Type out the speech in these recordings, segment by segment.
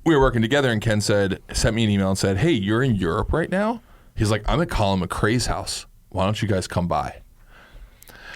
we were working together, and Ken sent me an email and said, "Hey, you're in Europe right now?" He's like, "I'm at Colin McCrae's house. Why don't you guys come by?"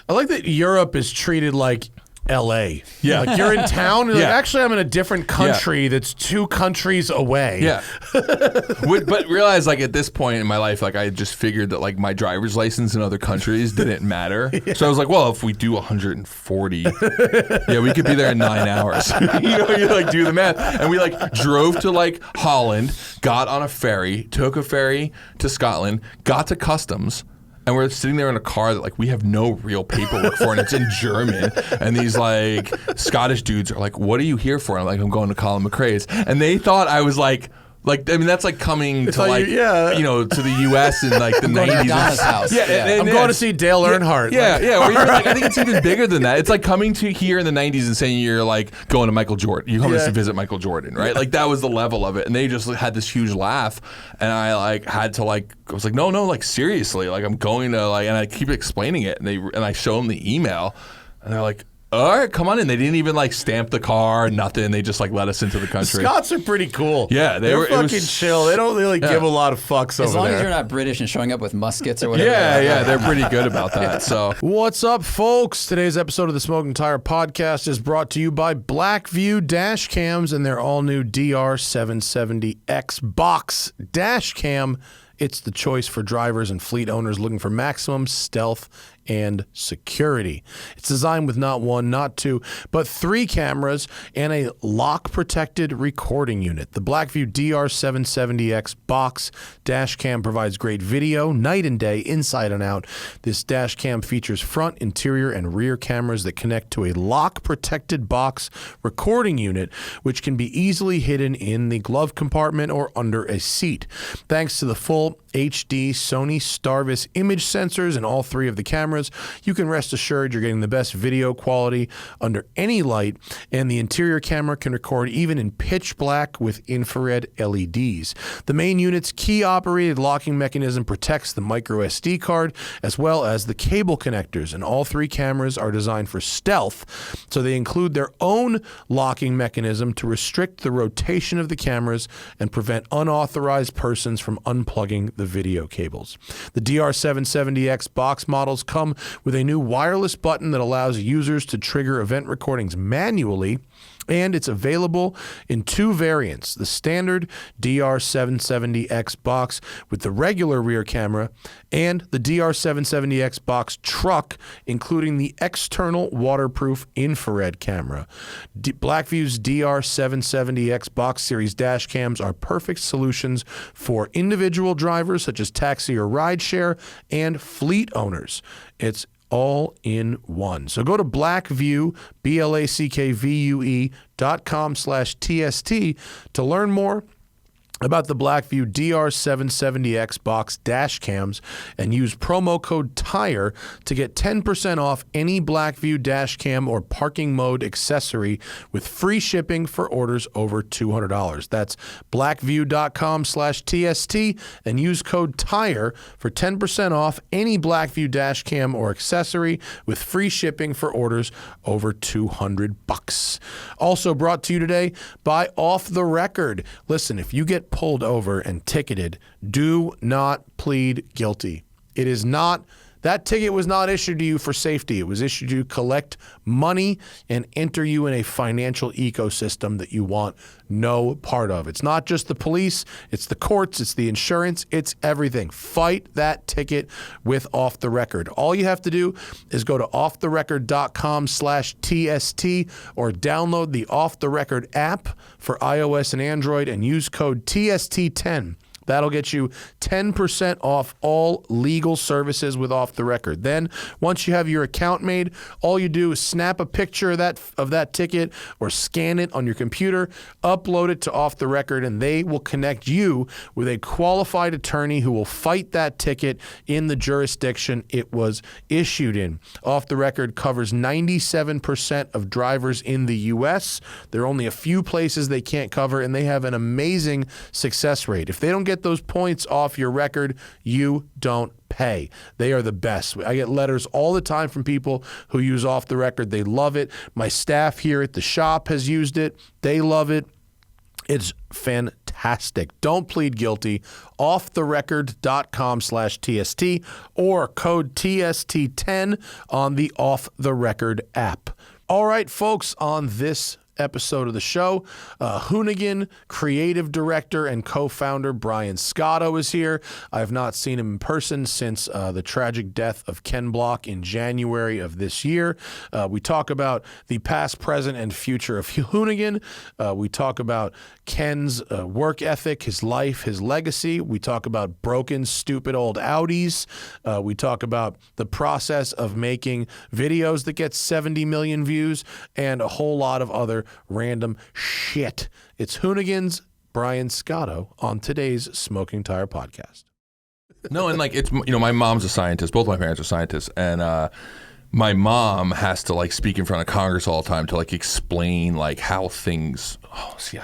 I like that Europe is treated like L.A. Yeah. Like you're in town. You're Yeah. like, actually, I'm in a different country that's 2 countries away. Yeah. But realize, like, at this point in my life, like, I just figured that, like, my driver's license in other countries didn't matter. So I was like, well, if we do 140, yeah, we could be there in 9 hours. You like, do the math. And we, like, drove to, like, Holland, got on a ferry, took a ferry to Scotland, got to customs, and we're sitting there in a car that, like, we have no real paperwork for, and it's in German. And these, like, Scottish dudes are like, "What are you here for?" And I'm like, "I'm going to Colin McCrae's." And they thought I was like, I mean, that's like coming to, like, you know, to the U.S. in, like, the 90s. Donna's house. Yeah, and I'm going to see Dale Earnhardt. Yeah, yeah. Or even, like, I think it's even bigger than that. It's like coming to here in the 90s and saying you're, like, going to Michael Jordan. You come to visit Michael Jordan, right? Like, that was the level of it. And they just had this huge laugh. And I, like, had to, like, I was like, no, like, seriously. Like, I'm going to, like, and I keep explaining it. And I show them the email. And they're like, all right, come on in. They didn't even, like, stamp the car, nothing. They just, like, let us into the country. Scots are pretty cool. Yeah, they're fucking chill. They don't really give a lot of fucks over there. As long as you're not British and showing up with muskets or whatever. Yeah, they're pretty good about that. So, what's up, folks? Today's episode of the Smoking Tire Podcast is brought to you by Blackview Dash Cams and their all-new DR770X Box Dash Cam. It's the choice for drivers and fleet owners looking for maximum stealth and security. It's designed with not 1, not 2, but 3 cameras and a lock-protected recording unit. The Blackview DR770X box dash cam provides great video, night and day, inside and out. This dash cam features front, interior, and rear cameras that connect to a lock-protected box recording unit, which can be easily hidden in the glove compartment or under a seat. Thanks to the full HD Sony Starvis image sensors in all 3 of the cameras, you can rest assured you're getting the best video quality under any light, and the interior camera can record even in pitch black with infrared LEDs. The main unit's key-operated locking mechanism protects the micro SD card as well as the cable connectors, and all 3 cameras are designed for stealth, so they include their own locking mechanism to restrict the rotation of the cameras and prevent unauthorized persons from unplugging the video cables. The DR770X box models come with a new wireless button that allows users to trigger event recordings manually, and it's available in 2 variants, the standard DR770X box with the regular rear camera and the DR770X box truck, including the external waterproof infrared camera. Blackview's DR770X box series dash cams are perfect solutions for individual drivers such as taxi or rideshare and fleet owners. It's all in one. So go to Blackview, BLACKVUE.com/TST to learn more about the Blackview DR770X box dash cams and use promo code TIRE to get 10% off any Blackview dash cam or parking mode accessory with free shipping for orders over $200. That's blackview.com/TST and use code TIRE for 10% off any Blackview dash cam or accessory with free shipping for orders over $200. Also brought to you today by Off the Record. Listen, if you get pulled over and ticketed, do not plead guilty. It is not, that ticket was not issued to you for safety. It was issued to collect money and enter you in a financial ecosystem that you want no part of. It's not just the police, it's the courts, it's the insurance, it's everything. Fight that ticket with Off the Record. All you have to do is go to offtherecord.com/TST or download the Off the Record app for iOS and Android and use code TST10. That'll get you 10% off all legal services with Off the Record. Then, once you have your account made, all you do is snap a picture of that ticket or scan it on your computer, upload it to Off the Record, and they will connect you with a qualified attorney who will fight that ticket in the jurisdiction it was issued in. Off the Record covers 97% of drivers in the U.S. There are only a few places they can't cover, and they have an amazing success rate. If they don't get those points off your record, you don't pay. They are the best. I get letters all the time from people who use Off the Record. They love it. My staff here at the shop has used it. They love it. It's fantastic. Don't plead guilty. offtherecord.com/TST or code TST10 on the Off the Record app. All right, folks, on this episode of the show, Hoonigan creative director and co-founder Brian Scotto is here. I have not seen him in person since the tragic death of Ken Block in January of this year. We talk about the past, present, and future of Hoonigan. We talk about Ken's work ethic, his life, his legacy. We talk about broken, stupid old Audis. We talk about the process of making videos that get 70 million views and a whole lot of other random shit. It's Hoonigans, Brian Scotto on today's Smoking Tire Podcast. No, and like it's, you know, my mom's a scientist. Both my parents are scientists, and my mom has to like speak in front of Congress all the time to like explain like how things. Oh, see,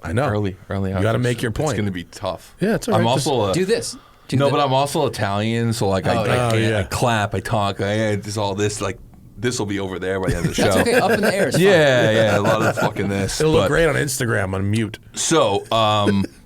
I know. Early. You got to make your point. It's going to be tough. Yeah, it's all right. I'm also do this. but I'm also Italian, so like I clap, I talk, just all this like. This will be over there by the end of the show. That's okay. Up in the air. Yeah, a lot of fucking this. It'll look great on Instagram on mute. So,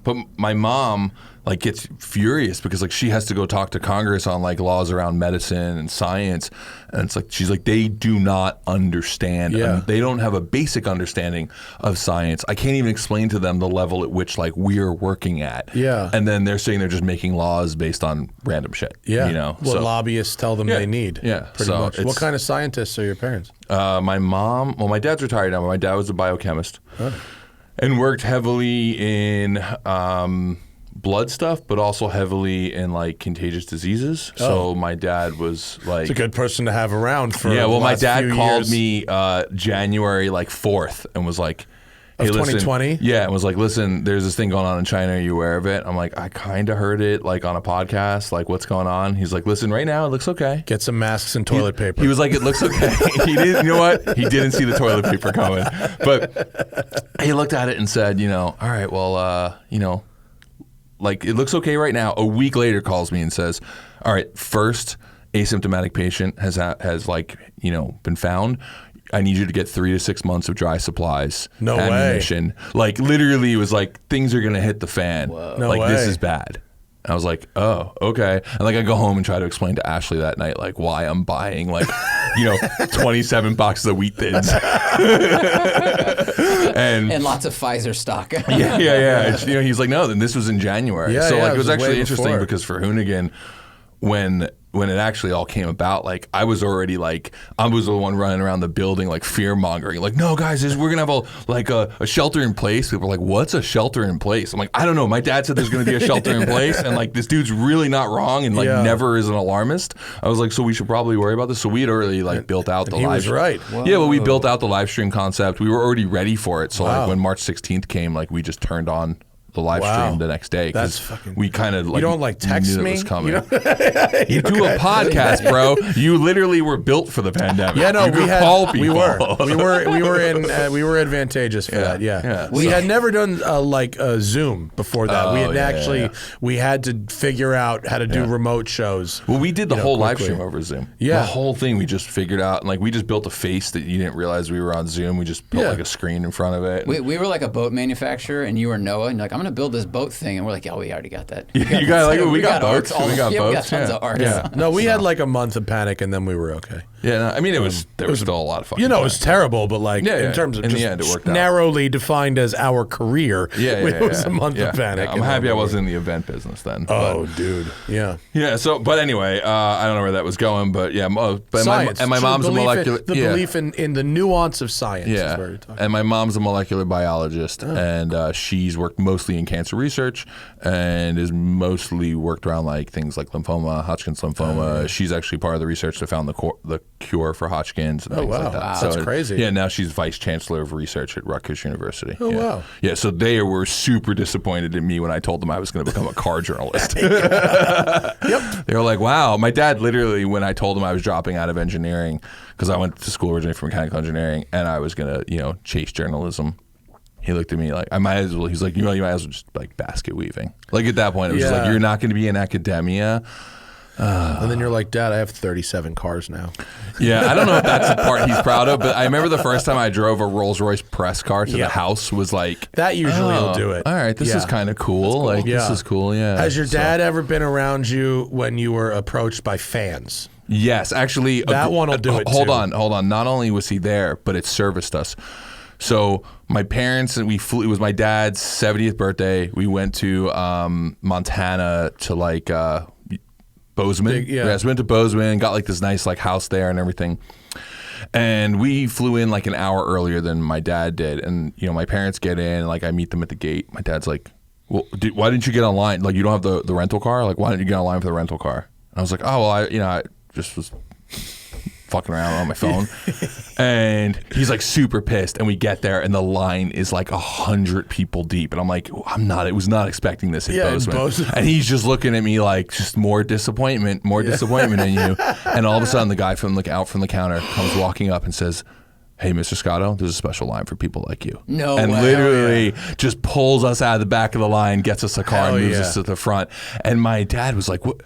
but my mom like gets furious because like she has to go talk to Congress on like laws around medicine and science, and it's like she's like they do not understand. Yeah. They don't have a basic understanding of science. I can't even explain to them the level at which like we're working at. Yeah. And then they're saying they're just making laws based on random shit. Yeah. You know what lobbyists tell them they need. Yeah. Pretty much. What kind of scientists are your parents? My mom. Well, my dad's retired now, but my dad was a biochemist. And worked heavily in blood stuff, but also heavily in like contagious diseases. So my dad was like, it's a good person to have around for. Yeah, well, the my last dad few called years. me January like 4th and was like, "Hey, Of listen, 2020? yeah, and was like, listen, there's this thing going on in China. Are you aware of it?" I'm like, I kind of heard it like on a podcast. Like, what's going on? He's like, listen, right now it looks okay. Get some masks and toilet paper. He was like, it looks okay. He didn't. You know what? He didn't see the toilet paper coming, but he looked at it and said, you know, all right, well, you know. Like, it looks okay right now. A week later calls me and says, all right, first asymptomatic patient has like, you know, been found. I need you to get 3 to 6 months of dry supplies. No way. Ammunition. Like, literally, it was like, things are going to hit the fan. Whoa. No like, way. this is bad. And I was like, oh, okay. And like, I go home and try to explain to Ashley that night, like, why I'm buying, like, you know, 27 boxes of wheat thins. And lots of Pfizer stock. Yeah. You know, he's like, no, then this was in January. Yeah, so yeah, like, it it was was actually way interesting before. because for Hoonigan, when it actually all came about, like I was already like, I was the one running around the building like fear mongering, like, no guys, we're gonna have a shelter in place. People were like, what's a shelter in place? I'm like, I don't know. My dad said there's gonna be a shelter in place, and like this dude's really not wrong, and like never is an alarmist. I was like, so we should probably worry about this. So we had already like built out the he live. was right. Yeah, well, we built out the live stream concept. We were already ready for it. So Wow. like when March 16th came, like we just turned on the live Wow. stream the next day. That's 'cause fucking- we kind of like, You don't like text knew me? it was coming. You You do a podcast, bro. You literally were built for the pandemic. Yeah, no, you we had. call people. We were advantageous for that. Yeah, yeah. We So- had never done like Zoom before that. We Oh, had yeah, actually yeah. we had to figure out how to do remote shows. Well, we did the whole live quickly. stream over Zoom. Yeah. The whole thing we just figured out. And like we just built a face that you didn't realize we were on Zoom. We just built Yeah. like a screen in front of it. We were like a boat manufacturer, and you were Noah, and you're like, I'm going to build this boat thing. And we're like, yeah, we already got that. You got like we got arts boats. all- We got yeah, boats. we got tons yeah. of arts. Yeah, no, we had like a month of panic, and then we were okay. Yeah, no, I mean, there was still a lot of fucking. You know, it was panic. terrible, but like Yeah, in yeah. terms of In the just end, it worked out. narrowly defined as our career, it was a month of panic. Yeah, I'm and happy then I we were- wasn't in the event business then. Oh, dude, yeah. Yeah. So, but anyway, I don't know where that was going, but yeah. But Science. my True mom's a belief molecular. the belief in the nuance of science. Is Yeah, where you're talking. and my mom's a molecular biologist, and she's worked mostly in cancer research, and is mostly worked around like things like lymphoma, Hodgkin's lymphoma. She's actually part of the research that found the cure for Hodgkin's and things wow. like that. Wow. So That's crazy. Yeah, now she's vice chancellor of research at Rutgers University. Oh, yeah. wow. Yeah, so they were super disappointed in me when I told them I was going to become a car journalist. Yep. They were like, wow. My dad literally, when I told him I was dropping out of engineering, because I went to school originally for mechanical engineering, and I was going to, chase journalism, he looked at me like, I might as well, he's like, you might as well just like basket weaving. Like at that point, it was just like, Yeah. you're not going to be in academia. And then you're like, Dad, I have 37 cars now. Yeah, I don't know if that's the part he's proud of, but I remember the first time I drove a Rolls-Royce press car to the house was like... That usually will do it. All right, this is kind of cool. Like, this is cool, yeah. Has your dad ever been around you when you were approached by fans? Yes, actually... That one will do it, Hold on. Not only was he there, but it serviced us. So my parents and we flew. It was my dad's 70th birthday. We went to Montana to like Bozeman. So we went to Bozeman, got like this nice like house there and everything. And we flew in like an hour earlier than my dad did. And you know, my parents get in, like I meet them at the gate. My dad's like, "Well, why didn't you get online? Like you don't have the rental car? Like why didn't you get online for the rental car?" And I was like, "Oh well, I just was fucking around on my phone." And he's like super pissed, and we get there and the line is like 100 people deep, and I'm like, I was not expecting this in Bozeman. And he's just looking at me like, just more disappointment in you. And all of a sudden the guy out from the counter comes walking up and says, "Hey, Mr. Scotto, there's a special line for people like you." And literally just pulls us out of the back of the line, gets us a car, and moves us to the front. And my dad was like, "What?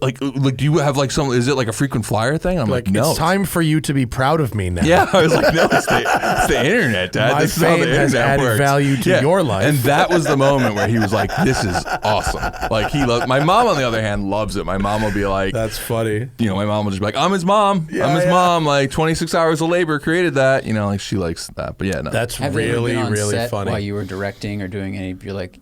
Like, do you have like some? Is it like a frequent flyer thing?" I'm like, "No, it's time for you to be proud of me now." Yeah, I was like, "No, it's the internet, Dad. My fame has added value to your life." And that was the moment where he was like, "This is awesome." Like my mom, on the other hand, loves it. My mom will be like, "That's funny." You know, my mom will just be like, "I'm his mom. I'm his mom. Like 26 hours of labor created that." You know, like she likes that. But yeah, no, that's really funny. While you were directing or doing any, you're like,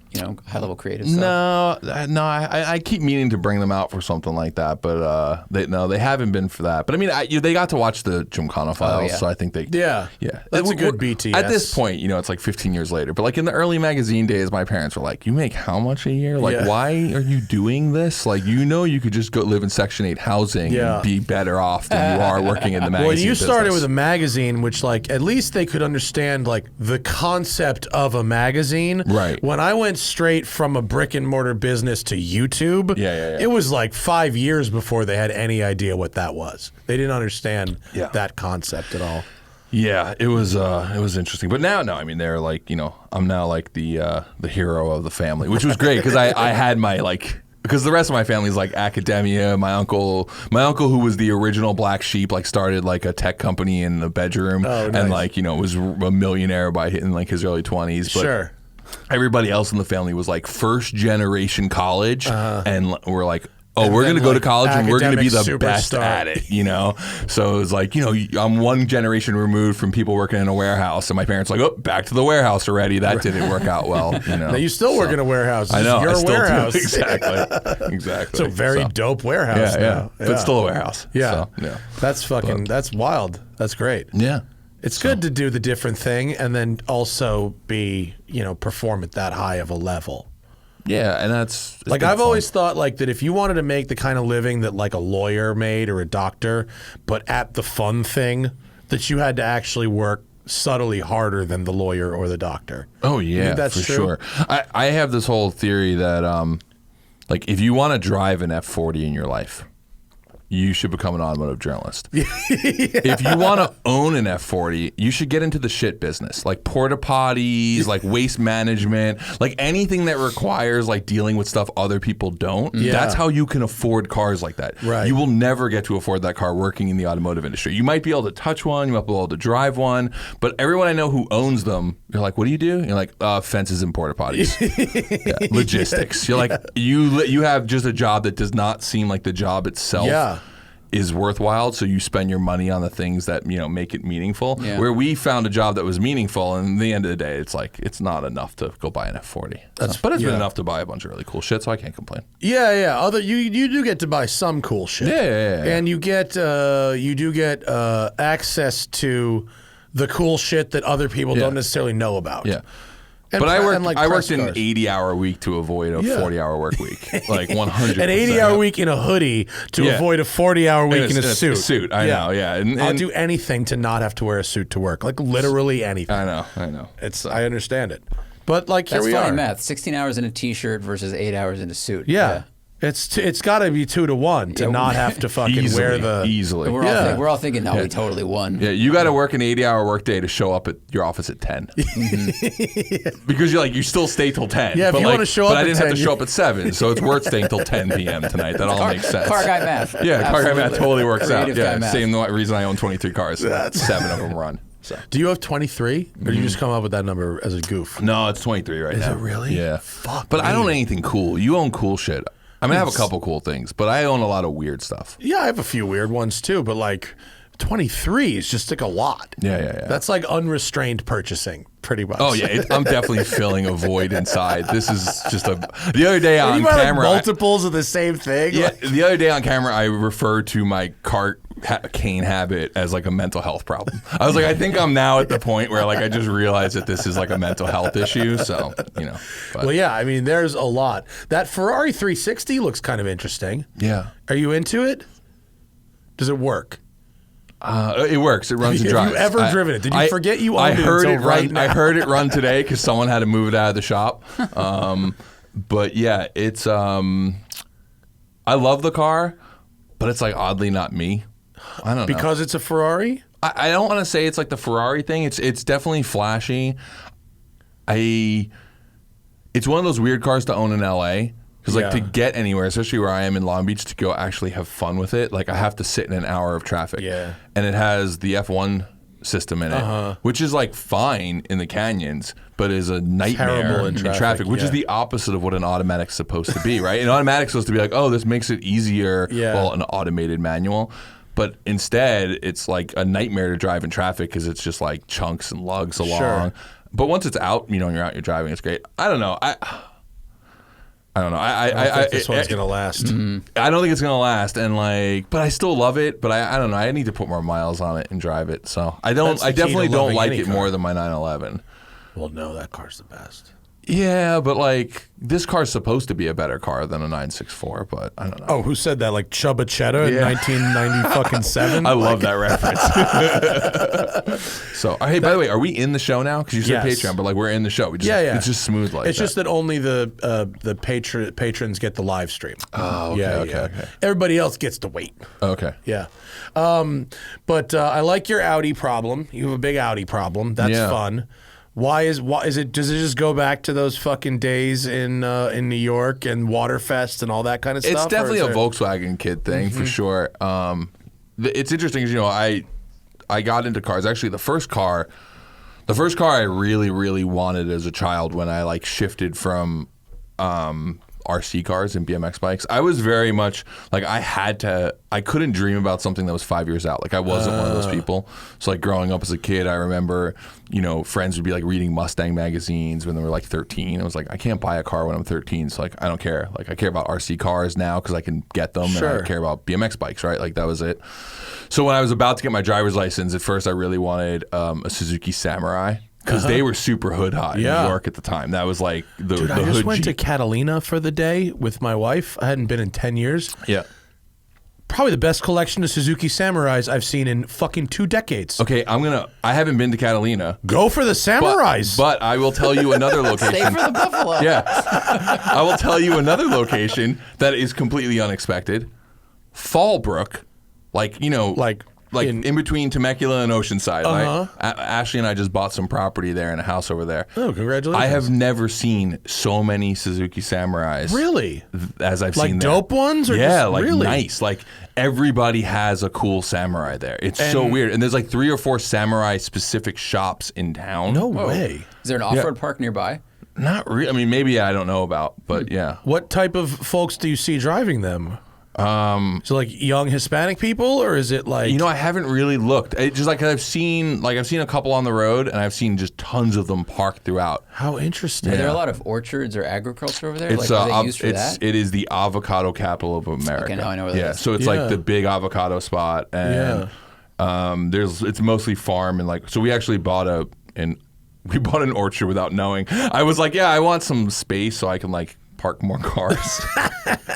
high level creative stuff. No, I keep meaning to bring them out for something like that, but they haven't been for that. But I mean, they got to watch the Gymkhana files, so I think they that's a good BTS. At this point, it's like 15 years later. But like in the early magazine days, my parents were like, "You make how much a year? Like, why are you doing this? Like, you could just go live in Section 8 housing and be better off than you are working in the magazine." Well, you started business. with a magazine, which like at least they could understand like the concept of a magazine. Right. When I went straight from a brick and mortar business to YouTube, it was like 5 years before they had any idea what that was. They didn't understand that concept at all. Yeah, it was interesting. But now, no, I mean, they're like, I'm now like the hero of the family, which was great because I had my like, because the rest of my family is like academia. My uncle who was the original black sheep, like started like a tech company in the bedroom and like, was a millionaire by hitting like his early 20s. But everybody else in the family was like first generation college and we're like, we're going to go to college and we're going to be the best at it, So it was like, I'm one generation removed from people working in a warehouse, and my parents were like, back to the warehouse already. That didn't work out well, Now you still work in a warehouse. I know. Your warehouse. Exactly. It's a very dope warehouse now. Yeah. But still a warehouse. Yeah. So, That's wild. That's great. Yeah. It's good to do the different thing and then also be, perform at that high of a level. Yeah, and that's like I've always thought like that if you wanted to make the kind of living that like a lawyer made or a doctor, but at the fun thing, that you had to actually work subtly harder than the lawyer or the doctor. Oh yeah, that's for true? Sure. I have this whole theory that like if you want to drive an F40 in your life, you should become an automotive journalist. If you want to own an F40, you should get into the shit business, like porta potties, like waste management, like anything that requires like dealing with stuff other people don't. That's how you can afford cars like that. Right. You will never get to afford that car working in the automotive industry. You might be able to touch one, you might be able to drive one, but everyone I know who owns them, you're like, "What do you do?" And you're like, "Fences and porta potties." Logistics. You're like, you have just a job that does not seem like the job itself is worthwhile, so you spend your money on the things that make it meaningful. Where we found a job that was meaningful, and at the end of the day, it's like it's not enough to go buy an F40. But it's been enough to buy a bunch of really cool shit, so I can't complain. You do get to buy some cool shit. And you get access to the cool shit that other people don't necessarily know about. But I worked an 80-hour week to avoid a 40-hour work week, like 100%. An 80-hour wew in a hoodie to avoid a 40-hour week in a suit. I know, And I'll do anything to not have to wear a suit to work, like literally anything. I know. I understand it. But like That's here we funny are. math. 16 hours in a t-shirt versus 8 hours in a suit. Yeah. It's got to be 2 to 1 to not have to fucking wear the easily. We're all thinking, no, we totally won. Yeah, you got to work an 80-hour workday to show up at your office at 10. Because you still stay till 10. Yeah, if but you want to show up but I didn't at have 10, to show up at 7, so it's worth staying till 10 p.m. tonight. That all makes sense. Car guy math. Yeah, car guy math totally works out. Creative guy Yeah, math. same reason I own 23 cars. 7 of them run. So. Do you have 23, or do you just come up with that number as a goof? No, it's 23 right now. Is it really? Yeah. Fuck. But me. I don't own anything cool. You own cool shit. I mean, I have a couple cool things, but I own a lot of weird stuff. Yeah, I have a few weird ones too, but 23 is just a lot. Yeah. That's like unrestrained purchasing, pretty much. Oh yeah, I'm definitely filling a void inside. This is just the other day on you buy camera. multiples of the same thing. Yeah, the other day on camera, I referred to my Carcaine habit as a mental health problem. I was like, I think I'm now at the point where I just realized that this is a mental health issue. So But. Well, yeah, I mean, there's a lot. That Ferrari 360 looks kind of interesting. Yeah. Are you into it? Does it work? It works. It runs and drives. Have you ever driven it? Did you forget you owned it until right now? I heard it run today because someone had to move it out of the shop. But yeah, it's. I love the car, but it's oddly not me. I don't know. Because it's a Ferrari? I don't want to say it's the Ferrari thing. It's definitely flashy. It's one of those weird cars to own in LA. Because to get anywhere, especially where I am in Long Beach, to go actually have fun with it, I have to sit in an hour of traffic. Yeah. And it has the F1 system in it, which is fine in the canyons, but is a nightmare Terrible in in traffic, which is the opposite of what an automatic's supposed to be, right? An automatic's supposed to be oh, this makes it easier. Yeah. Well, an automated manual. But instead, it's a nightmare to drive in traffic because it's just chunks and lugs along. Sure. But once it's out, and you're out, you're driving, it's great. I don't know. I don't know. I don't think this one's going to last. I don't think it's going to last. And but I still love it. But I don't know. I need to put more miles on it and drive it. So I That's the I key definitely to don't loving like any it car. more than my 911. Well, no, that car's the best. Yeah, but this car's supposed to be a better car than a 964. But I don't know. Oh, who said that? Chubba Cheddar in 1997? I love that reference. So, hey, by the way, are we in the show now? Because you said Yes. Patreon, but we're in the show. It's just smooth like It's that. just that only the patrons get the live stream. Oh, okay, okay. Everybody else gets to wait. Okay. Yeah. But I like your Audi problem. You have a big Audi problem. That's fun. Why is it? Does it just go back to those fucking days in New York and Waterfest and all that kind of stuff? It's definitely or a is Volkswagen kid thing for sure. It's interesting because I got into cars. Actually, the first car I really, really wanted as a child when I shifted from RC cars and BMX bikes. I was very much I couldn't dream about something that was 5 years out. I wasn't one of those people. So growing up as a kid, I remember, friends would be reading Mustang magazines when they were 13. I was I can't buy a car when I'm 13. So I don't care. I care about RC cars now because I can get them. Sure. And I care about BMX bikes, right? That was it. So when I was about to get my driver's license, at first I really wanted a Suzuki Samurai. Because they were super hood hot in New York at the time. That was the Dude, the I just hood went to Jeep. Catalina for the day with my wife. I hadn't been in 10 years. Yeah. Probably the best collection of Suzuki Samurais I've seen in fucking 2 decades. Okay, I haven't been to Catalina. Go for the Samurais. But I will tell you another Stay location. for the Buffalo. Yeah. I will tell you another location that is completely unexpected. Fallbrook. In between Temecula and Oceanside. Right? Ashley and I just bought some property there and a house over there. Oh, congratulations. I have never seen so many Suzuki Samurais. Really? As I've seen there. dope ones? Or just really? Nice. Everybody has a cool Samurai there. It's so weird. And there's 3 or 4 Samurai specific shops in town. No way. Is there an off-road park nearby? Not really. I mean, maybe I don't know about, but yeah. What type of folks do you see driving them? So young Hispanic people, or is it I haven't really looked. It just I've seen a couple on the road, and I've seen just tons of them parked throughout. How interesting. Are there a lot of orchards or agriculture over there? It's are they used for that? It is the avocado capital of America. Okay, now I know where that is. So it's the big avocado spot, and it's mostly farm and so we actually bought an orchard without knowing. I was I want some space so I can park more cars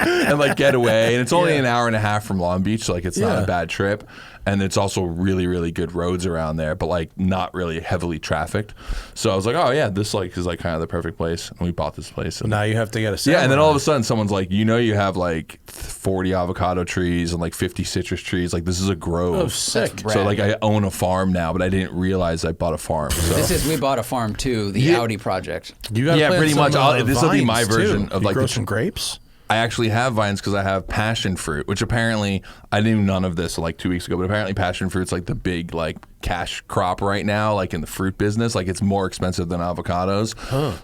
and like get away. And it's only an hour and a half from Long Beach, so like it's not a bad trip. And it's also really, really good roads around there, but like not really heavily trafficked. So I was like, oh yeah, this like is like kind of the perfect place. And we bought this place. And Now you have to get a Samurai. yeah, and then all of a sudden someone's like, you have like 40 avocado trees and like 50 citrus trees. Like this is a grove. Oh, sick. So like I own a farm now, but I didn't realize I bought a farm. So. We bought a farm too, the Audi project. You gotta plant pretty some, much. This will be my vines, version too. of You like grow the some grapes. I actually have vines because I have passion fruit, which apparently I knew none of this like 2 weeks ago, but apparently passion fruit's like the big like cash crop right now, like in the fruit business. Like it's more expensive than avocados.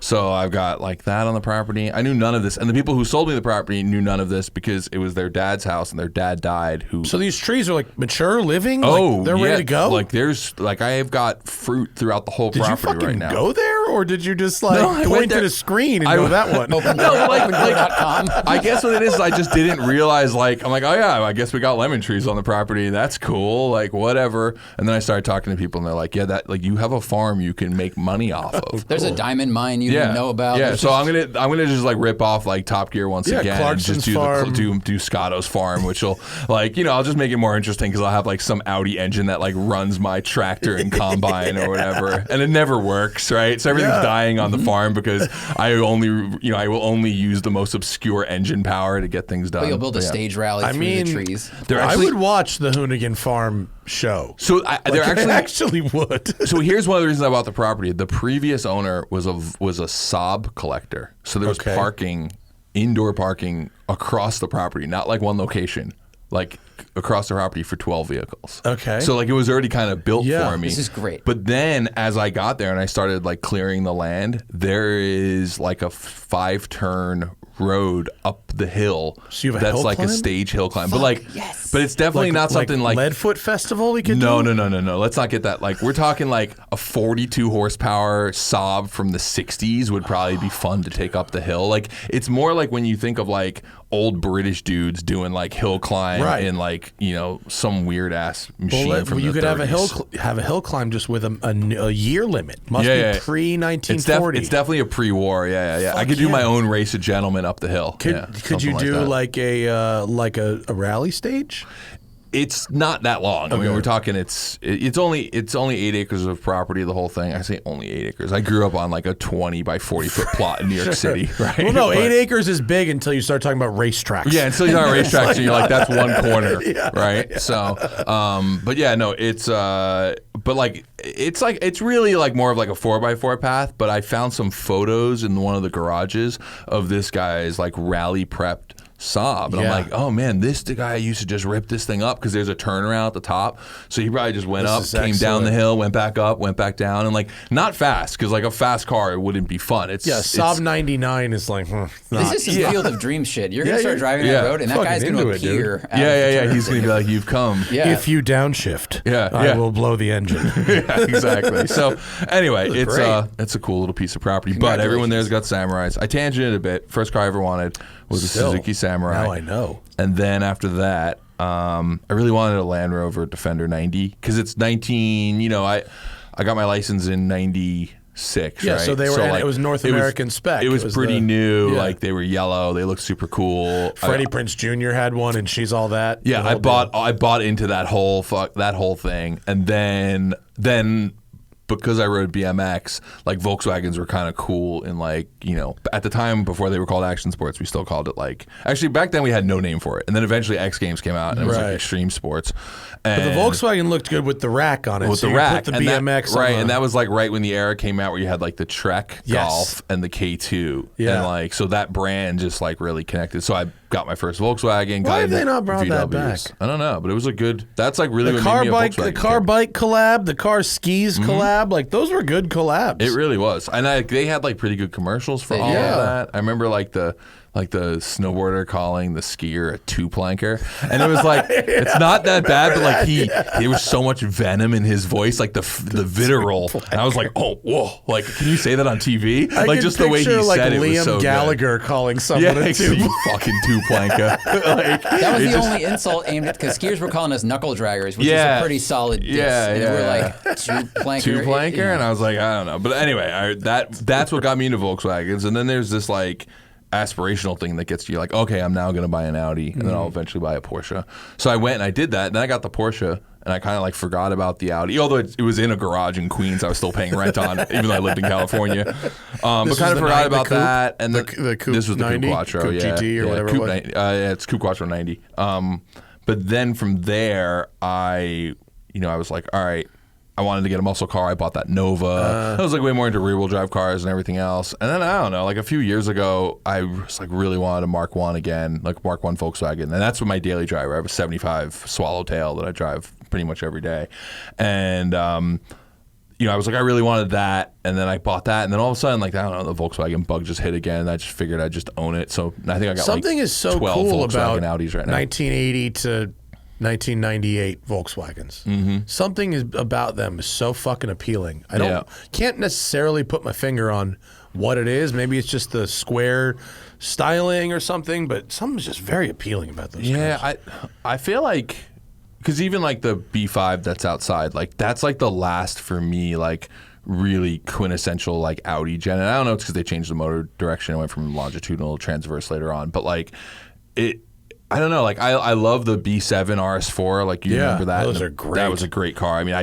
So I've got like that on the property. I knew none of this, and the people who sold me the property knew none of this because it was their dad's house and their dad died. So these trees are like mature, living. Oh, like, they're ready to go. Like there's like I have got fruit throughout the whole Did you property fucking right now. go there, or did you just like No, I went point to there. the screen and go that one? I guess what it is, I just didn't realize, like, I'm like, oh yeah, I guess we got lemon trees on the property. That's cool, like, whatever. And then I started talking to people, and they're like, yeah, that, like, you have a farm you can make money off of. There's a diamond mine you didn't know about. Yeah, There's so I'm gonna just, like, rip off, like, Top Gear once again. Clarkson's and just farm. do Scotto's farm, which will, like, I'll just make it more interesting because I'll have, like, some Audi engine that, like, runs my tractor and combine or whatever. And it never works, right? So everything's dying on the farm because I will only use the most obscure engine power to get things done. But you'll build a stage rally through the trees. I would watch the Hoonigan Farm show. So they're I actually would. So here's one of the reasons I bought the property. The previous owner was a Saab collector. So there was parking, indoor parking across the property, not like one location, like across the property for 12 vehicles. Okay. So like it was already kind of built for me. This is great. But then as I got there and I started like clearing the land, there is like a 5-turn road up the hill. So you have a that's hill like climb? a stage hill climb. But like, but it's definitely not something like Leadfoot Festival we could no, do? No. Let's not get that. Like, we're talking like a 42 horsepower Saab from the 60s would probably be fun to take up the hill. Like, it's more like when you think of like old British dudes doing like hill climb in like, some weird ass machine from you the could 30s. have a hill climb just with a year limit. Must be pre-1940. It's definitely a pre-war. Yeah. I could do my own race of gentlemen up the hill. Could you do like a rally stage? It's not that long. I mean, we're talking. It's only 8 acres of property. The whole thing. I say only 8 acres. I grew up on like a 20 by 40 foot plot in New York City. Right. Well, no, 8 acres is big until you start talking about racetracks. Yeah, until you're on racetracks and you're like, that's one corner, right? Yeah. So, but yeah, no, it's but like it's really like more of like a 4x4 path. But I found some photos in one of the garages of this guy's like rally prepped Saab, and I'm like, oh man, the guy used to just rip this thing up because there's a turnaround at the top, so he probably just went up, came down the hill, went back up, went back down, and like not fast because like a fast car it wouldn't be fun. Saab 99 is like this is some Field of Dreams shit. You're gonna start driving that road, and that guy's gonna appear. Yeah. He's gonna be like, you've come. Yeah. If you downshift, I will blow the engine. Yeah, exactly. So anyway, it's a cool little piece of property, but everyone there's got Samurais. I tangented a bit. First car I ever wanted was a Suzuki Samurai. Now I know. And then after that, I really wanted a Land Rover Defender 90 because it's 19. I got my license in 96. Yeah, right? so they were. It was North American spec. It was pretty new. Like they were yellow. They looked super cool. Freddie Prinze Jr. had one, and she's all that. Yeah, I bought into that whole thing, and then. Because I rode BMX, like Volkswagens were kind of cool in like, at the time before they were called Action Sports, we still called it like, actually back then we had no name for it. And then eventually X Games came out and it was like Extreme Sports. And but the Volkswagen looked good with the rack on it. With so the rack. Put the BMX on and that was like right when the era came out where you had like the Trek Golf and the K2. Yeah. And like, so that brand just like really connected. So I got my first Volkswagen. Why have they not brought that back? I don't know, but it was that's like really the what car made me bike, a Volkswagen the car bike collab, the car skis collab, like those were good collabs. It really was, and they had like pretty good commercials for all of that. I remember like the snowboarder calling the skier a two-planker, and it was like it's not that bad, but like there was so much venom in his voice, like the vitriol, and I was like, oh whoa, like can you say that on TV? Like just the way he said it was so Liam Gallagher calling someone a you fucking two-planker. Like, that was the only insult aimed at because skiers were calling us knuckle draggers, which is a pretty solid diss. And we're like two-planker, and I was like, I don't know, but anyway, that's what got me into Volkswagens, and then there's this like. aspirational thing that gets you like, okay, I'm now going to buy an Audi, and then I'll eventually buy a Porsche. So I went and I did that, and then I got the Porsche, and I kind of like forgot about the Audi. Although it was in a garage in Queens, I was still paying rent on, even though I lived in California. But kind of forgot about that. And then the coupe this was the 90? Coupe Quattro, Coupe GT or whatever it was? it's Coupe Quattro 90. But then from there, I was like, all right, I wanted to get a muscle car. I bought that Nova. I was like way more into rear-wheel drive cars and everything else. And then I don't know, like a few years ago, I was like really wanted a Mark 1 again, like Mark 1 Volkswagen. And that's what my daily driver. I have a 75 Swallowtail that I drive pretty much every day. And I was like, I really wanted that. And then I bought that. And then all of a sudden, like, I don't know, the Volkswagen bug just hit again. And I just figured I'd just own it. So I think I got something like is so 12 cool Volkswagen about Audis right now. 1980 to 1998 Volkswagens. Something is about them is so fucking appealing. I can't necessarily put my finger on what it is. Maybe it's just the square styling or something, but something's just very appealing about those cars. I feel like, because even like the B5 that's outside, like that's like the last for me, like really quintessential like Audi gen. And I don't know, it's because they changed the motor direction and went from longitudinal to transverse later on, but like I don't know. Like I love the B7 RS4. Like you remember that? Those are great. That was a great car. I mean,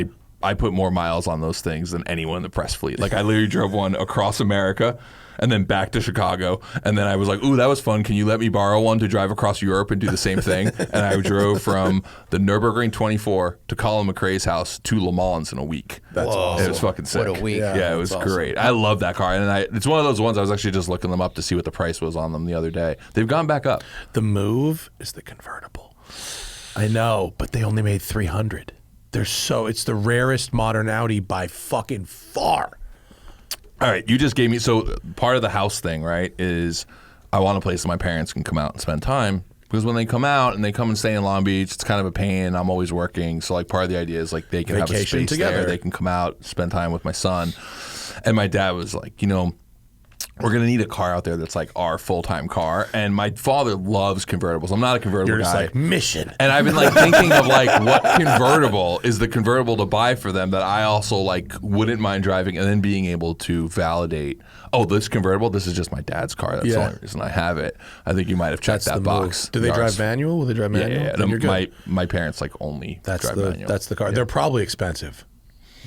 I put more miles on those things than anyone in the press fleet. Like I literally drove one across America and then back to Chicago. And then I was like, ooh, that was fun. Can you let me borrow one to drive across Europe and do the same thing? And I drove from the Nürburgring 24 to Colin McCrae's house to Le Mans in a week. That's awesome. It was fucking sick. What a week. Yeah, it was awesome. great. I love that car. And it's one of those ones I was actually just looking them up to see what the price was on them the other day. They've gone back up. The move is the convertible. I know, but they only made 300. It's the rarest modern Audi by fucking far. All right, you just gave me, so part of the house thing, right, is I want a place that my parents can come out and spend time, because when they come out and they come and stay in Long Beach, it's kind of a pain. I'm always working, so like part of the idea is like they can have a space together. There. They can come out, spend time with my son. And my dad was like, we're going to need a car out there that's like our full-time car. And my father loves convertibles. I'm not a convertible You're just guy. like, mission. And I've been like thinking of like what convertible is the convertible to buy for them that I also like wouldn't mind driving, and then being able to validate, oh, this convertible, this is just my dad's car. That's the only reason I have it. I think you might have checked that box. Do they drive manual? Will they drive manual? Yeah. No, my parents like only drive manual. That's the car. Yeah. They're probably expensive.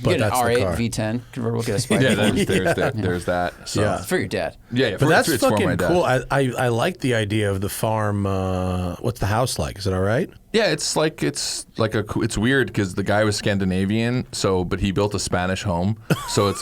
But get an that's R8 V10 convertible, get a Spec. There's that. So. It's for your dad. Yeah, but that's fucking cool. I like the idea of the farm. What's the house like? Is it all right? Yeah, it's weird because the guy was Scandinavian, but he built a Spanish home. So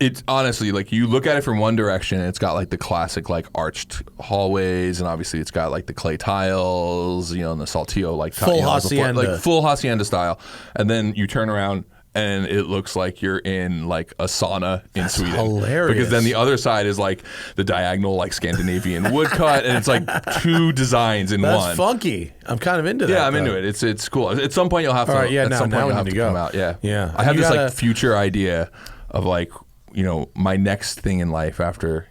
it's honestly like you look at it from one direction, and it's got like the classic like arched hallways, and obviously it's got like the clay tiles, and the saltillo like full hacienda, like full hacienda style. And then you turn around and it looks like you're in like a sauna in Sweden. Hilarious. Because then the other side is like the diagonal like Scandinavian woodcut, and it's like two designs in one. That's funky. I'm kind of into that. Yeah, I'm into it. It's cool. At some point you'll have to. All right, yeah, at some point now you'll we have need to to go. come out. Yeah. I have this like future idea of like my next thing in life after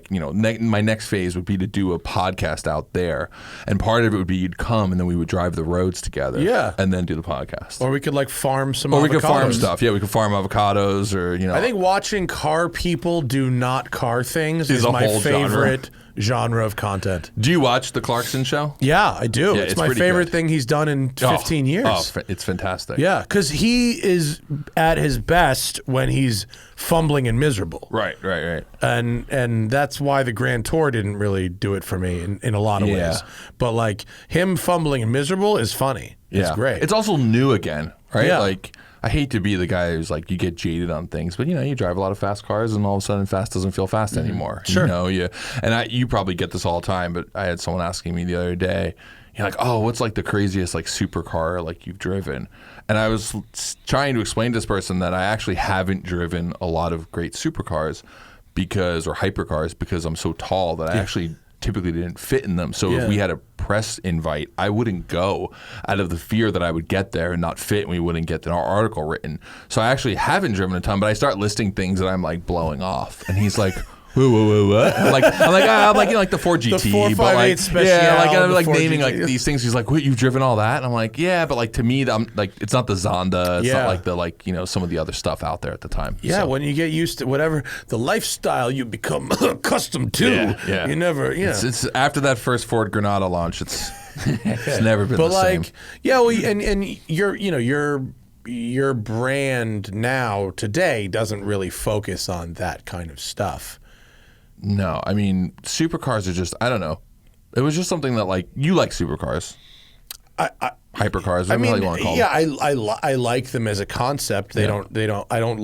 my next phase would be to do a podcast out there, and part of it would be you'd come and then we would drive the roads together, and then do the podcast. Or we could like farm some. Or avocados. we could farm stuff. Yeah, we could farm avocados, or I think watching car people do not car things is my favorite genre of content. Do you watch the Clarkson show? Yeah, I do. Yeah, it's my favorite thing he's done in 15 years. Oh, it's fantastic. Yeah, because he is at his best when he's fumbling and miserable. Right. And that's why the Grand Tour didn't really do it for me in a lot of ways. But like him fumbling and miserable is funny. Yeah. It's great. It's also new again, right? Yeah. Like, I hate to be the guy who's like, you get jaded on things, but you drive a lot of fast cars, and all of a sudden fast doesn't feel fast anymore. Sure. You probably get this all the time, but I had someone asking me the other day, you're like, oh, what's like the craziest like supercar like you've driven? And I was trying to explain to this person that I actually haven't driven a lot of great supercars or hypercars because I'm so tall that I actually typically didn't fit in them. So if we had a press invite, I wouldn't go out of the fear that I would get there and not fit, and we wouldn't get our article written. So I actually haven't driven a ton, but I start listing things that I'm like blowing off. And he's like, What? I'm like you know, like the 4GT, The 458 but like, Special, yeah, like I'm the like 4GT. naming like these things. He's like, "What, you've driven all that?" And I'm like, "Yeah," but like to me, I'm like, it's not the Zonda. It's not like the like you know some of the other stuff out there at the time. Yeah, So, when you get used to whatever the lifestyle you become accustomed to, you never, It's after that first Ford Granada launch, it's never been the same. Yeah, well, and your brand now today doesn't really focus on that kind of stuff. No, I mean, supercars are just, I don't know. It was just something that, like, you like supercars. Hypercars, whatever you want to call them. I like them as a concept. I don't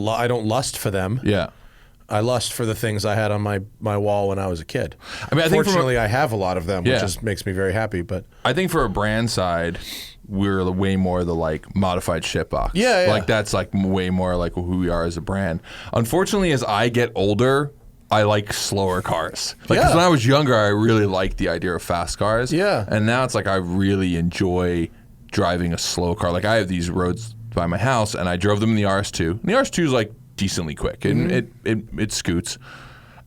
lust for them. Yeah. I lust for the things I had on my wall when I was a kid. I mean, Fortunately, I have a lot of them, which just makes me very happy. But I think for a brand side, we're way more the like modified shitbox. Yeah. Like that's like way more like who we are as a brand. Unfortunately, as I get older, I like slower cars. Like 'cause when I was younger, I really liked the idea of fast cars. Yeah. And now it's like I really enjoy driving a slow car. Like I have these roads by my house, and I drove them in the RS2. And the RS2 is like decently quick, and it scoots.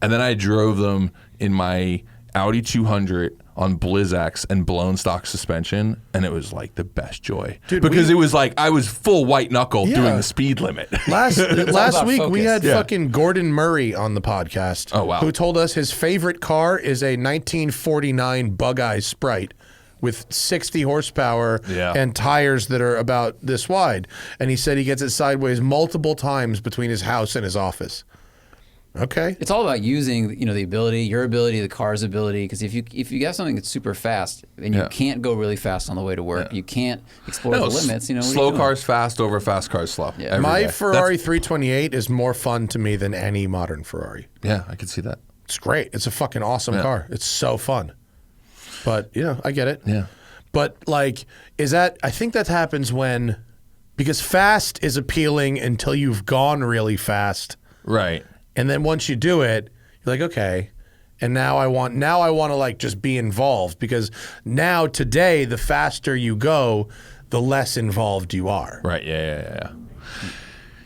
And then I drove them in my Audi 200 on Blizzax and blown stock suspension, and it was like the best joy. Dude, because it was like I was full white knuckle doing the speed limit. Last week we had focus. fucking Gordon Murray on the podcast. Oh, wow. Who told us his favorite car is a 1949 Bug-Eye Sprite with 60 horsepower and tires that are about this wide. And he said he gets it sideways multiple times between his house and his office. Okay. It's all about using, the ability, your ability, the car's ability. Because if you got something that's super fast and you can't go really fast on the way to work, you can't explore the limits. Slow cars fast over fast cars slow. Yeah. My Ferrari 328 is more fun to me than any modern Ferrari. Yeah, I could see that. It's great. It's a fucking awesome car. It's so fun. But I get it. Yeah. But like, I think that happens because fast is appealing until you've gone really fast. Right. And then once you do it, you're like, okay. And now I want to like just be involved, because now today, the faster you go, the less involved you are. Right. Yeah.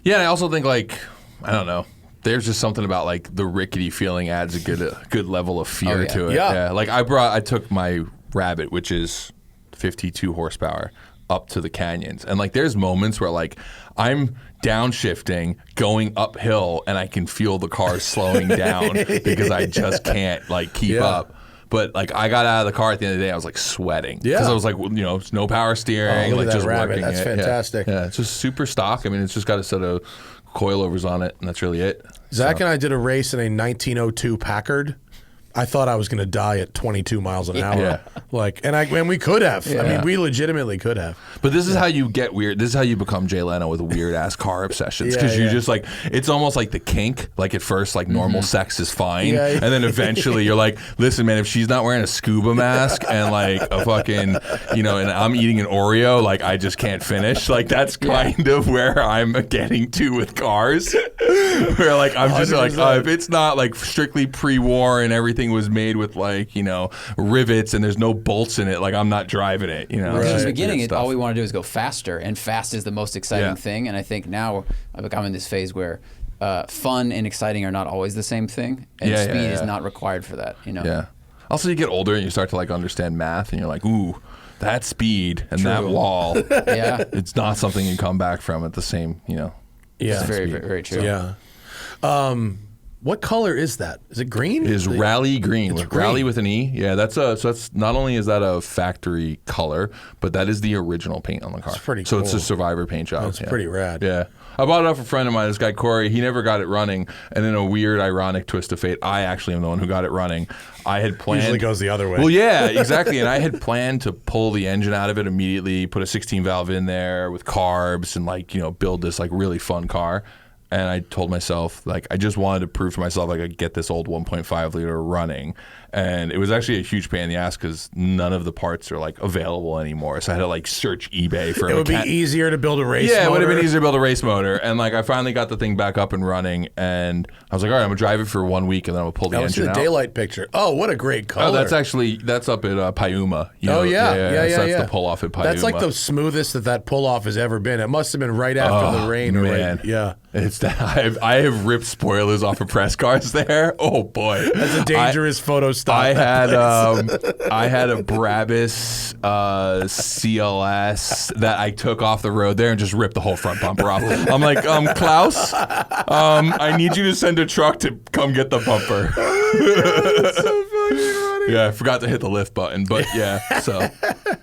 Yeah. And I also think like, I don't know. There's just something about like the rickety feeling adds a good level of fear to it. Yeah. Like I took my Rabbit, which is 52 horsepower, up to the canyons, and like there's moments where like I'm downshifting going uphill and I can feel the car slowing down because I just can't like keep up. But like I got out of the car at the end of the day, I was like sweating because I was like, it's no power steering, look like at that just Rabbit. working That's it. fantastic. Yeah, it's just super stock. I mean, it's just got a set of coilovers on it, and that's really it. Zach and I did a race in a 1902 Packard. I thought I was going to die at 22 miles an hour. Yeah. And we could have. I mean, we legitimately could have. But this is how you get weird. This is how you become Jay Leno with weird ass car obsessions. Because you just like, it's almost like the kink. Like at first, like normal sex is fine. And then eventually you're like, listen, man, if she's not wearing a scuba mask and like a fucking, and I'm eating an Oreo, like I just can't finish. Like that's kind of where I'm getting to with cars. Where like, I'm just 100%. Like, if it's not like strictly pre-war and everything was made with like, rivets and there's no bolts in it, like I'm not driving it, Right. In the beginning, all we want to do is go faster, and fast is the most exciting thing. And I think now I'm in this phase where fun and exciting are not always the same thing, and speed is not required for that. Yeah. Also, you get older and you start to like understand math, and you're like, ooh, that speed and that wall, it's not something you come back from at the same, It's very, very, very true. Yeah. What color is that? Is it green? It is rally green. It's green. Rally with an E. Yeah, that's not only is that a factory color, but that is the original paint on the car. It's pretty So cool. it's a Survivor paint job. That's pretty rad. Yeah. I bought it off a friend of mine, this guy Corey. He never got it running, and in a weird, ironic twist of fate, I actually am the one who got it running. I had planned. Usually goes the other way. Well, yeah, exactly. And I had planned to pull the engine out of it immediately, put a 16 valve in there with carbs, and like build this like really fun car. And I told myself, like, I just wanted to prove to myself I could get this old 1.5 liter running. And it was actually a huge pain in the ass because none of the parts are like available anymore. So I had to like search eBay for. It would be easier to build a race motor. Yeah, it would have been easier to build a race motor. And like I finally got the thing back up and running, and I was like, all right, I'm gonna drive it for 1 week, and then I'm gonna pull the engine out. That was the daylight picture. Oh, what a great color! Oh, that's up at Piuma. Yeah. So that's the pull off at Piuma. That's like the smoothest that pull off has ever been. It must have been right after the rain. Man. Yeah. It's I have ripped spoilers off of press cars there. Oh boy, That's a dangerous photo stop. I had a Brabus CLS that I took off the road there and just ripped the whole front bumper off. I'm like, Klaus, I need you to send a truck to come get the bumper. That's so fucking funny. Yeah, I forgot to hit the lift button, but yeah. So,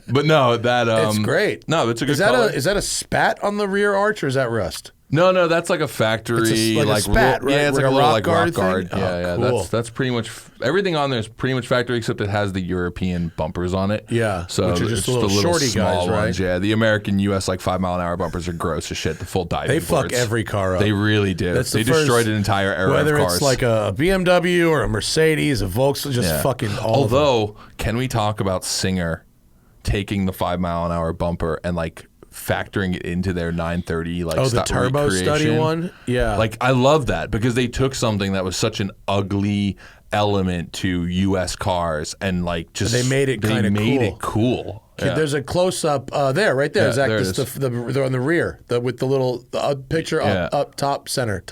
but no, that it's great. No, it's a good. Is that a spat on the rear arch or is that rust? No, that's like a factory, it's like a spat, right? Yeah, it's like a little like rock guard. Thing? Yeah, Cool. That's pretty much everything on there is pretty much factory except it has the European bumpers on it. Yeah, so which are just it's little shorty small guys, right? ones. Yeah, the American US like 5 mile an hour bumpers are gross as shit. The full diving They boards. fuck every car up. They really did. They destroyed an entire era of cars. Whether it's like a BMW or a Mercedes, a Volkswagen, just fucking all. Although, can we talk about Singer taking the 5 mile an hour bumper and like factoring it into their 930 like the turbo recreation. study one? Yeah. Like I love that because they took something that was such an ugly element to US cars and like just they made it kind of cool. It cool. Yeah. There's a close up there, right there. Yeah, Zach, there it just is. they're on the rear, with the little picture up top center.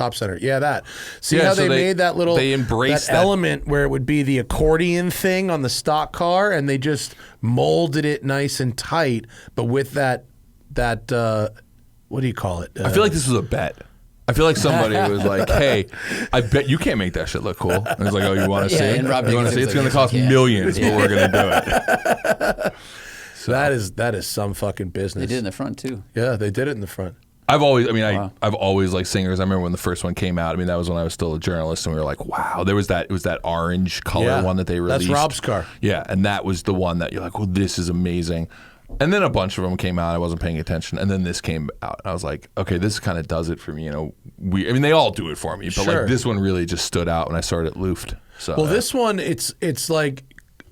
Yeah, that. See how they made that little they embraced that element where it would be the accordion thing on the stock car, and they just molded it nice and tight, but with that what do you call it? I feel like this was a bet. I feel like somebody was like, "Hey, I bet you can't make that shit look cool." And it's like, "Oh, you want to see? And Rob you want to see? It's going to cost millions, but we're going to do it." So that is some fucking business. They did it in the front too. Yeah, they did it in the front. I've always liked Singers. I remember when the first one came out. I mean, that was when I was still a journalist, and we were like, "Wow!" It was that orange color one that they released. That's Rob's car. Yeah, and that was the one that you're like, "Well, this is amazing." And then a bunch of them came out. I wasn't paying attention, and then this came out. I was like, "Okay, this kind of does it for me." They all do it for me, but like this one really just stood out when I started at Luft. So, this one, it's like.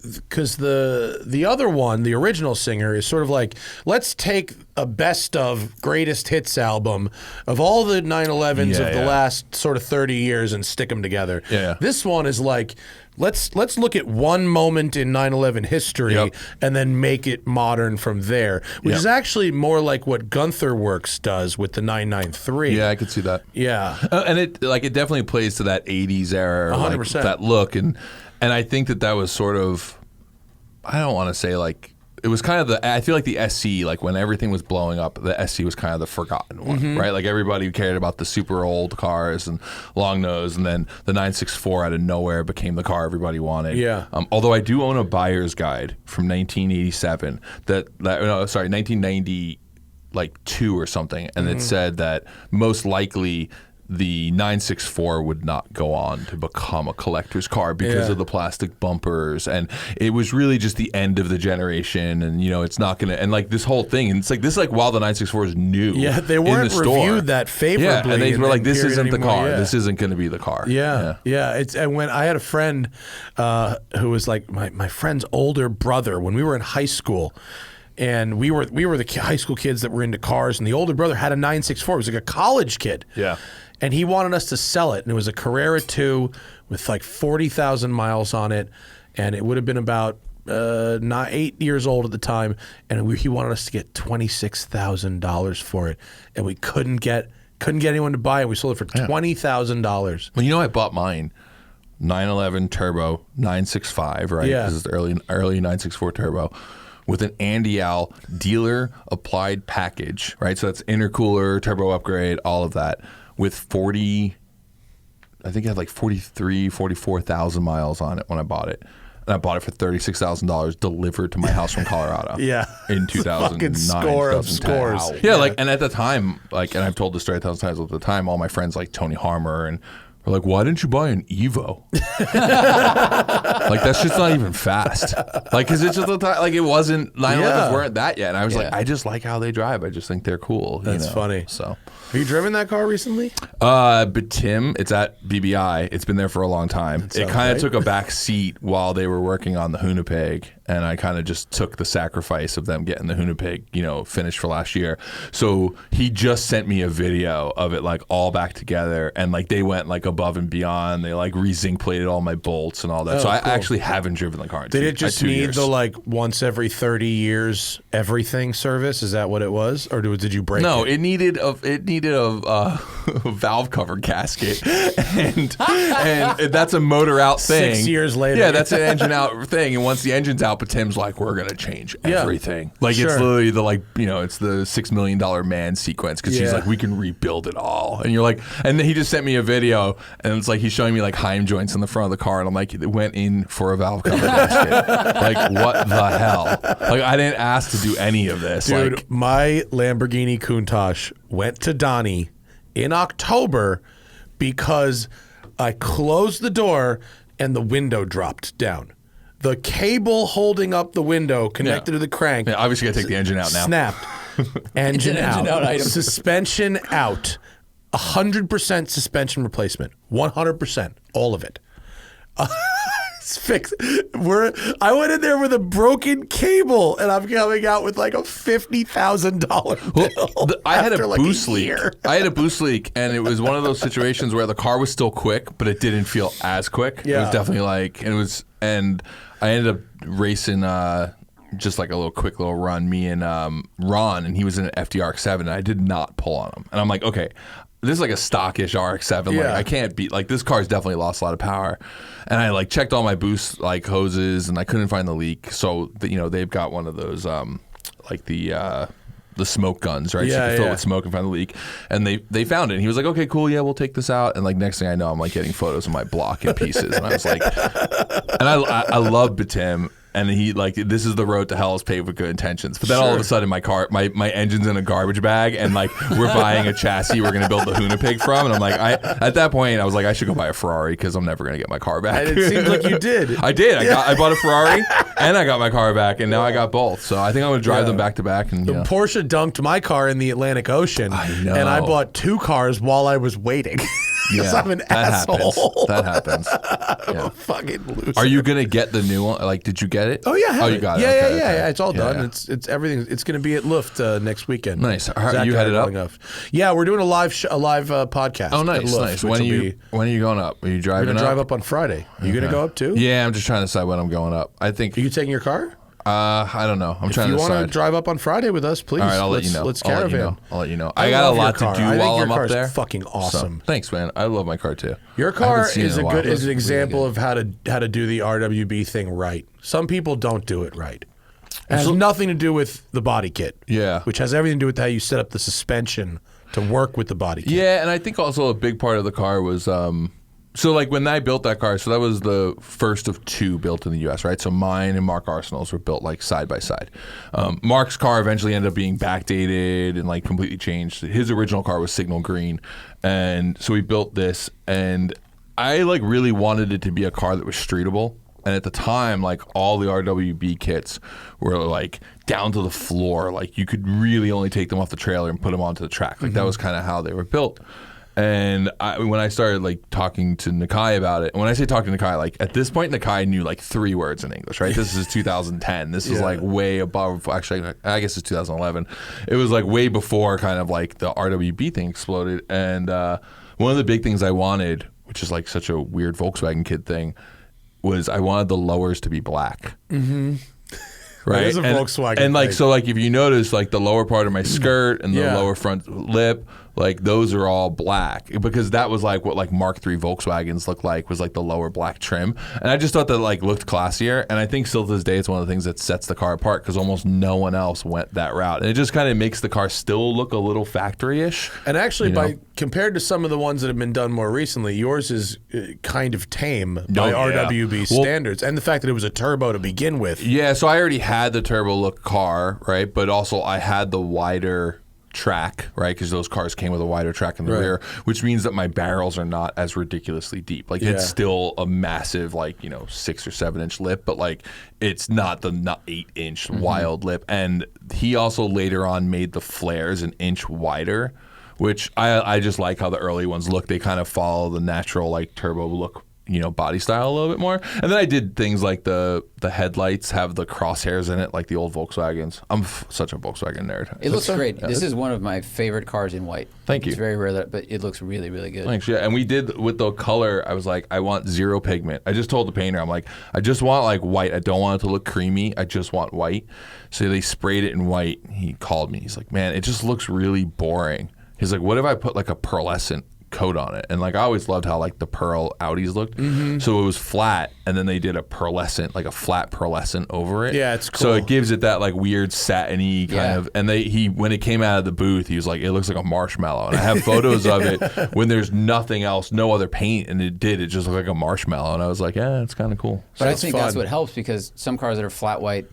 Because the other one, the original Singer, is sort of like, let's take a best of greatest hits album of all the 911s of the last sort of 30 years and stick them together. Yeah. This one is like, let's look at one moment in 911 history and then make it modern from there, which is actually more like what Gunther Works does with the 993. Yeah, I could see that. Yeah. And it definitely plays to that 80s era, 100%. Like, that look. And I think that was sort of, I don't want to say like, it was kind of I feel like the SC, like when everything was blowing up, the SC was kind of the forgotten one, right? Like everybody cared about the super old cars and long nose, and then the 964 out of nowhere became the car everybody wanted. Yeah. Although I do own a buyer's guide from 1987 1990, like 2 or something, and it said that most likely the 964 would not go on to become a collector's car because of the plastic bumpers, and it was really just the end of the generation, and it's not gonna, and like this whole thing, and it's like this is like while the 964 is new. Yeah, they weren't reviewed that favorably. Yeah, and they were like, this isn't the car. Yeah. This isn't going to be the car. Yeah. And when I had a friend who was like my friend's older brother when we were in high school. And we were the high school kids that were into cars, and the older brother had a 964. He was like a college kid. Yeah. And he wanted us to sell it, and it was a Carrera 2 with like 40,000 miles on it, and it would have been about 8 years old at the time, and he wanted us to get $26,000 for it, and we couldn't get anyone to buy it. We sold it for $20,000. Well, I bought mine 911 turbo 965, right? Yeah. This is the early 964 turbo, with an Andy Al dealer applied package, right? So that's intercooler, turbo upgrade, all of that, with 40, I think it had like 44,000 miles on it when I bought it. And I bought it for $36,000 delivered to my house from Colorado. In 2009. Fucking score of 2010. scores. Yeah, and at the time, and I've told this story 1,000 times, at the time, all my friends like Tony Harmer and were like, why didn't you buy an Evo? Like, that shit's not even fast. Like, because it's just the time, like, it wasn't, 911s weren't that yet. And I was like, I just like how they drive. I just think they're cool. That's funny. So, have you driven that car recently? But Tim, it's at BBI. It's been there for a long time. It kind of took a back seat while they were working on the Hoonipeg, and I kind of just took the sacrifice of them getting the Hoonipeg, finished for last year. So he just sent me a video of it, like, all back together, and like they went like a above and beyond. They like re-zinc plated all my bolts and all that. Oh, so I cool. actually haven't driven the car in Did it just 2 need years. the like once every 30 years everything service? Is that what it was, or did you break No, it? it needed a valve cover gasket, and that's a motor out thing. 6 years later. Yeah, that's an engine out thing. And once the engine's out, but Tim's like, we're gonna change everything. Like Sure. it's literally the it's the $6 million man sequence because she's like, we can rebuild it all. And you're like, and then he just sent me a video, and it's like he's showing me like Heim joints in the front of the car, and I'm like, it went in for a valve cover gasket. Like what the hell? Like I didn't ask to do any of this, Dude, like. my Lamborghini Countach went to Donnie in October because I closed the door and the window dropped down. The cable holding up the window connected to the crank. Yeah, obviously, gotta take the engine out now. Snapped. Engine engine out item. Suspension out. 100% suspension replacement. 100%. All of it. It's fixed. I went in there with a broken cable, and I'm coming out with like a $50,000 bill. I had a after, like, boost leak. year. I had a boost leak, and it was one of those situations where the car was still quick, but it didn't feel as quick. It Yeah. was definitely like, and I ended up racing just like a quick little run. Me and Ron, and he was in an FD RX-7, and I did not pull on him. And I'm like, okay, this is like a stockish RX-7. Like Yeah. I can't beat. Like this car's definitely lost a lot of power. And I like checked all my boost like hoses, and I couldn't find the leak. So they've got one of those like the smoke guns, right? So you Yeah, can fill it yeah. with smoke and find the leak. And they found it. And he was like, okay, cool, yeah, we'll take this out. And like next thing I know, I'm like getting photos of my block in pieces. And I was like, and I love Batim. And he like, this is the road to hell is paved with good intentions. But then all of a sudden my car, my engine's in a garbage bag, and like we're buying a chassis we're gonna build the Hoonipig from. And I'm like, at that point I was like, I should go buy a Ferrari because I'm never gonna get my car back. And it seems like you did. I did. I bought a Ferrari and I got my car back, and now I got both. So I think I'm gonna drive them back to back. And Porsche dunked my car in the Atlantic Ocean. I know. And I bought 2 cars while I was waiting. Because I'm an asshole. That happens. I'm Yeah. a fucking loser. Are you gonna get the new one? Like, did you get it? Oh yeah, I have you got it. Yeah, Okay, yeah. okay. It's all Yeah, done. yeah. It's everything. It's going to be at Luft next weekend. Nice. Zach You and I headed are up? going up? Yeah, we're doing a live podcast. Oh, at nice, Luft, nice. which When are will you be- when are you going up? Are you We're driving going to up? drive up on Friday. Are you going to go up too? Yeah, I'm just trying to decide when I'm going up. I think Are you taking your car? I don't know. I'm If trying you to want to decide. drive up on Friday with us, please. All right, I'll let let's, you know. Let's I'll let you caravan. know. I'll let you know. I got a love your lot to car. do I think while your I'm up car's there. fucking awesome. So, thanks, man. I love my car too. Your I car haven't seen it is in a while. good is an Really example good. of how to do the RWB thing right. Some people don't do it right. It has nothing to do with the body kit. Yeah. Which has everything to do with how you set up the suspension to work with the body kit. Yeah, and I think also a big part of the car was so like when I built that car, so that was the first of 2 built in the U.S., right? So mine and Mark Arsenal's were built like side by side. Mark's car eventually ended up being backdated and like completely changed. His original car was signal green, and so we built this, and I like really wanted it to be a car that was streetable. And at the time, like all the RWB kits were like down to the floor. Like you could really only take them off the trailer and put them onto the track. Like that was kind of how they were built. And when I started like talking to Nakai about it, and when I say talking to Nakai, like at this point, Nakai knew like 3 words in English, right? This is 2010. This is like way above, actually, I guess it's 2011. It was like way before kind of like the RWB thing exploded. And one of the big things I wanted, which is like such a weird Volkswagen kid thing, was I wanted the lowers to be black. Mm-hmm. Right? It is a Volkswagen and like thing. so like if you notice like the lower part of my skirt and the Yeah. lower front lip, like those are all black because that was like what like Mark III Volkswagens looked like, was like the lower black trim. And I just thought that like looked classier, and I think still to this day it's one of the things that sets the car apart because almost no one else went that route. And it just kind of makes the car still look a little factory-ish. And actually, You know? by compared to some of the ones that have been done more recently, yours is kind of tame by Oh, yeah. RWB Well- standards, and the fact that it was a turbo to begin with. Yeah, so I already had the turbo look car, right? But also I had the wider track, right? Because those cars came with a wider track in the Right. rear, which means that my barrels are not as ridiculously deep. Like it's Yeah. still a massive, like 6 or 7 inch lip, but like it's not the 8-inch wild lip. And he also later on made the flares an inch wider, which I just like how the early ones look. They kind of follow the natural like turbo look body style a little bit more. And then I did things like the headlights have the crosshairs in it, like the old Volkswagens. I'm such a Volkswagen nerd. It looks great. This is one of my favorite cars in white. Thank you. It's very rare, but it looks really, really good. Thanks. Yeah, and we did with the color. I was like, I want zero pigment. I just told the painter, I'm like, I just want like white. I don't want it to look creamy. I just want white. So they sprayed it in white. He called me. He's like, man, it just looks really boring. He's like, what if I put like a pearlescent coat on it? And like I always loved how like the pearl Audis looked. So it was flat, and then they did a pearlescent, like a flat pearlescent over it. Yeah, it's cool. So it gives it that like weird satiny kind of. And he when it came out of the booth, he was like, it looks like a marshmallow. And I have photos of it when there's nothing else, no other paint, and it just looked like a marshmallow. And I was like, yeah, it's kind of cool. But I think that's what helps, because some cars that are flat white,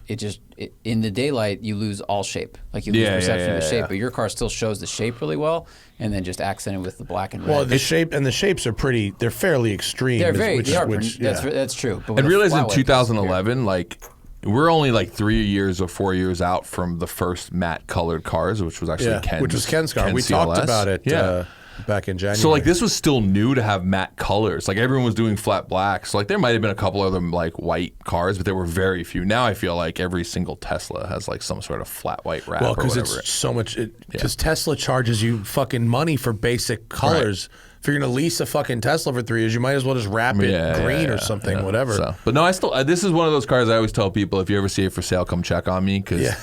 in the daylight you lose all shape, like you lose perception of the shape. But your car still shows the shape really well, and then just accented with the black and red. Well, the shapes are pretty. They're fairly extreme. That's true. But and realize in 2011, like we're only like 3 years or 4 years out from the first matte colored cars, which was actually Ken's car. We talked about it. Back in January. So like this was still new to have matte colors. Like everyone was doing flat black. So like there might have been a couple of them like white cars, but there were very few. Now I feel like every single Tesla has like some sort of flat white wrap. Well, because it's so much. Because Tesla charges you fucking money for basic colors. Right. If you're gonna lease a fucking Tesla for 3 years, you might as well just wrap it green or something, whatever. So, but no, I still. This is one of those cars I always tell people, if you ever see it for sale, come check on me, because.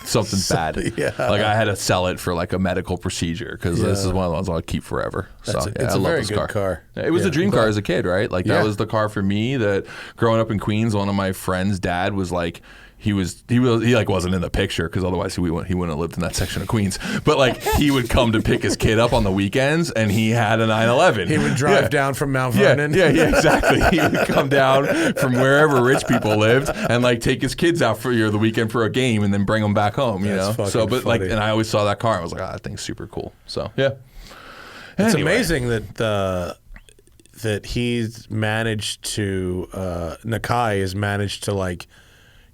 Something bad. Like I had to sell it for like a medical procedure, because this is one of the ones I'll keep forever. So it's a very good car. It was a dream car as a kid, right? Like that was the car for me. That growing up in Queens, one of my friends' dad was like. He like wasn't in the picture, because otherwise he wouldn't have lived in that section of Queens. But like he would come to pick his kid up on the weekends, and he had a 911. He would drive down from Mount Vernon. Yeah, exactly. He would come down from wherever rich people lived and like take his kids out for the weekend for a game, and then bring them back home. So but funny. And I always saw that car, and I was like, that thing's super cool. So yeah, it's amazing that he's managed to Nakai has managed to like.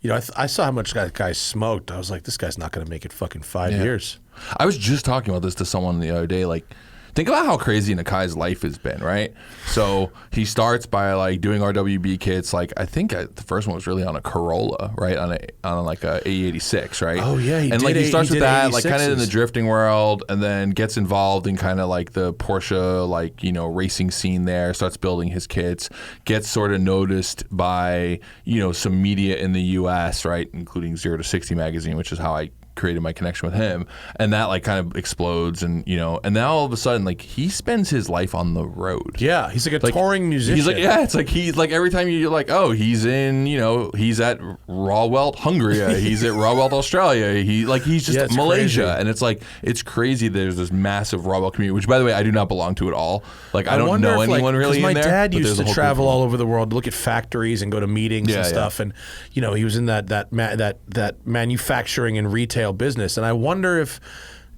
I saw how much that guy smoked. I was like, this guy's not going to make it fucking 5 years. I was just talking about this to someone the other day. Like, think about how crazy Nakai's life has been, right? So he starts by like doing RWB kits. Like I think the first one was really on a Corolla, right? On like a A86, right? Oh yeah, he starts with that, like kind of in the drifting world, and then gets involved in kind of like the Porsche, like racing scene there. Starts building his kits, gets sort of noticed by some media in the U.S., right, including 0 to 60 magazine, which is how I created my connection with him, and that like kind of explodes, and and now all of a sudden like he spends his life on the road. Yeah, he's like a touring musician. He's like he's like every time you're like, oh, he's in he's at Rawelt, Hungary, he's at Rawelt, Australia, he's just Malaysia, crazy. And it's like it's crazy. There's this massive Rawelt community, which by the way I do not belong to at all. Like I don't know anyone really in there. My dad used to travel all over the world, look at factories and go to meetings and stuff, and he was in that manufacturing and retail business, and I wonder if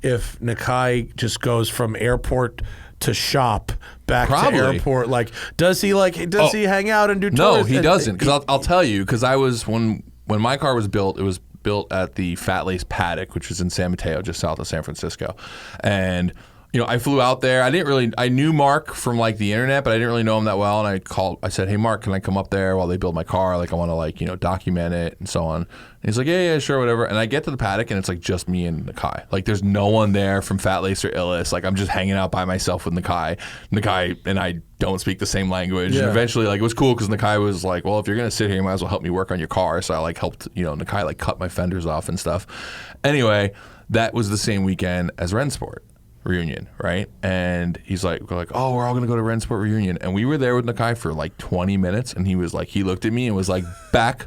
Nakai just goes from airport to shop back to airport. Like, does he hang out and do tours? No, he doesn't. Because I'll tell you, because I was when my car was built, it was built at the Fat Lace Paddock, which is in San Mateo, just south of San Francisco, and. I flew out there. I knew Mark from like the internet, but I didn't really know him that well. And I said, hey, Mark, can I come up there while they build my car? Like, I want to document it and so on. And he's like, yeah, sure, whatever. And I get to the paddock, and it's like just me and Nakai. Like, there's no one there from Fat Lace or Illis. Like, I'm just hanging out by myself with Nakai. Nakai and I don't speak the same language. Yeah. And eventually, like, it was cool because Nakai was like, well, if you're going to sit here, you might as well help me work on your car. So I like helped, Nakai like cut my fenders off and stuff. Anyway, that was the same weekend as Rennsport reunion, right? And he's like, oh, we're all gonna go to Rennsport reunion, and we were there with Nakai for like 20 minutes, and he looked at me and was like, back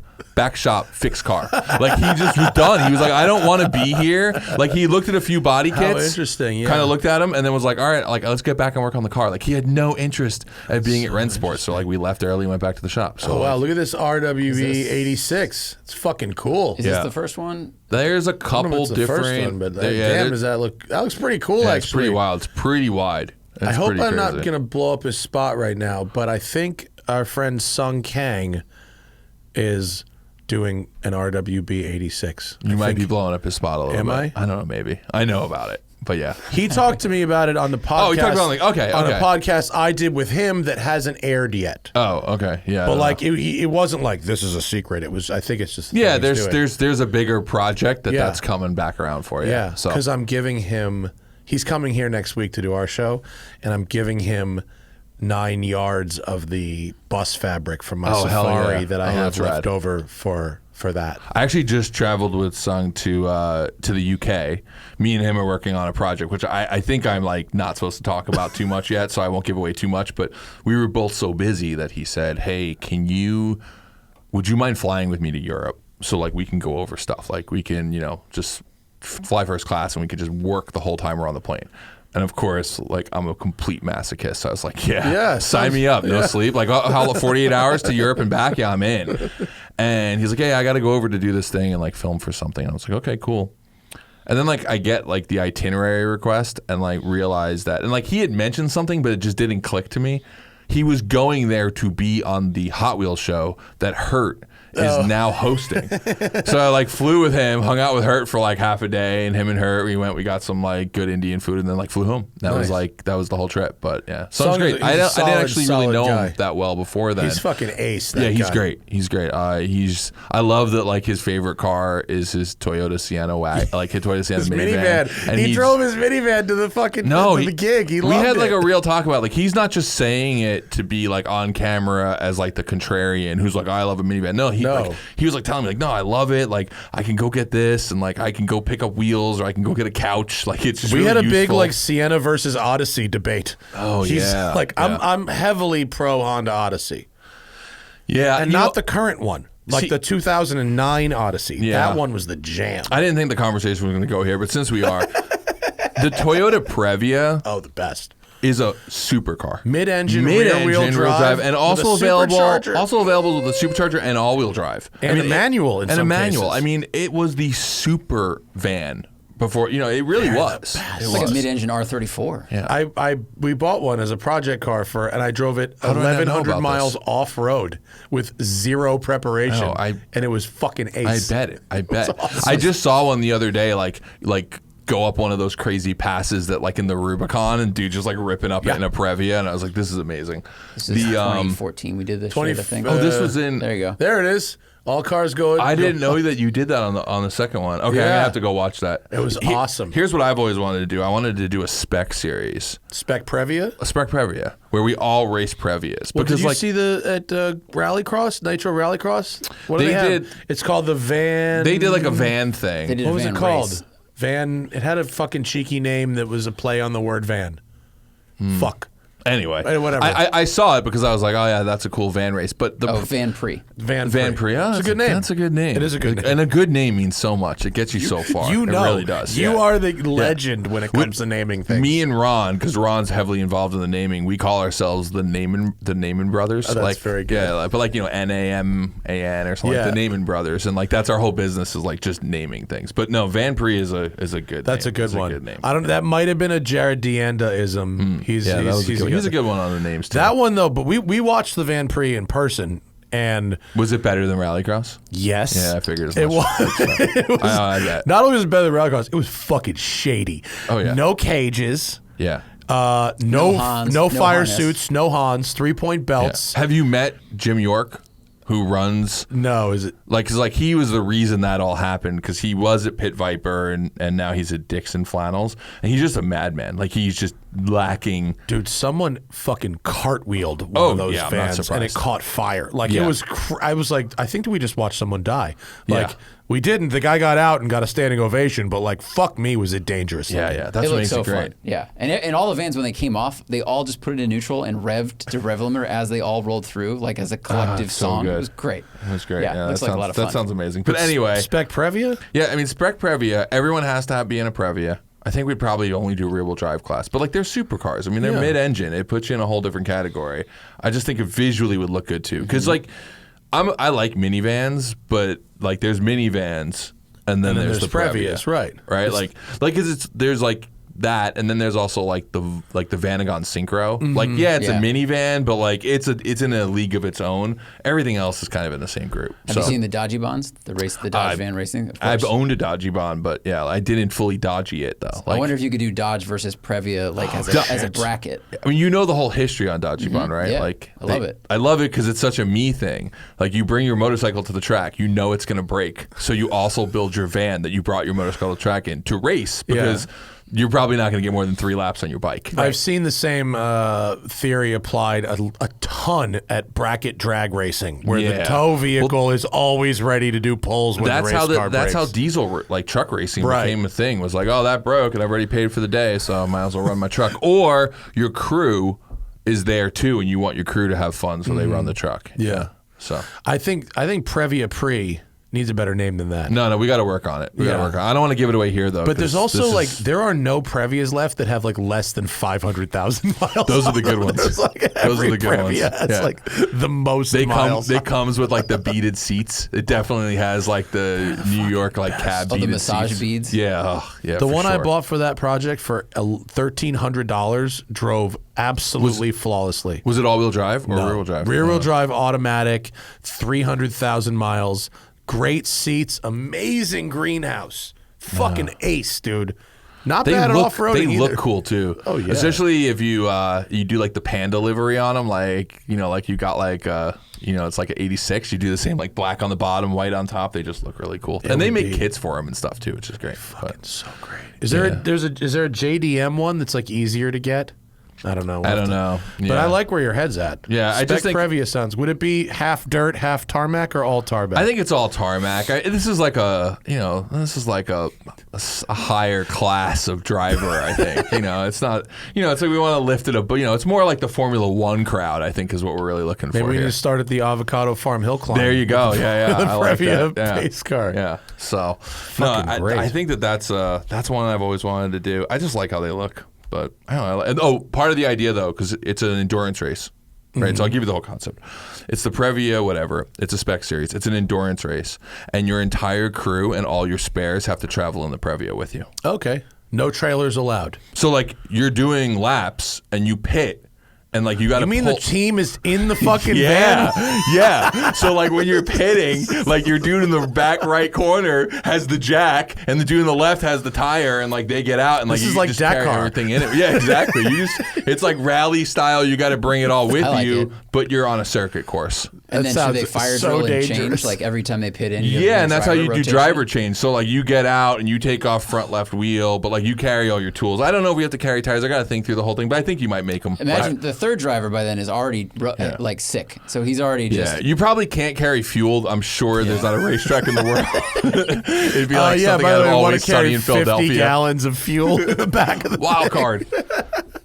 shop, fix car. Like he just was done. He was like, I don't want to be here. Like he looked at a few body kits. How interesting. Yeah. Kind of looked at him and then was like, all right, like let's get back and work on the car. Like he had no interest at being at Rennsport. So like we left early and went back to the shop. So wow, look at this RWB 86. It's fucking cool. Is this the first one? There's a couple different. First one, but damn, does that look? That looks pretty cool. Actually, it's pretty wild. It's pretty wide. I hope I'm not gonna blow up his spot right now, but I think our friend Sung Kang is doing an RWB 86. You might be blowing up his spot a little bit. Am I? I don't know, maybe. I know about it. But yeah. He talked to me about it on the podcast. Oh, he talked about on a podcast I did with him that hasn't aired yet. Oh, okay. Yeah. But like it wasn't like this is a secret. It was. I think it's just there's a bigger project that's coming back around for you. Yeah. So because I'm giving him. He's coming here next week to do our show, and I'm giving him 9 yards of the bus fabric from my Safari that I have left over for that. I actually just traveled with Sung to the UK. Me and him are working on a project, which I think I'm like not supposed to talk about too much yet, so I won't give away too much. But we were both so busy that he said, "Hey, would you mind flying with me to Europe so like we can go over stuff? Like we can, just fly first class and we could just work the whole time we're on the plane." And of course, like I'm a complete masochist. So I was like, sign me up. No sleep. Like, how 48 hours to Europe and back? Yeah, I'm in. And he's like, hey, I got to go over to do this thing and like film for something. And I was like, okay, cool. And then like I get like the itinerary request and like realize that, and like he had mentioned something, but it just didn't click to me. He was going there to be on the Hot Wheels show that Hurt is now hosting. So I like flew with him, hung out with Hurt for like half a day, and him and Hurt, we got some like good Indian food and then like flew home. That was the whole trip. But yeah, so it was great. I didn't actually really know him that well before then. He's fucking ace. He's great. He's great. I love that like his favorite car is his Toyota Sienna like his Toyota Sienna minivan. And he drove his minivan to the fucking the gig. We had like a real talk about like he's not just saying it to be like on camera as like the contrarian who's like, I love a minivan. No, he was like telling me like, no, I love it. Like I can go get this and like I can go pick up wheels or I can go get a couch. Like it's just we really had a useful. big like Sienna versus Odyssey debate. I'm heavily pro Honda Odyssey. Yeah, and not the current one. Like the 2009 Odyssey. Yeah. That one was the jam. I didn't think the conversation was going to go here, but since we are, the Toyota Previa. Oh, the best. Is a supercar, mid-engine rear-wheel drive, and also available with a supercharger and all-wheel drive, and a manual in some cases. I mean, it was the super van before. It really was. It's like a mid-engine R34. Yeah, we bought one as a project car and I drove it 1,100 miles off-road with zero preparation, and it was fucking ace. I bet. Awesome. I just saw one the other day, like. Go up one of those crazy passes that like in the Rubicon and dude just like ripping up in a Previa, and I was like, this is amazing. This is 2014 we did this shit, I think. This was in there you go. There it is. All cars go. I didn't know that you did that on the second one. Okay, I'm gonna have to go watch that. It was awesome. Here's what I've always wanted to do. I wanted to do a Spec series. Spec Previa? A Spec Previa, where we all race Previas. Well, did you see at Rallycross, Nitro Rallycross? What do they have? It's called the van. They did like a van thing. They did what was it called? Race. Van. It had a fucking cheeky name that was a play on the word van. Fuck. Anyway, whatever. I saw it because I was like, oh yeah, that's a cool van race. But Van Prix. Van Prix. Oh, it's a good name. That's a good name. It is a good name. And a good name means so much. It gets you so far. It really does. You are the legend when it comes to naming things. Me and Ron, because Ron's heavily involved in the naming, we call ourselves the Naaman Brothers. Oh, that's very good. Yeah, but like NAMAN or something. Like the Naaman Brothers, and like that's our whole business is like just naming things. But no, Van Prix is a good. That's name. a good one. A good name. I don't. That might have been a Jared Deanda-ism. He's a good one on the names too. That one though, but we watched the Van Prix in person, and was it better than Rallycross? Yes. Yeah, I figured as it much. Was. I bet. Not only was it better than Rallycross, it was fucking shady. Oh yeah. No cages. Yeah. No fire suits. No Hans. 3-point belts. Yeah. Have you met Jim York? Who runs? No, is it like he was the reason that all happened because he was at Pit Viper and now he's at Dixon Flannels and he's just a madman. Like he's just lacking. Dude, someone fucking cartwheeled one of those vans and it caught fire. Like it was. I was like, I think we just watched someone die. Like we didn't. The guy got out and got a standing ovation, but like fuck me, was it dangerous? Yeah. That's what makes it great. Fun. Yeah, and all the vans when they came off, they all just put it in neutral and revved to rev limiter as they all rolled through, like as a collective song. Good. It was great. It was great. Yeah, looks like a lot of fun. That sounds amazing. But anyway, Spec Previa. Yeah, I mean Spec Previa. Everyone has to be in a Previa. I think we'd probably only do rear-wheel drive class, but like they're supercars. I mean, they're mid-engine. It puts you in a whole different category. I just think it visually would look good too, because like I like minivans, but like there's minivans. And then there's the Previas, right? Like, because there's like that, and then there's also like the Vanagon Synchro. Like, it's a minivan, but like it's in a league of its own. Everything else is kind of in the same group. Have you seen the Dodgy Bonds, the Dodge van racing? I've owned a Dodgy Bond, but I didn't fully Dodgy it though. I wonder if you could do Dodge versus Previa like as a bracket. I mean, you know the whole history on Dodgy Bond, right? Yeah, like I love it. I love it because it's such a me thing. Like, you bring your motorcycle to the track, you know it's going to break, so you also build your van that you brought your motorcycle to the track in to race because you're probably not going to get more than 3 laps on your bike. I've seen the same theory applied a ton at bracket drag racing, where the tow vehicle is always ready to do pulls when the race car breaks. That's how diesel truck racing became a thing. Was like, oh, that broke and I've already paid for the day, so I might as well run my truck. Or your crew is there too, and you want your crew to have fun, so they run the truck. Yeah. So I think Previa Pre needs a better name than that. No, we got to work on it. I don't want to give it away here though. But there's also there are no Previas left that have like less than 500,000 miles. Those are the good ones. Those are the good ones. It's like the most miles. It comes with like the beaded seats. It definitely has like the New York cab beaded the massage seats. beads. Yeah, The one I bought for that project for $1,300 drove absolutely flawlessly. Was it all-wheel drive or rear-wheel drive? Rear-wheel drive, automatic, 300,000 miles. Great seats, amazing greenhouse, fucking ace, dude. Not bad at off-roading They either. look cool too. Oh yeah, especially if you do like the Panda livery on them, like you got like it's like an '86. You do the same, like black on the bottom, white on top. They just look really cool, and they make kits for them and stuff too, which is great. So great. Is there a JDM one that's like easier to get? I don't know. I don't know. But I like where your head's at. Yeah, I just think Previa sounds. Would it be half dirt, half tarmac, or all tarmac? I think it's all tarmac. This is like a higher class of driver. I think it's not. It's like we want to lift it up, but it's more like the Formula One crowd. I think is what we're really looking for. Maybe we here. need to start at the Avocado Farm Hill Climb. There you go. Yeah. The I like Previa that. pace car. Yeah. So great. I think that's one I've always wanted to do. I just like how they look. But I don't know. Part of the idea though, because it's an endurance race, right? So I'll give you the whole concept. It's the Previa, whatever. It's a spec series. It's an endurance race, and your entire crew and all your spares have to travel in the Previa with you. Okay. No trailers allowed. So like you're doing laps and you pit. And like you got to. You mean the team is in the fucking van? Yeah. So like when you're pitting, like your dude in the back right corner has the jack, and the dude in the left has the tire, and like they get out, and like this you is like just carry Dakar. everything in it. Yeah, exactly. It's like rally style. You got to bring it all with you, but you're on a circuit course. And then do they fire drill and dangerous. change like every time they pit in? Yeah, and that's how you do driver change. So like you get out and you take off front left wheel, but like you carry all your tools. I don't know if we have to carry tires. I got to think through the whole thing, but I think you might make them. Imagine the third driver by then is already like sick, so he's already just. Yeah, you probably can't carry fuel. I'm sure there's not a racetrack in the world. It'd be like something by out the of way, Always Sunny in 50 Philadelphia. gallons of fuel in the back of the wild card.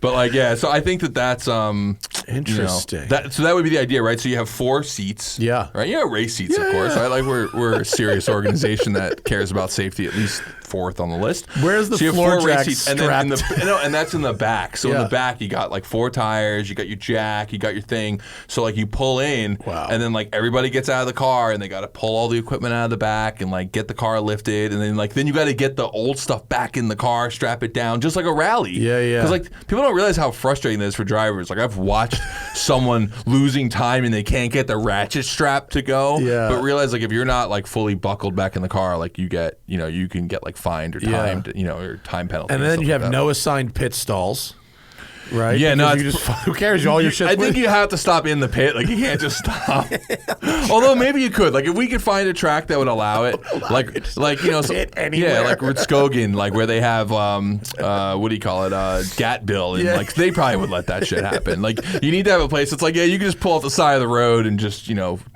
But like, so I think that's interesting. So that would be the idea, right? So you have 4 seats. Yeah. Right. Race seats, of course. Right. Like we're a serious organization that cares about safety, at least 4th on the list. Where's the so you have floor 4 race jack seats, and strapped? then and that's in the back. So in the back you got like 4 tires, you got your jack, you got your thing. So like you pull in, and then like everybody gets out of the car, and they got to pull all the equipment out of the back and like get the car lifted, and then you got to get the old stuff back in the car, strap it down, just like a rally. Yeah. Because like people don't realize how frustrating that is for drivers. Like I've watched someone losing time and they can't get the ratchet strap to go. Yeah. But realize like if you're not like fully buckled back in the car, like you get you can get like fined or timed, or time penalty. And then you have like no assigned pit stalls. Right? Yeah, Because who cares? All your shit's I think you have to stop in the pit. Like you can't just stop. Although maybe you could. Like if we could find a track that would allow it, like pit anywhere. yeah, like Rutskogen, like where they have what do you call it, Gatville, and like they probably would let that shit happen. Like you need to have a place that's like, you can just pull off the side of the road and just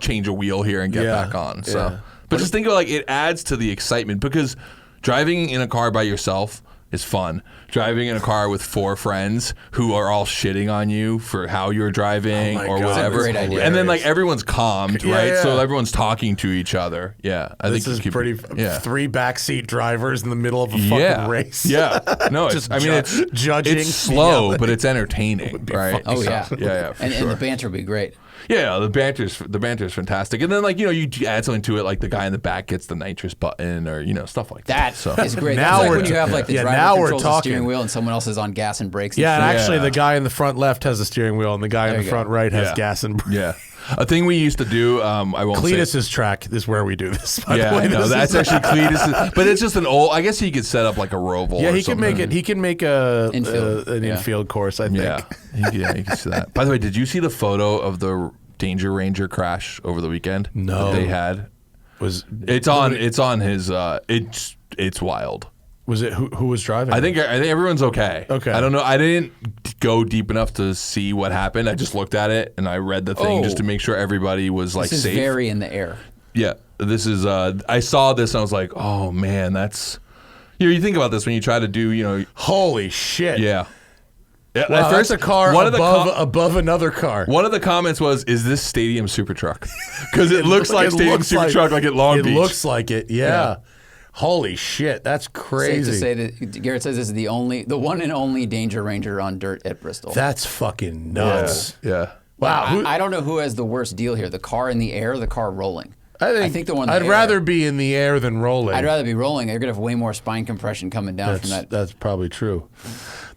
change a wheel here and get back on. So, but just think of like it adds to the excitement, because driving in a car by yourself is fun. Driving in a car with 4 friends who are all shitting on you for how you're driving or whatever. Great idea. And then like everyone's calmed, right? Yeah. So everyone's talking to each other. Yeah. I This think is pretty. 3 backseat drivers in the middle of a fucking race. Yeah. No, it's judging. It's slow, but it's entertaining, right? Oh yeah. Yeah, for and sure. the banter would be great. Yeah, the banter's fantastic, and then like you add something to it, like the guy in the back gets the nitrous button, or stuff like that. That is great. Now That's like we're when you have like the driver now we're controls the talking. steering wheel and someone else is on gas and brakes. And Yeah, and shit. actually, the guy in the front left has the steering wheel, and the guy in the front right has Yeah. gas and brakes. Yeah, a thing we used to do. I won't say. Cletus's track is where we do this. By Yeah, the way. no, that's actually Cletus, but it's just an old. I guess he could set up like a Roval. Yeah, or he can something. make it. He can make an Infield. Yeah. infield course. I think. Yeah, you can see that. By the way, did you see the photo of the Danger Ranger crash over the weekend? No. that they had. It's on his. It's wild. Was it who was driving? I think everyone's okay. Okay. I don't know. I didn't go deep enough to see what happened. I just looked at it and I read the thing just to make sure everybody was like This is safe. very in the air. Yeah, this is. I saw this and I was like, oh man, that's. You think about this when you try to do. Holy shit! Yeah. Yeah, Wow, at first, that's a car above another car. One of the comments was, "Is this Stadium Super Truck?" Because it looks like Stadium Super Truck, like at Long Beach. It looks like it. Yeah. Holy shit, that's crazy. Safe to say that Garrett says this is the one and only Danger Ranger on dirt at Bristol. That's fucking nuts. Yeah. Wow. I don't know who has the worst deal here: the car in the air, or the car rolling. I think the one. I'd rather be in the air than rolling. I'd rather be rolling. They're gonna have way more spine compression coming down from that. That's probably true.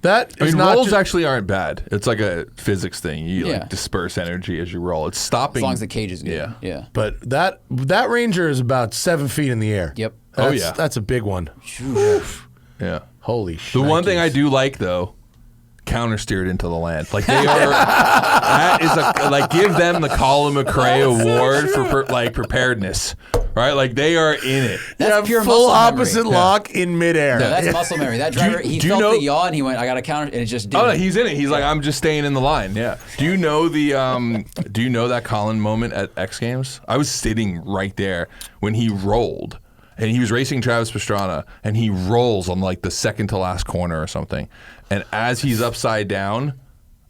That I is mean, not rolls actually aren't bad. It's like a physics thing. You Yeah. like disperse energy as you roll. It's stopping. As long as the cage is good. Yeah. Yeah. But that Ranger is about 7 feet in the air. Yep. That's a big one. Yeah. Holy shit. The one thing I do like though, counter steered into the land. Like they are. That is give them the Colin McCrae award for preparedness. Right, like they are in it. That's pure full muscle opposite memory. lock in midair. No, that's muscle memory. That driver, he do you felt know- the yaw and he went, I got to counter, and it just did. Oh no, he's in it. He's like, I'm just staying in the line. Yeah. Do you know do you know that Colin moment at X Games? I was sitting right there when he rolled, and he was racing Travis Pastrana, and he rolls on like the second to last corner or something, and as he's upside down,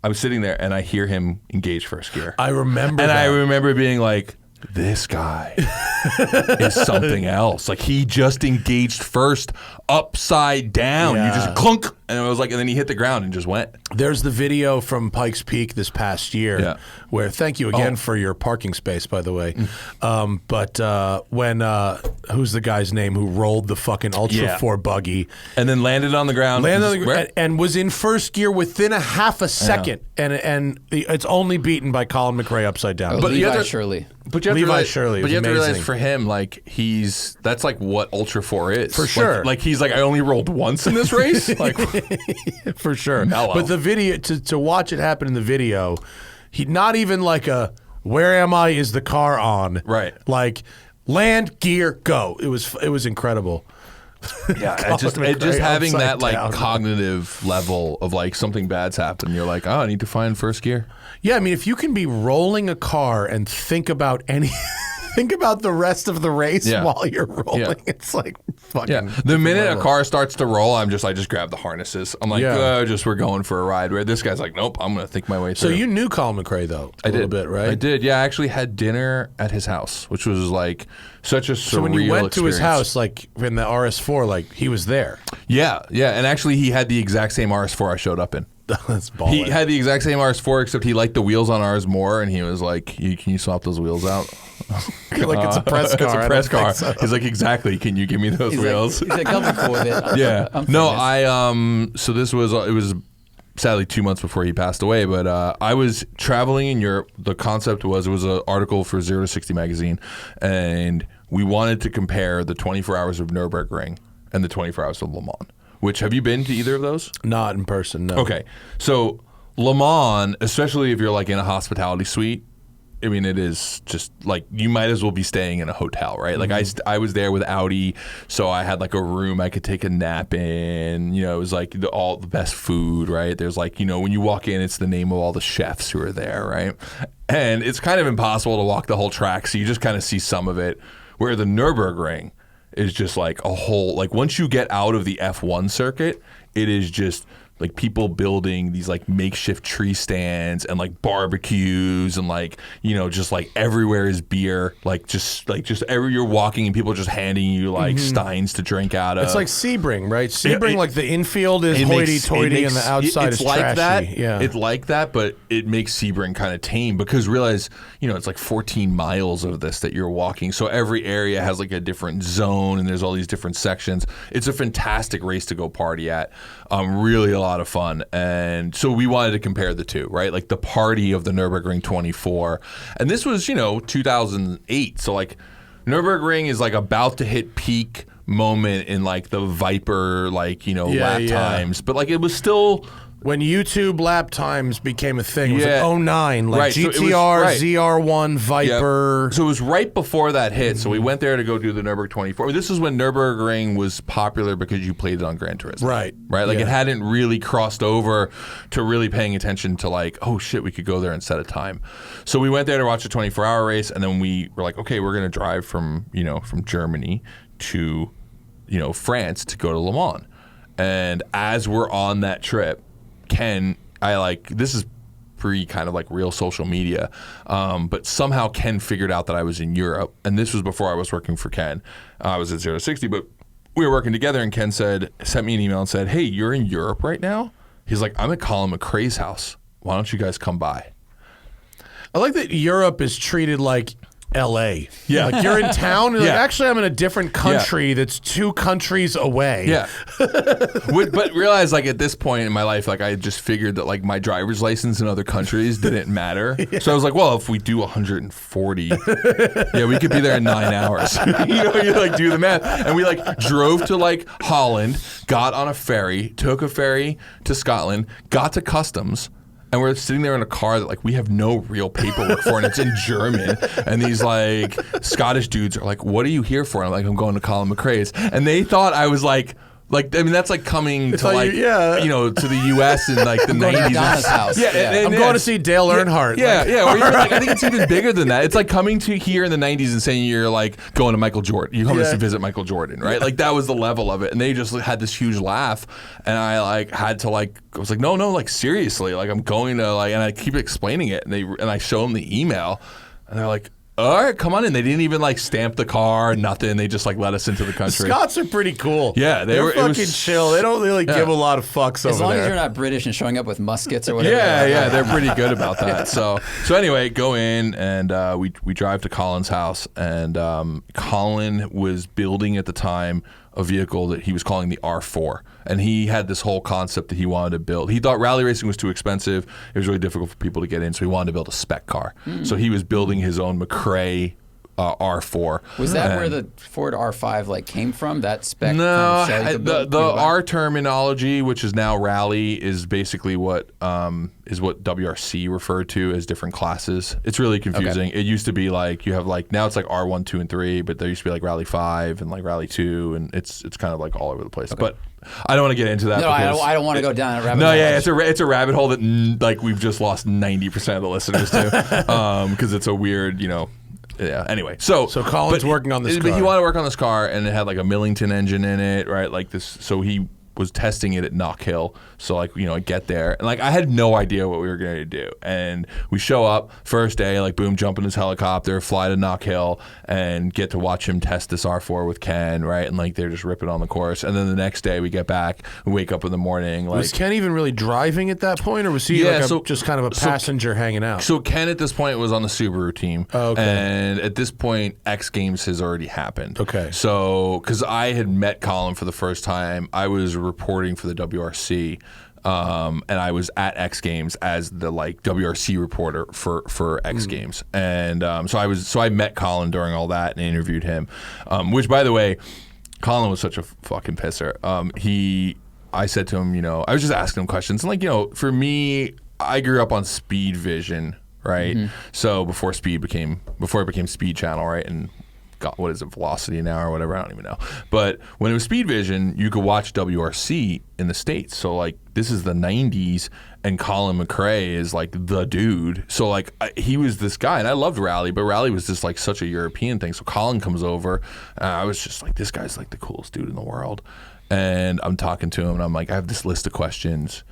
I was sitting there and I hear him engage first gear. I remember and that. I remember being like, this guy is something else. Like he just engaged first upside down. Yeah. You just clunk, and it was like, and then he hit the ground and just went. There's the video from Pikes Peak this past year where, thank you again for your parking space, by the way. But when, who's the guy's name who rolled the fucking Ultra 4 buggy? And then landed on the ground. And was in first gear within a half a second. And it's only beaten by Colin McCrae upside down. But you have Levi to- Shirley. But you have Levi to realize, Shirley but was you have to realize amazing. for him, like that's like what Ultra 4 is. For sure. Like he's like, I only rolled once in this race. Like For sure. Mellow. But the video, to watch it happen in the video, he not even like a, where am I, is the car on? Right. Like, land, gear, go. It was incredible. Yeah, it just McCrae having upside that like down. cognitive level of like something bad's happened. You're like, oh, I need to find first gear. Yeah, I mean, if you can be rolling a car and think about think about the rest of the race while you're rolling, it's like fucking. Yeah. The minute a car starts to roll, I just grab the harnesses. I'm like, we're going for a ride. Where this guy's like, nope, I'm gonna think my way through. So you knew Colin McCrae though, a little bit, right? I did. Yeah, I actually had dinner at his house, which was like such a surreal So when you went to his experience. house, like in the RS4, like he was there. Yeah, and actually he had the exact same RS4 I showed up in. That's baller. He had the exact same RS4, except he liked the wheels on ours more, and he was like, can you swap those wheels out? Like it's a press car. It's a I press don't car. think so. He's like, exactly. Can you give me those wheels? He's like, I'm cool with it. Yeah. I'm No, famous. so this was, it was sadly 2 months before he passed away, but I was traveling in Europe. The concept was, it was an article for 0 to 60 magazine, and we wanted to compare the 24 hours of Nürburgring and the 24 hours of Le Mans. Which, have you been to either of those? Not in person, no. Okay. So Le Mans, especially if you're like in a hospitality suite, I mean, it is just like you might as well be staying in a hotel, right? Like I was there with Audi, so I had like a room I could take a nap in. You know, it was like all the best food, right? There's like, you know, when you walk in, it's the name of all the chefs who are there, right? And it's kind of impossible to walk the whole track, so you just kind of see some of it. Where the Nürburgring is just like a whole, like once you get out of the F1 circuit, it is just like people building these like makeshift tree stands and like barbecues and like, you know, just like everywhere is beer, like just every you're walking and people are just handing you like steins to drink out of. It's like Sebring, right? Sebring, like the infield is hoity-toity and the outside is like trashy. That. Yeah. It's like that, but it makes Sebring kind of tame because realize, you know, it's like 14 miles of this that you're walking. So every area has like a different zone and there's all these different sections. It's a fantastic race to go party at. Really a lot of fun. And so we wanted to compare the two, right? Like the party of the Nürburgring 24. And this was, you know, 2008. So like Nürburgring is like about to hit peak moment in like the Viper, like, you know, lap times. But like it was still... When YouTube lap times became a thing, it was like 09, like right. GTR, ZR1, Viper. Yep. So it was right before that hit. So we went there to go do the Nürburgring 24. I mean, this is when Nürburgring was popular because you played it on Gran Turismo. Right. Right? Like it hadn't really crossed over to really paying attention to like, oh shit, we could go there and set a time. So we went there to watch a 24-hour race, and then we were like, okay, we're going to drive from Germany to, you know, France to go to Le Mans. And as we're on that trip, Ken, this is pre kind of like real social media, but somehow Ken figured out that I was in Europe, and this was before I was working for Ken. I was at 0 to 60, but we were working together, and Ken sent me an email and said, hey, you're in Europe right now? He's like, I'm at Colin McCrae's house. Why don't you guys come by? I like that Europe is treated like LA. Yeah. Like you're in town, and Yeah. like, actually I'm in a different country that's 2 countries away. Yeah. But realize like at this point in my life, like I just figured that like my driver's license in other countries didn't matter. So I was like, well, if we do 140, yeah, we could be there in 9 hours. You know, you like do the math. And we like drove to like Holland, got on a ferry, took a ferry to Scotland, got to customs. And we're sitting there in a car that like we have no real paperwork for, and it's in German. And these like Scottish dudes are like, "What are you here for?" And I'm like, "I'm going to Colin McCrae's." And they thought I was like I mean, that's like coming to like you know, to the U.S. in like the 90s. House. Yeah, I'm going to see Dale Earnhardt. Yeah, yeah. Or even like I think it's even bigger than that. It's like coming to here in the 90s and saying you're like going to Michael Jordan. You're coming to visit Michael Jordan, right? Like that was the level of it. And they just had this huge laugh, and I like had to like I was like, no, like seriously, like I'm going to like, and I keep explaining it, and I show them the email, and they're like, all right, come on in. They didn't even like stamp the car, nothing. They just like let us into the country. Scots are pretty cool. Yeah, they're fucking chill. They don't really give a lot of fucks over there. As long as you're not British and showing up with muskets or whatever. Yeah, they're pretty good about that. So anyway, go in and we drive to Colin's house, and Colin was building at the time a vehicle that he was calling the R4. And he had this whole concept that he wanted to build. He thought rally racing was too expensive. It was really difficult for people to get in, so he wanted to build a spec car. So he was building his own McCrae R4. Was that where the Ford R5 like came from? That spec? No, kind of the R terminology, which is now rally, is basically what WRC referred to as different classes. It's really confusing. Okay. It used to be like you have like now it's like R1, 2, and 3, but there used to be like Rally 5 and like Rally 2, and it's kind of like all over the place. Okay. But I don't want to get into that. No, I don't want to go down that rabbit hole. No, yeah, it's a rabbit hole that like we've just lost 90% of the listeners to because it's a weird, you know. Yeah. Anyway, so Colin's working on this car. But he wanted to work on this car, and it had like a Millington engine in it, right? Like this. So he was testing it at Knock Hill. So like, you know, I get there, and like I had no idea what we were going to do. And we show up first day, like boom, jump in his helicopter, fly to Knock Hill, and get to watch him test this R4 with Ken, right? And like they're just ripping on the course. And then the next day we get back, we wake up in the morning. Like, was Ken even really driving at that point, or was he just kind of a passenger hanging out? So Ken at this point was on the Subaru team. Oh, okay. And at this point, X Games has already happened. Okay. So, because I had met Colin for the first time, I was reporting for the WRC. And I was at X Games as the like WRC reporter for X Games, and so I met Colin during all that and interviewed him, which by the way, Colin was such a fucking pisser. I said to him, you know, I was just asking him questions, and like, you know, for me, I grew up on Speed Vision, right? Mm-hmm. So before it became Speed Channel, right? And what is it, Velocity now or whatever, I don't even know. But when it was Speed Vision, you could watch WRC in the States. So like this is the 90s, and Colin McCrae is like the dude. So like he was this guy, and I loved rally, but rally was just like such a European thing. So Colin comes over, and I was just like, this guy's like the coolest dude in the world. and I'm talking to him, and I'm like, I have this list of questions,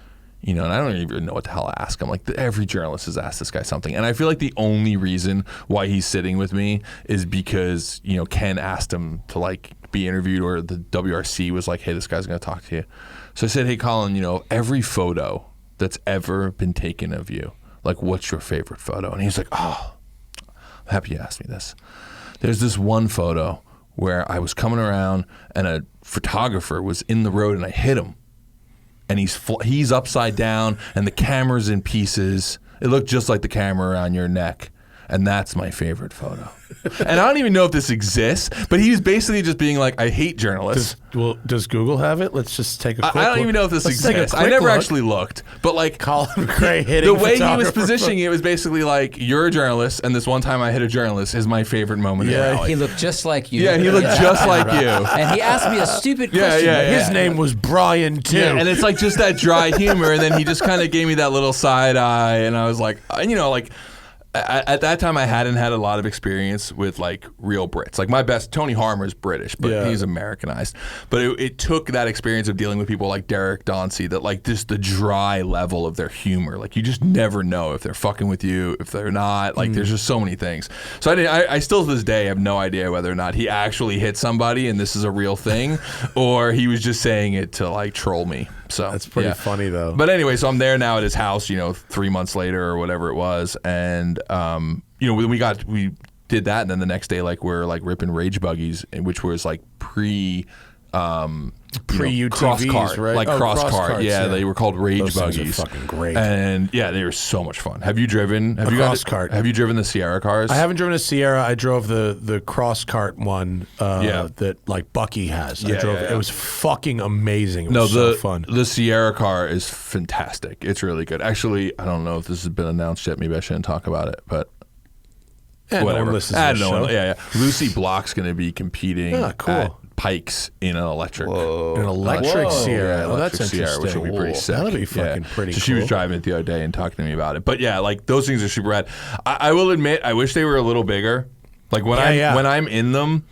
you know, and I don't even know what the hell to ask him. Like, every journalist has asked this guy something, and I feel like the only reason why he's sitting with me is because, you know, Ken asked him to like be interviewed, or the WRC was like, hey, this guy's going to talk to you. So I said, hey, Colin, you know, every photo that's ever been taken of you, like, what's your favorite photo? And he's like, oh, I'm happy you asked me this. There's this one photo where I was coming around and a photographer was in the road and I hit him. And he's upside down and the camera's in pieces. It looked just like the camera around your neck. And that's my favorite photo. And I don't even know if this exists, but he was basically just being like, I hate journalists. Does Google have it? Let's just take a quick look. I don't even know if this exists. I never actually looked. But like, Colin McCrae hitting the way he was positioning it was basically like, you're a journalist, and this one time I hit a journalist is my favorite moment. Yeah, he looked just like you. Yeah, he looked just like you. And he asked me a stupid question. His name was Brian, too. Yeah, and it's like just that dry humor, and then he just kind of gave me that little side eye, and I was like, you know, like, at that time, I hadn't had a lot of experience with like real Brits. Like my best, Tony Harmer's British, but he's Americanized. But it took that experience of dealing with people like Derek Dauncey, that like just the dry level of their humor. Like you just never know if they're fucking with you, if they're not. Like there's just so many things. So I still to this day have no idea whether or not he actually hit somebody and this is a real thing, or he was just saying it to like troll me. So that's pretty funny though. But anyway, so I'm there now at his house, you know, 3 months later or whatever it was, and you know, we did that, and then the next day, like we're like ripping rage buggies, which was like pre UTVs, cross cart, right? like cross cart. Yeah, they were called rage Those buggies. things are fucking great. And yeah, they were so much fun. Have you driven? Have you driven the Sierra cars? I haven't driven a Sierra. I drove the cross cart one that like Bucky has. I drove it. It was fucking amazing. It was so fun. The Sierra car is fantastic. It's really good. Actually, I don't know if this has been announced yet. Maybe I shouldn't talk about it, but whatever. No one listens to this show. Yeah. Lucy Block's going to be competing at Pikes in an electric. Whoa. An electric Sierra. Yeah, that's interesting. Sierra, which will be pretty sick. That'll be fucking pretty cool. So she was driving it the other day and talking to me about it. But yeah, like those things are super rad. I will admit, I wish they were a little bigger. Like when I'm in them,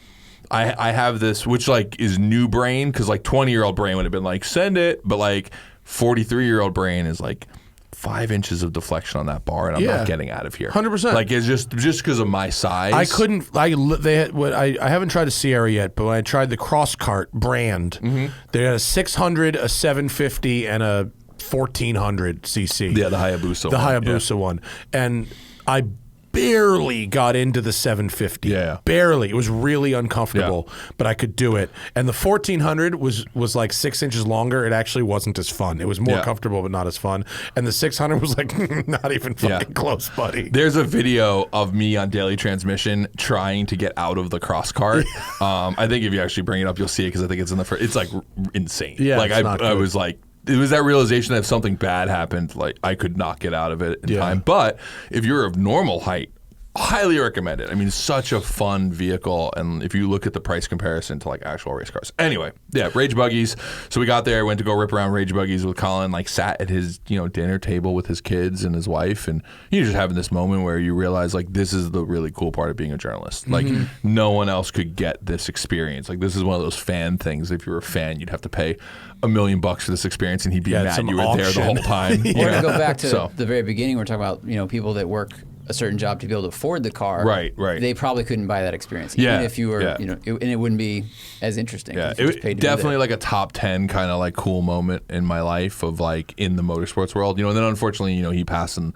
I have this, which like is new brain, because like 20-year-old brain would have been like, send it. But like 43-year-old brain is like 5 inches of deflection on that bar, and I'm not getting out of here. 100%. Like it's just because of my size. I couldn't. I haven't tried a Sierra yet, but when I tried the cross cart brand, they had a 600, a 750, and a 1400 cc. Yeah, the Hayabusa. The Hayabusa one, and I barely got into the 750. Yeah. Barely. It was really uncomfortable, but I could do it. And the 1400 was like 6 inches longer. It actually wasn't as fun. It was more comfortable, but not as fun. And the 600 was like not even fucking close, buddy. There's a video of me on Daily Transmission trying to get out of the cross cart. I think if you actually bring it up, you'll see it, because I think it's in the first. It's like insane. Yeah, like I was like, it was that realization that if something bad happened, like I could not get out of it in time. But if you're of normal height, highly recommend it. I mean, such a fun vehicle, and if you look at the price comparison to like actual race cars. Anyway, rage buggies. So we got there, went to go rip around rage buggies with Colin, like sat at his dinner table with his kids and his wife, and you're just having this moment where you realize like this is the really cool part of being a journalist. Like no one else could get this experience. Like this is one of those fan things. If you're a fan, you'd have to pay $1 million for this experience, and he'd be mad you were there the whole time. Or to go back to the very beginning, we're talking about people that work a certain job to be able to afford the car. Right. They probably couldn't buy that experience, even if you were, and it wouldn't be as interesting. Yeah, it definitely like a top 10 kind of like cool moment in my life of like in the motorsports world. And then unfortunately, he passed in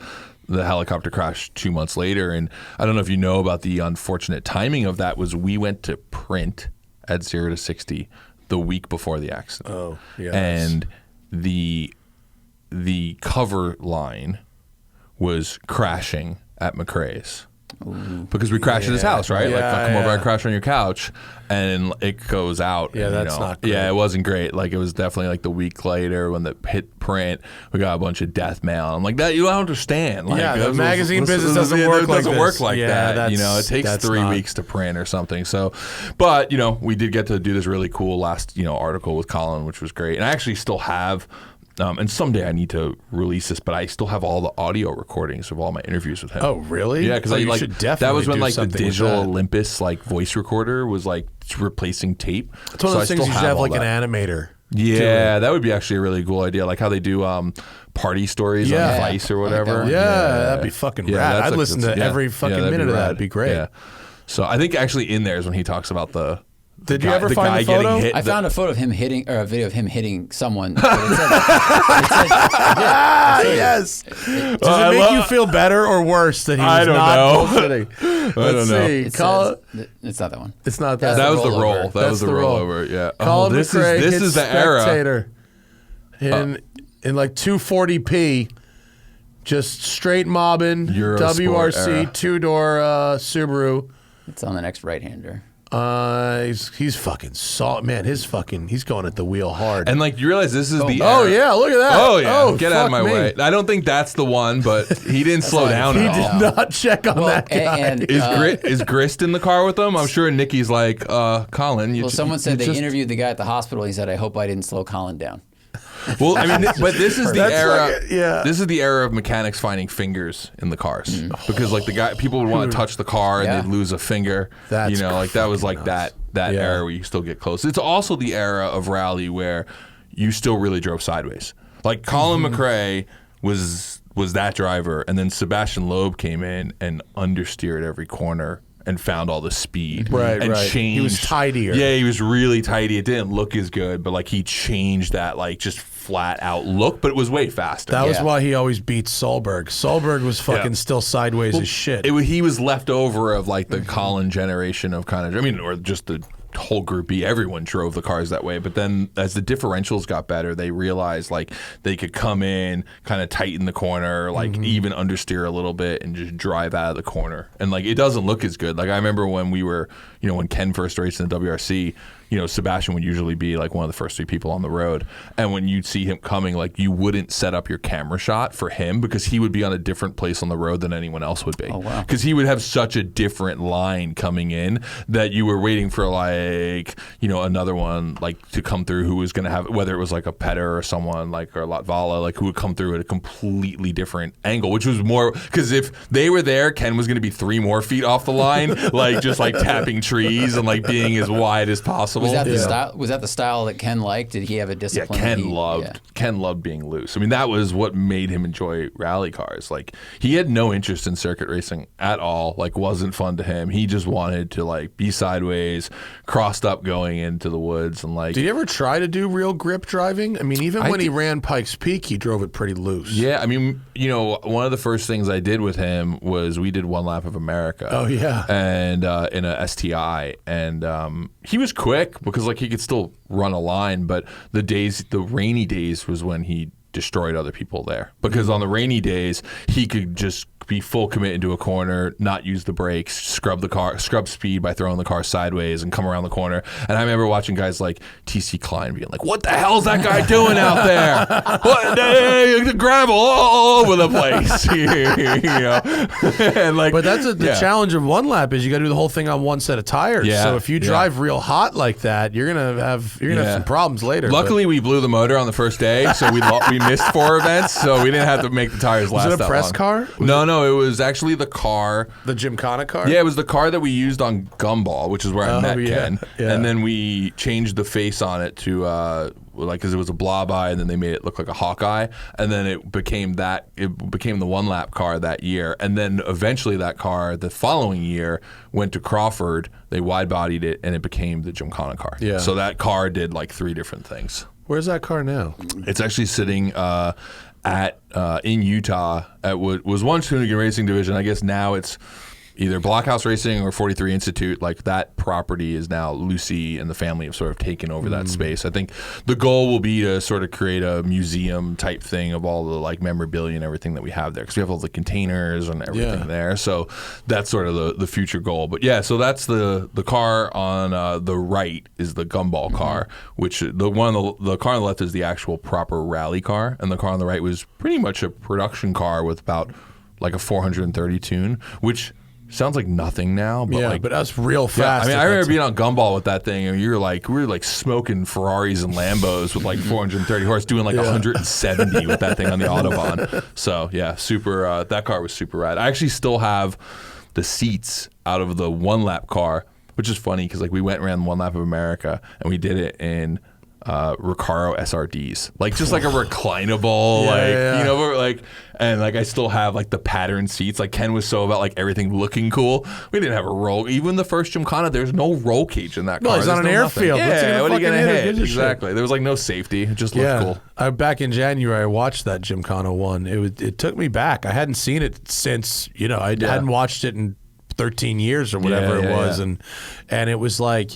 the helicopter crash 2 months later. And I don't know if you know about the unfortunate timing of that. Was we went to print at 0 to 60 the week before the accident. Oh, yeah. And the cover line was crashing at McCrae's. Ooh. Because we crashed at his house, right? Yeah, I come over, I crash on your couch, and it goes out. Yeah, and, that's not great. Yeah, it wasn't great. Like, it was definitely like the week later when the hit print, we got a bunch of death mail. I'm like, that you don't understand. Like, the magazine business doesn't work like this. It doesn't work like that. It takes 3 weeks to print or something. So, but, we did get to do this really cool last, article with Colin, which was great. And I actually still have... and someday I need to release this, but I still have all the audio recordings of all my interviews with him. Oh, really? Yeah, because you should definitely that was when do like the something digital Olympus like voice recorder was like replacing tape. It's one of those things you should have like an animator. Yeah, that would be actually a really cool idea, like how they do party stories on Vice or whatever. Yeah, that'd be fucking rad. I'd listen to every fucking minute of that. It'd be great. Yeah. So I think actually in there is when he talks about the. Did you ever find the photo? I found a photo of him hitting, or a video of him hitting someone. Yes. Does it make you feel better or worse that he was not bullshitting? Let's see. It's not that one. It's not that. That was the roll. That was the rollover. Yeah. Colin McCrae this is the spectator era. In like 240p, just straight mobbing, WRC, two-door Subaru. It's on the next right-hander. He's fucking salt, man. He's going at the wheel hard. And like you realize this is the. Oh yeah, look at that. Oh yeah, get out of my way. I don't think that's the one, but he didn't slow down. He did not check on that guy. And, is Grist in the car with him? I'm sure Nikki's like, Colin. Someone said they interviewed the guy at the hospital. He said, "I hope I didn't slow Colin down." Well, I mean, but this is the era. This is the era of mechanics finding fingers in the cars because, like, people would want to touch the car and they'd lose a finger. That was like that era where you still get close. It's also the era of rally where you still really drove sideways. Like Colin McCrae was that driver, and then Sebastian Loeb came in and understeered every corner and found all the speed. Right. Changed. He was tidier. Yeah, he was really tidy. It didn't look as good, but like he changed that like just flat out look, but it was way faster. That was why he always beat Solberg. Solberg was fucking still sideways as shit. He was left over of like the Colin generation of kind of, or just the whole Group B. Everyone drove the cars that way, but then as the differentials got better, they realized like they could come in, kind of tighten the corner, like even understeer a little bit and just drive out of the corner. And like it doesn't look as good. Like I remember when we were, when Ken first raced in the WRC, Sebastian would usually be like one of the first 3 people on the road. And when you'd see him coming, like you wouldn't set up your camera shot for him because he would be on a different place on the road than anyone else would be. Oh, wow. Because he would have such a different line coming in that you were waiting for like, another one like to come through who was going to have, whether it was like a Petter or someone like, or Latvala, like who would come through at a completely different angle, which was more, because if they were there, Ken was going to be 3 more feet off the line, like just like tapping trees and like being as wide as possible. Was that the style? Was that the style that Ken liked? Did he have a discipline? Yeah, Ken loved being loose. I mean, that was what made him enjoy rally cars. Like he had no interest in circuit racing at all. Like wasn't fun to him. He just wanted to like be sideways, crossed up going into the woods and like. Did he ever try to do real grip driving? I mean, even when he ran Pikes Peak, he drove it pretty loose. Yeah, I mean, one of the first things I did with him was we did one lap of America. Oh yeah, and in a STI, and he was quick because like he could still run a line, but the rainy days was when he destroyed other people there, because on the rainy days he could just be full commit into a corner, not use the brakes, scrub speed by throwing the car sideways and come around the corner. And I remember watching guys like TC Klein being like, what the hell's that guy doing out there? What the gravel all over the place. And like, but that's the challenge of one lap is you got to do the whole thing on one set of tires. Yeah. So if you drive real hot like that, you're gonna have some problems later. Luckily, we blew the motor on the first day, so we missed 4 events, so we didn't have to make the tires last that long. Was it a press car? No, it was actually the car. The Gymkhana car? Yeah, it was the car that we used on Gumball, which is where I met Ken. Yeah. And then we changed the face on it to, because it was a blob eye, and then they made it look like a Hawkeye. And then it became the one-lap car that year. And then eventually that car, the following year, went to Crawford. They wide-bodied it, and it became the Gymkhana car. Yeah. So that car did like 3 different things. Where's that car now? It's actually sitting in Utah at what was once Hoonigan Racing Division. I guess now it's either Blockhouse Racing or 43 Institute. Like that property is now Lucy and the family have sort of taken over that space. I think the goal will be to sort of create a museum type thing of all the like memorabilia and everything that we have there, because we have all the containers and everything there. So that's sort of the future goal. But yeah, so that's the car on the right is the Gumball car, which the car on the left is the actual proper rally car, and the car on the right was pretty much a production car with about like a 430 tune, which sounds like nothing now, but but that's real fast. I mean, I remember being on Gumball with that thing, and we were like smoking Ferraris and Lambos with like 430 horse, doing like 170 with that thing on the Autobahn. So yeah, super. That car was super rad. I actually still have the seats out of the one lap car, which is funny because like we went and ran one lap of America, and we did it in Recaro SRDs, like just like a reclinable, you know, like, and like I still have like the pattern seats. Like Ken was so about like everything looking cool. We didn't have a roll. Even the first Gymkhana, there's no roll cage in that car. No, it's on an airfield. Yeah, what are you gonna hit? Exactly. There was like no safety. It just looked cool. Back in January, I watched that Gymkhana one. It took me back. I hadn't seen it since, you know, I hadn't watched it in 13 years or whatever it was, and it was like.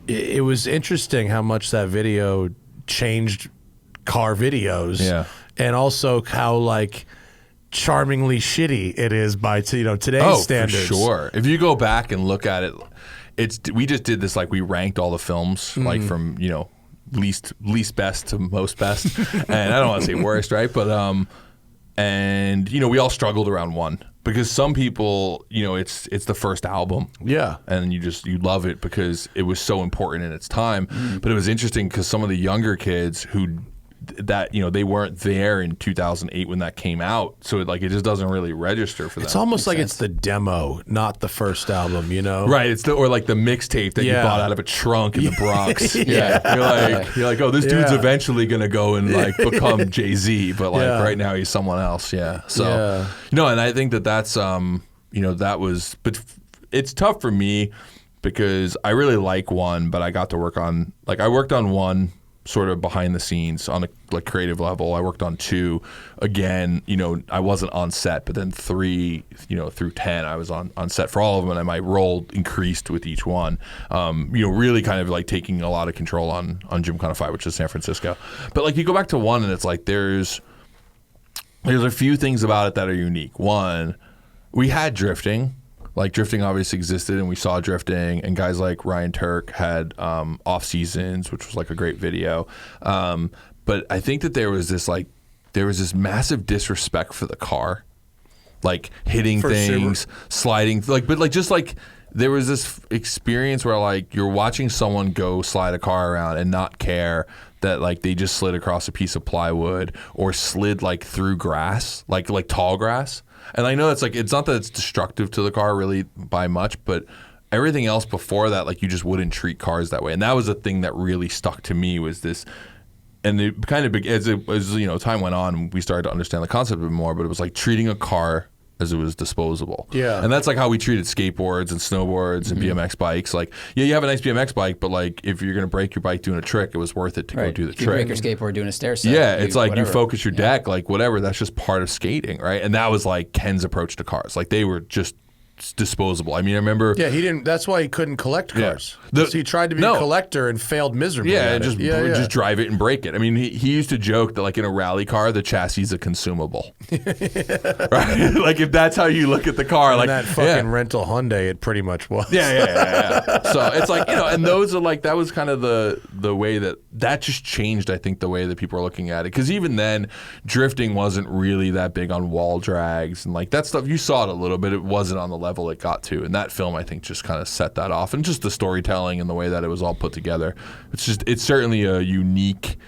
It was interesting how much that video changed car videos, and also how like charmingly shitty it is by today's standards. For sure. If you go back and look at it, we just did this, like we ranked all the films like from least best to most best, and I don't want to say worst, right? But and we all struggled around one. Because some people, it's the first album. Yeah. And you love it because it was so important in its time. But it was interesting because some of the younger kids they weren't there in 2008 when that came out. So it just doesn't really register for them. It's almost like it's the demo, not the first album, Right. It's or like the mixtape that you bought out of a trunk in the Bronx. You're like, oh, this dude's eventually going to go and like become Jay-Z. But like right now he's someone else. Yeah. So, and I think that's, that was, but it's tough for me because I really like one, but I got to work on, I worked on one sort of behind the scenes on a creative level. I worked on 2. Again, I wasn't on set, but then 3, through 10, I was on set for all of them, and my role increased with each one. Really kind of like taking a lot of control on Gymkhana 5, which is San Francisco. But you go back to 1, and it's like there's a few things about it that are unique. One, we had drifting. Like drifting obviously existed, and we saw drifting, and guys like Ryan Turk had Off Seasons, which was like a great video. But I think that there was this massive disrespect for the car, like hitting things, sliding, there was this experience where you're watching someone go slide a car around and not care that they just slid across a piece of plywood or slid through grass, like tall grass. And I know it's it's not that it's destructive to the car really by much, but everything else before that, you just wouldn't treat cars that way. And that was the thing that really stuck to me was this. And it kind of, as time went on, we started to understand the concept a bit more, but it was treating a car as it was disposable. Yeah. And that's how we treated skateboards and snowboards and BMX bikes. You have a nice BMX bike, but if you're going to break your bike doing a trick, it was worth it to go do the trick. You break your skateboard doing a stair set. Yeah, it's you focus your deck, whatever, that's just part of skating, right? And that was Ken's approach to cars. They were just disposable. I mean, I remember. Yeah, he didn't. That's why he couldn't collect cars. Yeah. He tried to be a collector and failed miserably. Yeah, and just drive it and break it. I mean, he used to joke that in a rally car, the chassis is a consumable. Right? If that's how you look at the car, and that fucking rental Hyundai, it pretty much was. Yeah. So it's and those are that was kind of the way that just changed. I think the way that people are looking at it, because even then, drifting wasn't really that big on wall drags and that stuff. You saw it a little bit. It wasn't on the level it got to, and that film I think just kind of set that off, and just the storytelling and the way that it was all put together. It's certainly a unique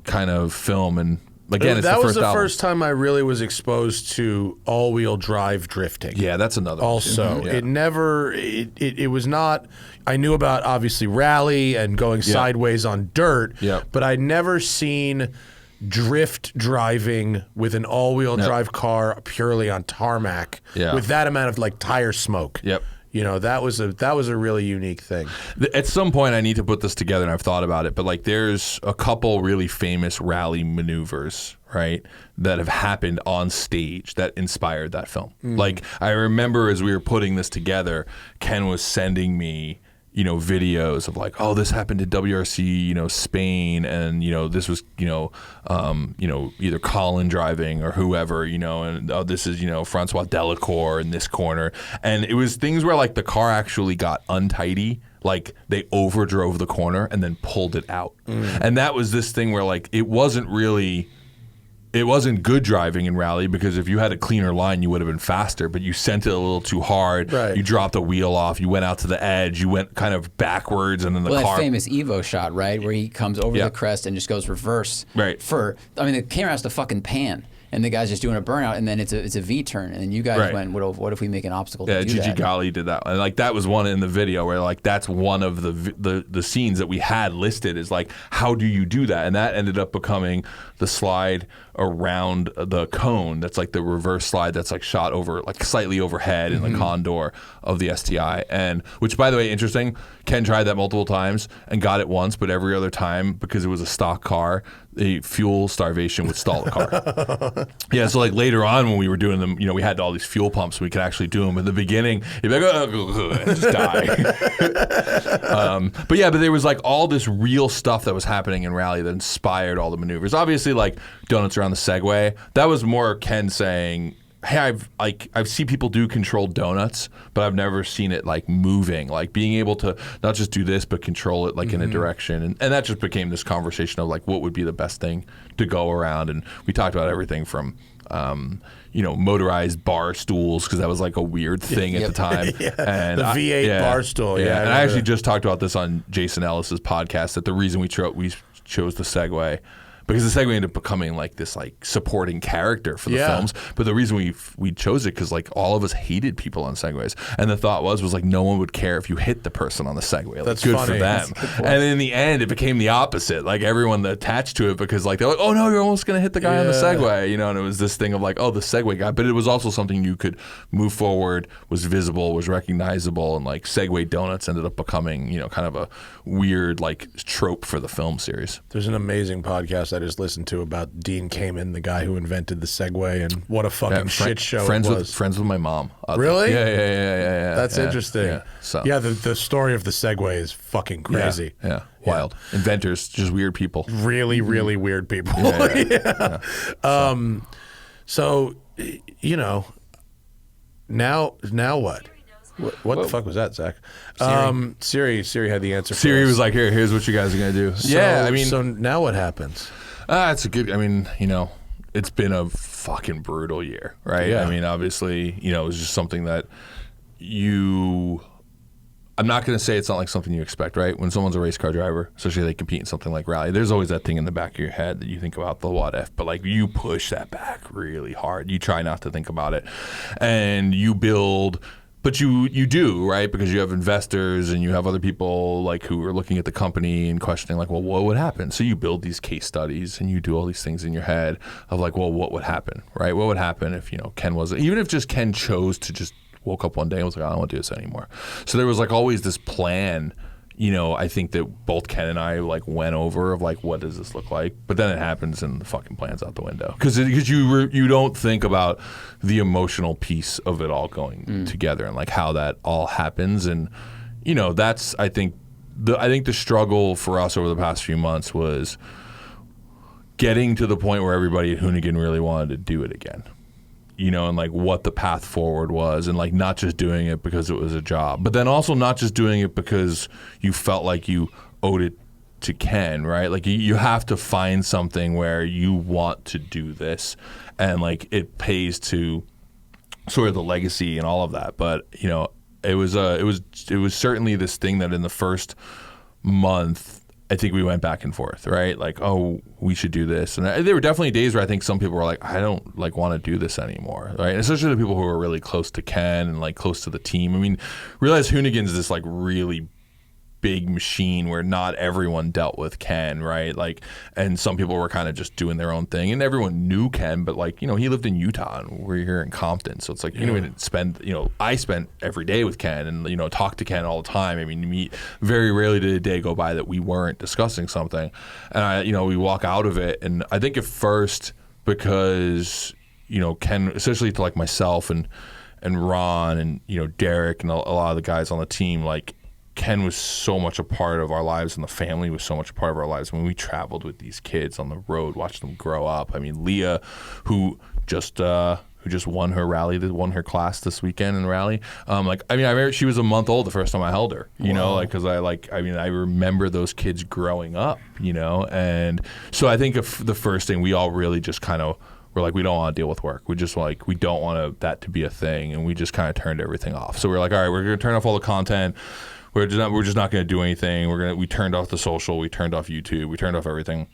kind of film, and again, that was the first time I really was exposed to all-wheel drive drifting. Yeah, that's another one. Also, it was not. I knew about obviously rally and going sideways on dirt, but I'd never seen drift driving with an all-wheel drive car purely on tarmac with that amount of tire smoke. Yep. That was a really unique thing. At some point I need to put this together, and I've thought about it, but there's a couple really famous rally maneuvers, right, that have happened on stage that inspired that film. I remember as we were putting this together, Ken was sending me videos of oh, this happened at WRC, Spain, and this was either Colin driving or whoever, and oh, this is Francois Delacour in this corner, and it was things where the car actually got untidy. They overdrove the corner and then pulled it out, and that was this thing where it wasn't good driving in rally, because if you had a cleaner line, you would have been faster, but you sent it a little too hard. Right. You dropped a wheel off. You went out to the edge. You went kind of backwards, and then the car. That famous Evo shot, right, where he comes over the crest and just goes reverse. Right. The camera has to fucking pan. and the guy's just doing a burnout, and then it's a V turn, and then you guys went, what if we make an obstacle to do Gigi that? Gali did that, and like that was one in the video where like that's one of the scenes that we had listed is like, how do you do that? And that ended up becoming the slide around the cone. That's like the reverse slide that's like shot over, like slightly overhead in the condor of the STI. And which, by the way, interesting, Ken tried that multiple times and got it once, but every other time, because it was a stock car, the fuel starvation would stall the car. Yeah, so like later on when we were doing them, we had all these fuel pumps, so we could actually do them. In the beginning, you'd be like, and just die. But there was like all this real stuff that was happening in rally that inspired all the maneuvers. Obviously, like donuts around the Segway, that was more Ken saying, hey, I've seen people do controlled donuts, but I've never seen it like moving, like being able to not just do this, but control it like in a direction. And that just became this conversation of like, what would be the best thing to go around? And we talked about everything from, motorized bar stools, because that was like a weird thing at the time. And the V8 bar stool. Yeah. And I actually just talked about this on Jason Ellis's podcast, that the reason we chose the Segway, because the Segway ended up becoming like this like supporting character for the films. But the reason we chose it, because like all of us hated people on Segways, and the thought was like no one would care if you hit the person on the Segway. Like, That's good funny. for them. And in the end, it became the opposite. Like everyone attached to it, because like they're like, oh no, you're almost gonna hit the guy on the Segway, and it was this thing of like, oh, the Segway guy. But it was also something you could move forward, was visible, was recognizable, and like Segway donuts ended up becoming kind of a weird like trope for the film series. There's an amazing podcast I just listened to about Dean Kamen, the guy who invented the Segway, and what a fucking shit show it was. Friends with my mom. Really? Yeah. That's interesting. Yeah. So. The story of the Segway is fucking crazy. Yeah. Wild. Inventors, just weird people. Really, really weird people. So, now what? What the fuck was that, Zach? Siri had the answer for Siri us. was like, here's what you guys are going to do. So now what happens? It's a good, it's been a fucking brutal year, right? Yeah. I mean, obviously, it was just something that I'm not going to say it's not like something you expect, right? When someone's a race car driver, especially they compete in something like rally, there's always that thing in the back of your head that you think about the what if, but like you push that back really hard. You try not to think about it, and you build. But you do, right? Because you have investors and you have other people like who are looking at the company and questioning like, well, what would happen? So you build these case studies and you do all these things in your head of like, well, what would happen, right? What would happen if, Ken wasn't, even if just Ken chose to just woke up one day and was like, I don't want to do this anymore. So there was like always this plan, I think that both Ken and I like went over of like, what does this look like? But then it happens and the fucking plan's out the window. Because you don't think about the emotional piece of it all going together and like how that all happens. And, that's, I think the struggle for us over the past few months was getting to the point where everybody at Hoonigan really wanted to do it again. And like what the path forward was, and like not just doing it because it was a job, but then also not just doing it because you felt like you owed it to Ken, right? Like you have to find something where you want to do this, and like it pays to sort of the legacy and all of that. But it was certainly this thing that in the first month, I think we went back and forth, right? Like, oh, we should do this. And there were definitely days where I think some people were like, I don't like want to do this anymore, right? And especially the people who were really close to Ken and like close to the team. I mean, realize Hoonigans is this like really big machine where not everyone dealt with Ken, right? Like, and some people were kind of just doing their own thing, and everyone knew Ken, but like, he lived in Utah and we're here in Compton. So it's like, we didn't spend, I spent every day with Ken and, talk to Ken all the time. I mean, very rarely did a day go by that we weren't discussing something. And we walk out of it. And I think at first, because, Ken, especially to like myself and Ron and, Derek and a lot of the guys on the team, like, Ken was so much a part of our lives, and the family was so much a part of our lives. When we traveled with these kids on the road, watched them grow up. I mean, Leah, who just won her rally, won her class this weekend in rally. I remember she was a month old the first time I held her. Because I remember those kids growing up. And so I think the first thing we all really just kind of. We're like, we don't want to deal with work. We just like, we don't want that to be a thing, and we just kind of turned everything off. So we're like, all right, we're going to turn off all the content. We're just not going to do anything. We turned off the social. We turned off YouTube. We turned off everything,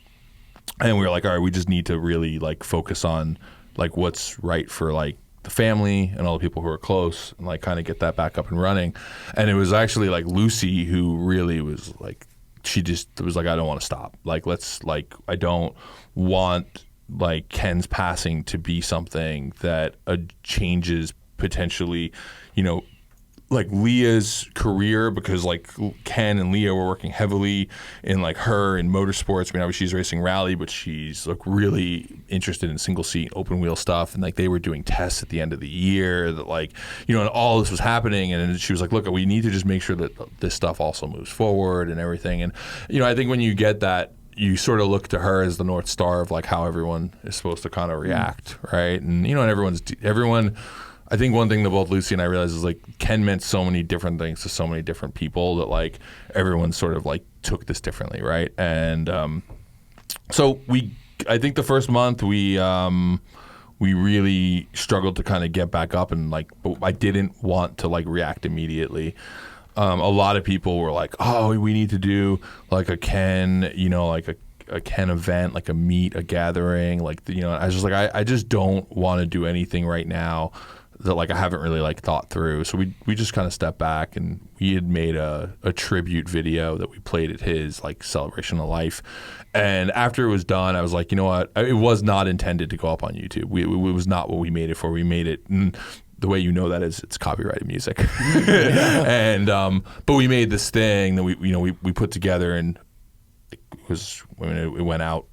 and we were like, all right, we just need to really like focus on like what's right for like the family and all the people who are close, and like kind of get that back up and running. And it was actually like Lucy who really was like, she just was like, I don't want to stop. Like, I don't want like Ken's passing to be something that changes potentially, you know, like Leah's career, because like Ken and Leah were working heavily in like her in motorsports. I mean, obviously she's racing rally, but she's like really interested in single seat open wheel stuff. And like they were doing tests at the end of the year that like, you know, and all this was happening. And she was like, look, we need to just make sure that this stuff also moves forward and everything. And, you know, I think when you get that, you sort of look to her as the North Star of like how everyone is supposed to kind of react. Right. And, you know, and everyone, I think one thing that both Lucy and I realized is like Ken meant so many different things to so many different people that like everyone sort of like took this differently, right? And so I think the first month we really struggled to kind of get back up, and like, but I didn't want to like react immediately. A lot of people were like, oh, we need to do like a Ken, you know, like a Ken event, like a meet, a gathering, like, you know. I was just like, I just don't want to do anything right now that like I haven't really like thought through. So we just kind of stepped back, and we had made a tribute video that we played at his like celebration of life. And after it was done, I was like, you know what? It was not intended to go up on YouTube. It was not what we made it for. We made it, and the way you know that is it's copyrighted music. And but we made this thing that we put together, and it went out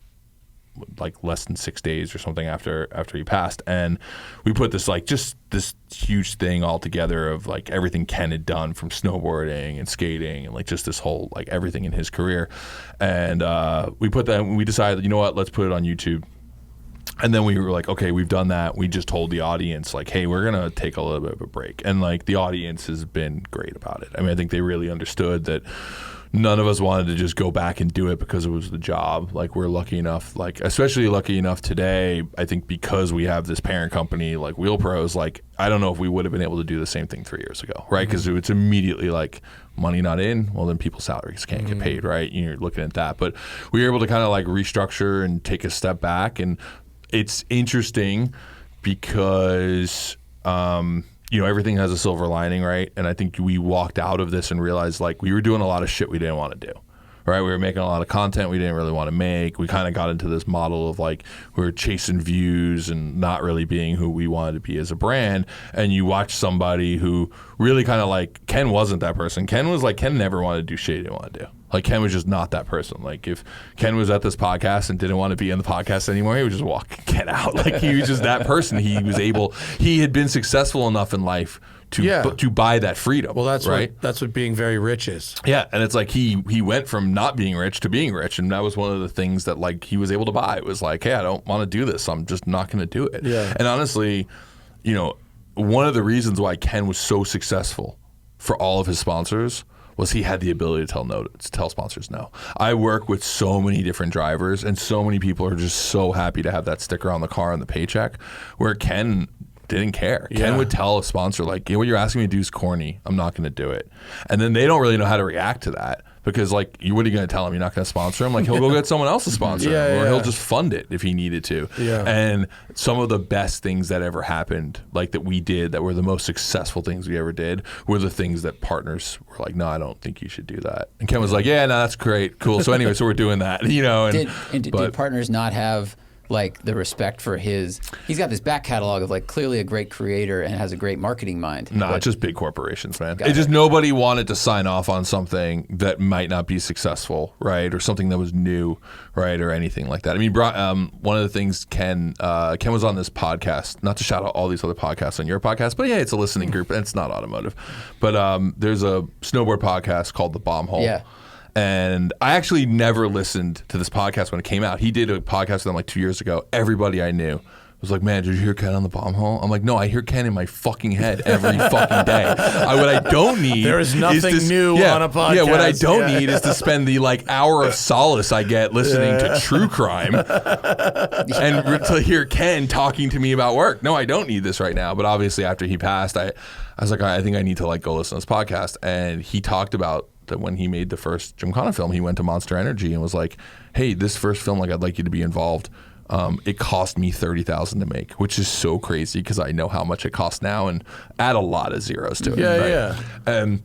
like less than 6 days or something after he passed, and we put this like just this huge thing all together of like everything Ken had done from snowboarding and skating and like just this whole like everything in his career. And we decided, you know what, let's put it on YouTube. And then we were like, okay, we've done that. We just told the audience like, hey, we're gonna take a little bit of a break. And like the audience has been great about it. I mean, I think they really understood that none of us wanted to just go back and do it because it was the job. Like, we're lucky enough, like especially lucky enough today, I think, because we have this parent company like Wheel Pros. Like, I don't know if we would have been able to do the same thing 3 years ago, right? Because it's immediately like money not in, well then people's salaries can't get paid, right? You're looking at that. But we were able to kind of like restructure and take a step back. And it's interesting because you know, everything has a silver lining, right? And I think we walked out of this and realized like we were doing a lot of shit we didn't want to do, right? We were making a lot of content we didn't really want to make. We kind of got into this model of like we were chasing views and not really being who we wanted to be as a brand. And you watch somebody who really kind of like, Ken wasn't that person. Ken was like, Ken never wanted to do shit he didn't want to do. Like, Ken was just not that person. Like, if Ken was at this podcast and didn't want to be in the podcast anymore, he would just walk Ken out. Like, he was just that person. He had been successful enough in life to buy that freedom. Well, that's right. That's what being very rich is. Yeah, and it's like he went from not being rich to being rich, and that was one of the things that like he was able to buy. It was like, hey, I don't want to do this. I'm just not going to do it. Yeah. And honestly, you know, one of the reasons why Ken was so successful for all of his sponsors was he had the ability to tell sponsors no. I work with so many different drivers, and so many people are just so happy to have that sticker on the car and the paycheck, where Ken didn't care. Ken would tell a sponsor like, what you're asking me to do is corny. I'm not going to do it. And then they don't really know how to react to that. Because like, what are you going to tell him? You're not going to sponsor him? Like, he'll go get someone else to sponsor him, or he'll just fund it if he needed to. Yeah. And some of the best things that ever happened, like that we did, that were the most successful things we ever did, were the things that partners were like, no, I don't think you should do that. And Ken was like, yeah, no, that's great, cool. So anyway, so we're doing that, you know. Did partners not have like the respect for he's got this back catalog of like clearly a great creator and has a great marketing mind. No, it's just big corporations, man. It just, nobody wanted to sign off on something that might not be successful, right? Or something that was new, right? Or anything like that. I mean, one of the things Ken was on this podcast, not to shout out all these other podcasts on your podcast, but yeah, it's a listening group and it's not automotive. But there's a snowboard podcast called The Bomb Hole. Yeah. And I actually never listened to this podcast when it came out. He did a podcast with them like 2 years ago. Everybody I knew was like, man, did you hear Ken on The Bomb Hole? I'm like, no, I hear Ken in my fucking head every fucking day. What I don't need there is nothing new on a podcast. Yeah, what I don't need is to spend the like hour of solace I get listening to true crime and to hear Ken talking to me about work. No, I don't need this right now. But obviously after he passed, I was like, I think I need to like go listen to this podcast. And he talked about that when he made the first Gymkhana film, he went to Monster Energy and was like, hey, this first film, like, I'd like you to be involved. It cost me $30,000 to make, which is so crazy because I know how much it costs now and add a lot of zeros to it. Yeah. And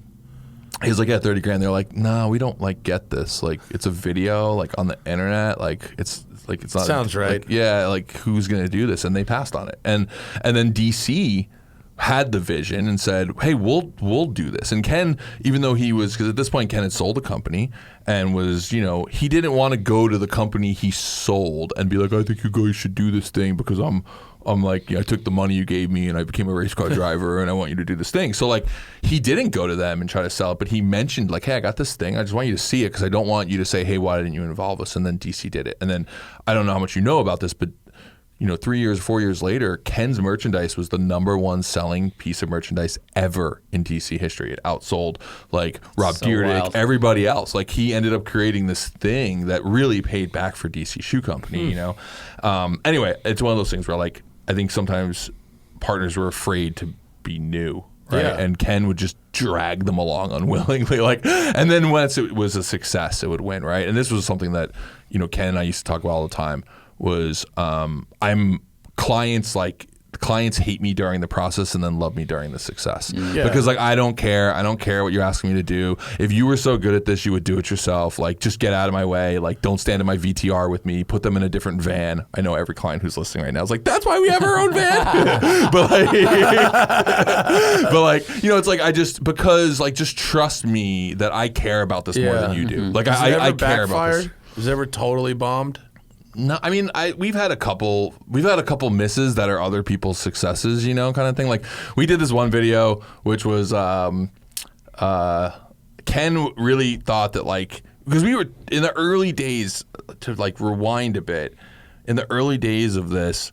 he's like, yeah, 30 grand. They're like, no, we don't like get this. Like, it's a video, like on the internet. Like, it's not. Sounds right. Like, yeah, like who's gonna do this? And they passed on it. And then DC had the vision and said, hey, we'll do this. And Ken, even though he was, because at this point Ken had sold a company and was, he didn't want to go to the company he sold and be like, I think you guys should do this thing because I'm like, I took the money you gave me and I became a race car driver and I want you to do this thing. So like, he didn't go to them and try to sell it, but he mentioned like, hey, I got this thing. I just want you to see it because I don't want you to say, hey, why didn't you involve us? And then DC did it. And then I don't know how much you know about this, but 4 years later, Ken's merchandise was the #1 selling piece of merchandise ever in DC history. It outsold like Rob Dyrdek, everybody else. Like he ended up creating this thing that really paid back for DC Shoe Company, Anyway, it's one of those things where like, I think sometimes partners were afraid to be new, right? Yeah. And Ken would just drag them along unwillingly, and then once it was a success, it would win, right? And this was something that, Ken and I used to talk about all the time was clients hate me during the process and then love me during the success. Because like, I don't care what you're asking me to do. If you were so good at this, you would do it yourself. Like, just get out of my way. Like, don't stand in my VTR with me. Put them in a different van. I know every client who's listening right now is like, that's why we have our own van. but it's like, just trust me that I care about this more than you do. Like, I care about this. Was it ever totally bombed? No, I mean, we've had a couple misses that are other people's successes, kind of thing. Like we did this one video, which was Ken really thought that like, because we were in the early days, to like rewind a bit, in the early days of this,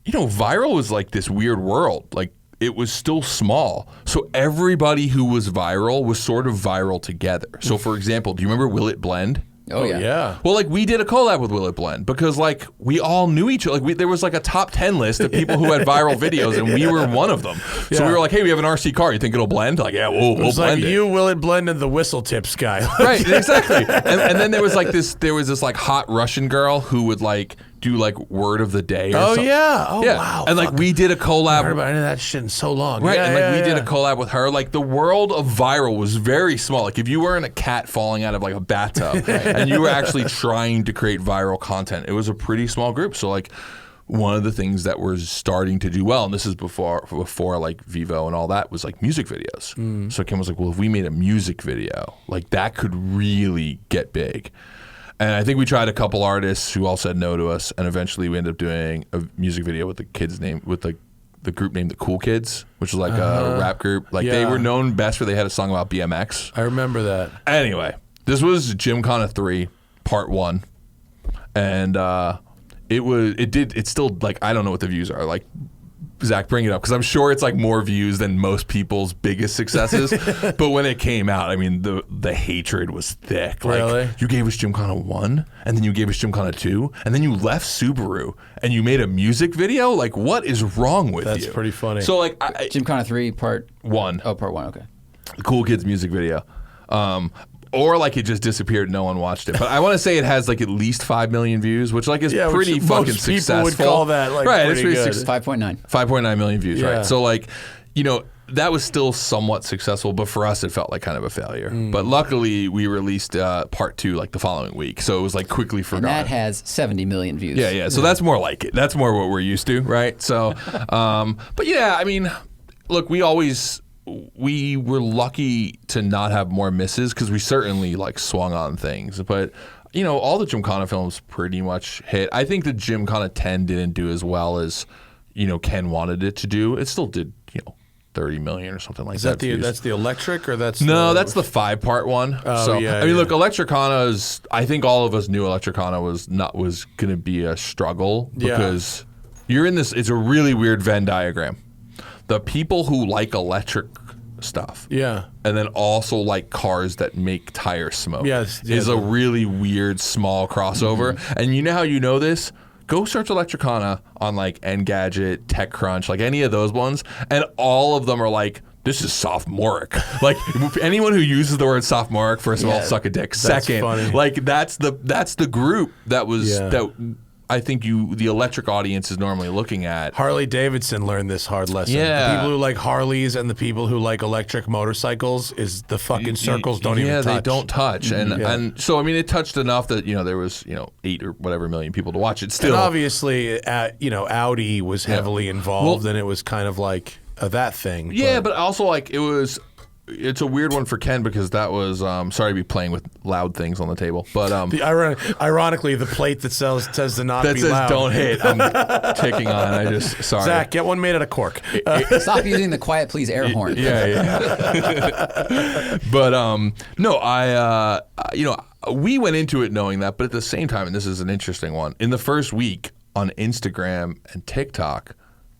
viral was like this weird world. Like it was still small. So everybody who was viral was sort of viral together. So for example, do you remember Will It Blend? Oh yeah. Well, like we did a collab with Will It Blend because like we all knew each other. Like there was like a top 10 list of people who had viral videos, and we were one of them. So we were like, hey, we have an RC car. You think it'll blend? Like, yeah, we'll blend like it. You, Will It Blend, and the Whistle Tips guy. Right, exactly. And then there was this like hot Russian girl who would like do like word of the day. Or something. Wow. And like we did a collab. I heard about any of that shit in so long. Right, we did a collab with her. Like the world of viral was very small. Like if you weren't a cat falling out of like a bathtub and you were actually trying to create viral content, it was a pretty small group. So like one of the things that was starting to do well, and this is before like Vivo and all that, was like music videos. So Kim was like, well, if we made a music video, like that could really get big. And I think we tried a couple artists who all said no to us, and eventually we ended up doing a music video with the group named the Cool Kids, which was like a rap group. Like they were known best for they had a song about BMX. I remember that. Anyway, this was Gymkhana 3, Part 1, and it's still like, I don't know what the views are. Like, Zach, bring it up, because I'm sure it's like more views than most people's biggest successes. But when it came out, I mean, the hatred was thick. Like, really? You gave us Gymkhana 1, and then you gave us Gymkhana 2, and then you left Subaru, and you made a music video? Like, what is wrong with you? That's pretty funny. So, like, Gymkhana 3, Part 1. Oh, Part 1, okay. The Cool Kids music video. Or like it just disappeared, no one watched it. But I want to say it has like at least 5 million views, which like is pretty fucking successful. Most people would call that like pretty good. 5.9. 5.9 million views, right? So like, that was still somewhat successful, but for us it felt like kind of a failure. But luckily we released Part 2 like the following week, so it was like quickly forgotten. And that has 70 million views. Yeah. So that's more like it. That's more what we're used to, right? So, but yeah, I mean, look, we were lucky to not have more misses, because we certainly like swung on things. But all the Gymkhana films pretty much hit. I think the Gymkhana 10 didn't do as well as Ken wanted it to do. It still did 30 million or something like that. That's the electric, or that's that's the 5-part one. Oh, I mean, look, Electricana I think all of us knew Electricana was going to be a struggle, because you're in this. It's a really weird Venn diagram. The people who like electric stuff, and then also like cars that make tires smoke, is a really weird small crossover. And you know how you know this? Go search Electricana on like Engadget, TechCrunch, like any of those ones, and all of them are like, this is sophomoric. Like anyone who uses the word sophomoric, first of all, suck a dick. Second, funny. like that's the group that was that. I think the electric audience is normally looking at. Harley Davidson learned this hard lesson. Yeah. The people who like Harleys and the people who like electric motorcycles is the fucking circles don't even touch. Yeah, they don't touch. And so, I mean, it touched enough that, there was, 8 or whatever million people to watch it still. And obviously, Audi was heavily involved, and it was kind of like that thing. Yeah, but also, like, it's a weird one for Ken because that was sorry to be playing with loud things on the table, but ironically, the plate that says to not that be says loud. "Don't hit." I'm ticking on. Sorry. Zach, get one made out of cork. Stop using the quiet please air horn. Yeah. But no, we went into it knowing that, but at the same time, and this is an interesting one. In the first week on Instagram and TikTok,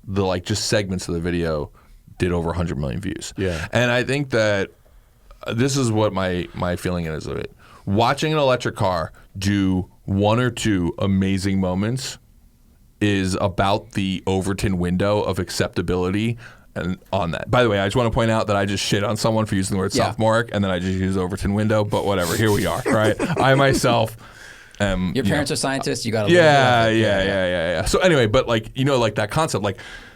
the just segments of the video did over 100 million views. Yeah. And I think that this is what my feeling is of it. Watching an electric car do 1 or 2 amazing moments is about the Overton window of acceptability and on that. By the way, I just want to point out that I just shit on someone for using the word sophomoric, and then I just use Overton window, but whatever. Here we are, right? I myself your parents are scientists, you got to Yeah. So anyway, but that concept,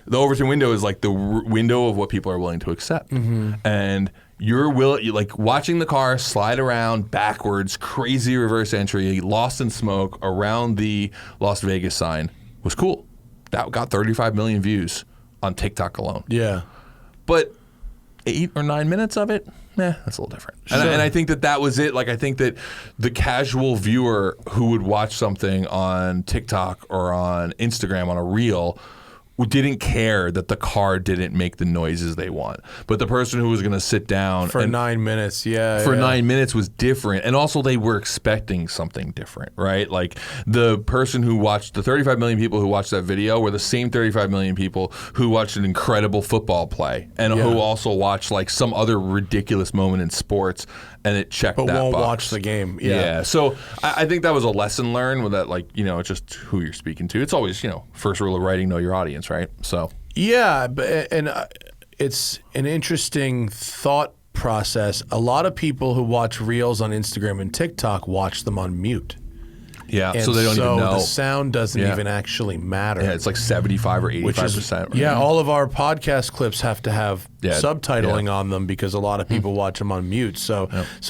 the Overton window is the window of what people are willing to accept. And you're watching the car slide around backwards, crazy reverse entry, lost in smoke around the Las Vegas sign was cool. That got 35 million views on TikTok alone. Yeah. But 8 or 9 minutes of it, that's a little different. Sure. And I think that was it. I think that the casual viewer who would watch something on TikTok or on Instagram on a reel didn't care that the car didn't make the noises they want. But the person who was going to sit down for 9 minutes, 9 minutes was different. And also they were expecting something different, right? Like the person who watched, the 35 million people who watched that video were the same 35 million people who watched an incredible football play and who also watched some other ridiculous moment in sports and it checked that box. But won't watch the game. Yeah. So I think that was a lesson learned with that, it's just who you're speaking to. It's always, first rule of writing, know your audience, right? So. Yeah, and it's an interesting thought process. A lot of people who watch reels on Instagram and TikTok watch them on mute. Yeah, so they don't even know. The sound doesn't even actually matter. Yeah, it's 75 or 85%. Right? Yeah, all of our podcast clips have to have subtitling on them because a lot of people watch them on mute. So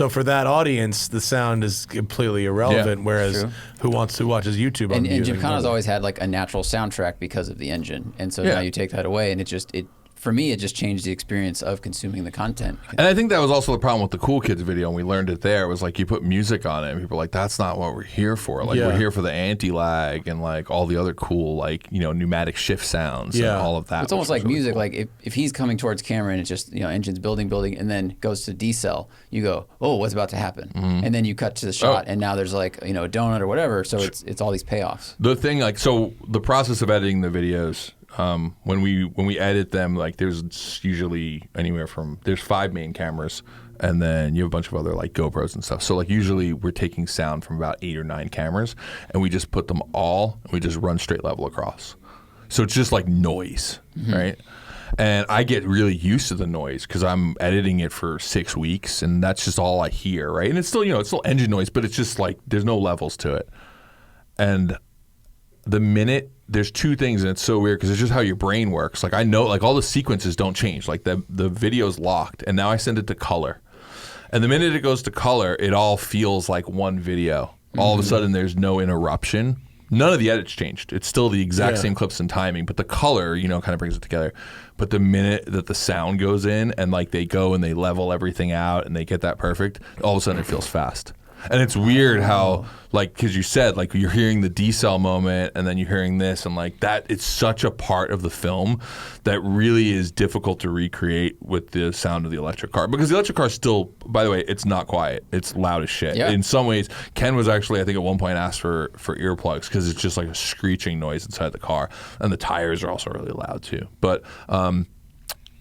for that audience, the sound is completely irrelevant, whereas who watches YouTube on mute? And Gymkhana's always had a natural soundtrack because of the engine. And so now you take that away and for me, it just changed the experience of consuming the content. And I think that was also the problem with the Cool Kids video, and we learned it there. It was you put music on it, and people are like, that's not what we're here for. We're here for the anti-lag and all the other cool, pneumatic shift sounds and all of that. It's almost like really music. Cool. If he's coming towards camera and it's just, engine's building, and then goes to decel, you go, oh, what's about to happen? And then you cut to the shot, and now there's a donut or whatever, so it's all these payoffs. The thing, so the process of editing the videos, when we edit them, there's usually there's 5 main cameras, and then you have a bunch of other GoPros and stuff. So usually we're taking sound from about 8 or 9 cameras, and we just put them all, and we just run straight level across. So it's just noise, right? And I get really used to the noise because I'm editing it for 6 weeks, and that's just all I hear, right? And it's still it's still engine noise, but it's just there's no levels to it. And the minute there's 2 things, and it's so weird because it's just how your brain works. I know all the sequences don't change. The video's locked, and now I send it to color. And the minute it goes to color, it all feels like one video. All of a sudden, there's no interruption. None of the edits changed. It's still the exact same clips and timing, but the color, kind of brings it together. But the minute that the sound goes in and they go and they level everything out and they get that perfect, all of a sudden it feels fast. And it's weird how, because you said, you're hearing the decel moment and then you're hearing this and that, it's such a part of the film that really is difficult to recreate with the sound of the electric car. Because the electric car still, by the way, it's not quiet. It's loud as shit. Yeah. In some ways, Ken was actually, I think at one point asked for earplugs because it's just a screeching noise inside the car. And the tires are also really loud too. But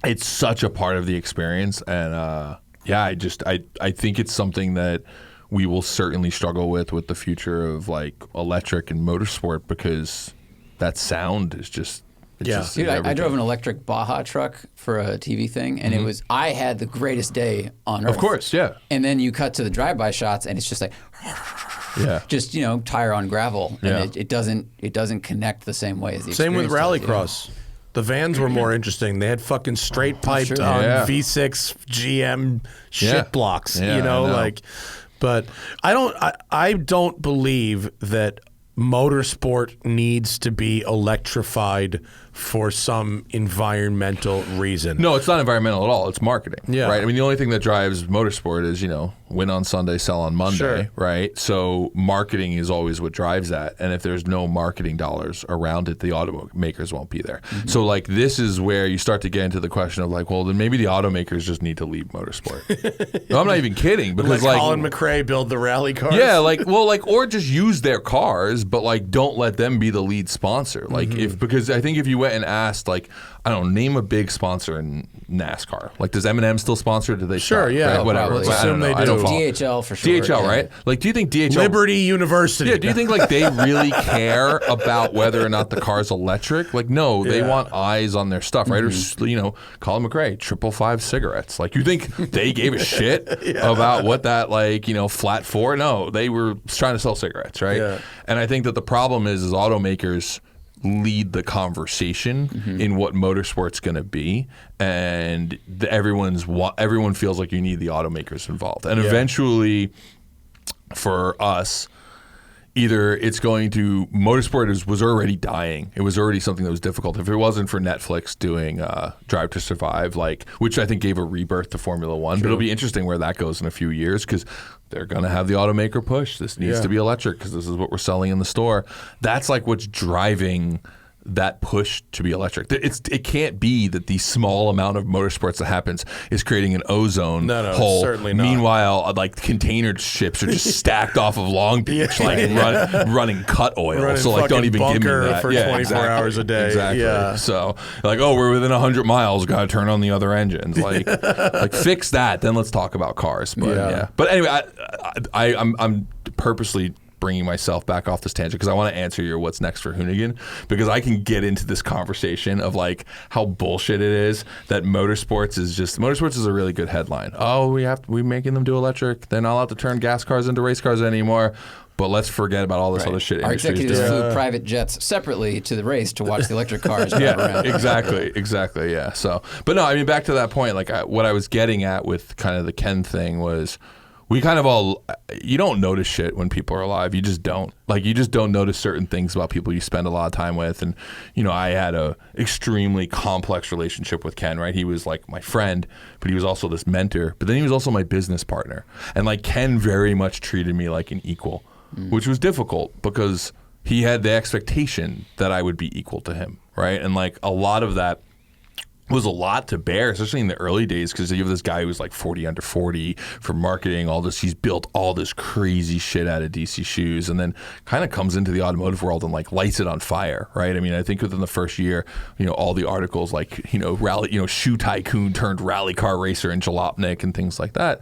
it's such a part of the experience. And I think it's something that we will certainly struggle with the future of electric and motorsport because that sound is just Dude, I drove an electric Baja truck for a TV thing, and I had the greatest day on earth. Of course, yeah. And then you cut to the drive-by shots, and it's just just tire on gravel, and it doesn't connect the same way as the Same with experience rallycross. The vans were more interesting. They had fucking straight piped on V6 GM shit blocks, but I don't believe that motorsport needs to be electrified for some environmental reason. No, it's not environmental at all. It's marketing. Yeah. Right. I mean, the only thing that drives motorsport is, win on Sunday, sell on Monday. Sure. Right. So marketing is always what drives that. And if there's no marketing dollars around it, the automakers won't be there. Mm-hmm. So like this is where you start to get into the question of like, well, then maybe the automakers just need to leave motorsport. No, I'm not even kidding, because Let Colin McCrae build the rally cars. Yeah, or just use their cars, but like don't let them be the lead sponsor. Like because I think if you went and asked, like, I don't know, name a big sponsor in NASCAR. Like, does M&M still sponsor? Do they? Sure, stop? yeah. Right? Whatever. Let's assume they do. DHL for sure. DHL, right? Like, do you think DHL? Liberty University. Yeah. Do you think like they really care about whether or not the car's electric? Like, no, they want eyes on their stuff, right? Or Colin McCrae, 555 cigarettes. Like, you think they gave a shit about what that flat for? No, they were trying to sell cigarettes, right? Yeah. And I think that the problem is automakers lead the conversation in what motorsport's going to be, and everyone feels like you need the automakers involved, and eventually for us, either it's going to motorsport was already dying. It was already something that was difficult. If it wasn't for Netflix doing Drive to Survive, which I think gave a rebirth to Formula One, but it'll be interesting where that goes in a few years, because they're going to have the automaker push. This needs to be electric because this is what we're selling in the store. That's like what's driving that push to be electric. It can't be that the small amount of motorsports that happens is creating an ozone hole. Certainly not. Meanwhile, like container ships are just stacked off of Long Beach, running cut oil. So like, don't even give me that. For 24 hours a day. Exactly. Yeah. So like, we're within 100 miles. Got to turn on the other engines. Like, fix that. Then let's talk about cars. But But anyway, I'm purposely bringing myself back off this tangent because I want to answer your what's next for Hoonigan, because I can get into this conversation of like how bullshit it is that motorsports is a really good headline. Oh, we're making them do electric. They're not allowed to turn gas cars into race cars anymore. But let's forget about all this other shit. Our executives flew private jets separately to the race to watch the electric cars drive around. Exactly. Yeah. So, but no, I mean, back to that point. Like what I was getting at with kind of the Ken thing was, we kind of you don't notice shit when people are alive. You just don't. Like, you just don't notice certain things about people you spend a lot of time with. And, I had a extremely complex relationship with Ken, right? He was like my friend, but he was also this mentor. But then he was also my business partner. And like, Ken very much treated me like an equal, which was difficult because he had the expectation that I would be equal to him, right? And like, a lot of that was a lot to bear, especially in the early days, because you have this guy who was like 40 under 40 for marketing, all this. He's built all this crazy shit out of DC shoes, and then kind of comes into the automotive world and like lights it on fire, right? I mean, I think within the first year, all the articles like, rally, shoe tycoon turned rally car racer in Jalopnik and things like that.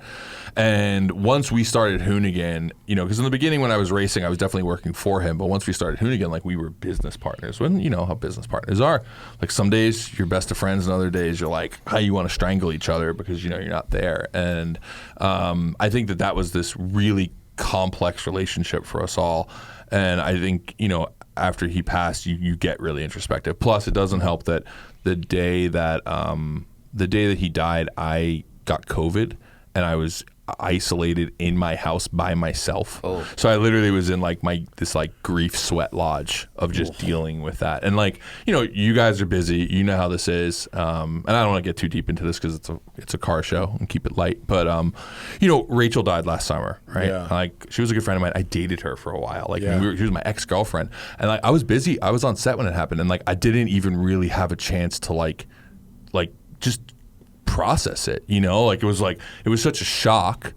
And once we started Hoonigan, because in the beginning when I was racing, I was definitely working for him. But once we started Hoonigan, like, we were business partners. When you know how business partners are. Like, some days you're best of friends, and other days you're like, how you want to strangle each other because you're not there. And I think that was this really complex relationship for us all. And I think after he passed, you get really introspective. Plus, it doesn't help that the day that he died, I got COVID, and I was isolated in my house by myself. So I literally was in like this grief sweat lodge of just dealing with that. And like, you guys are busy, you know how this is. And I don't want to get too deep into this because it's a car show and keep it light. But Rachel died last summer, right? Yeah. Like, she was a good friend of mine. I dated her for a while. Like, she was my ex-girlfriend. And like, I was busy. I was on set when it happened, and like, I didn't even really have a chance to like just process it, like, it was such a shock,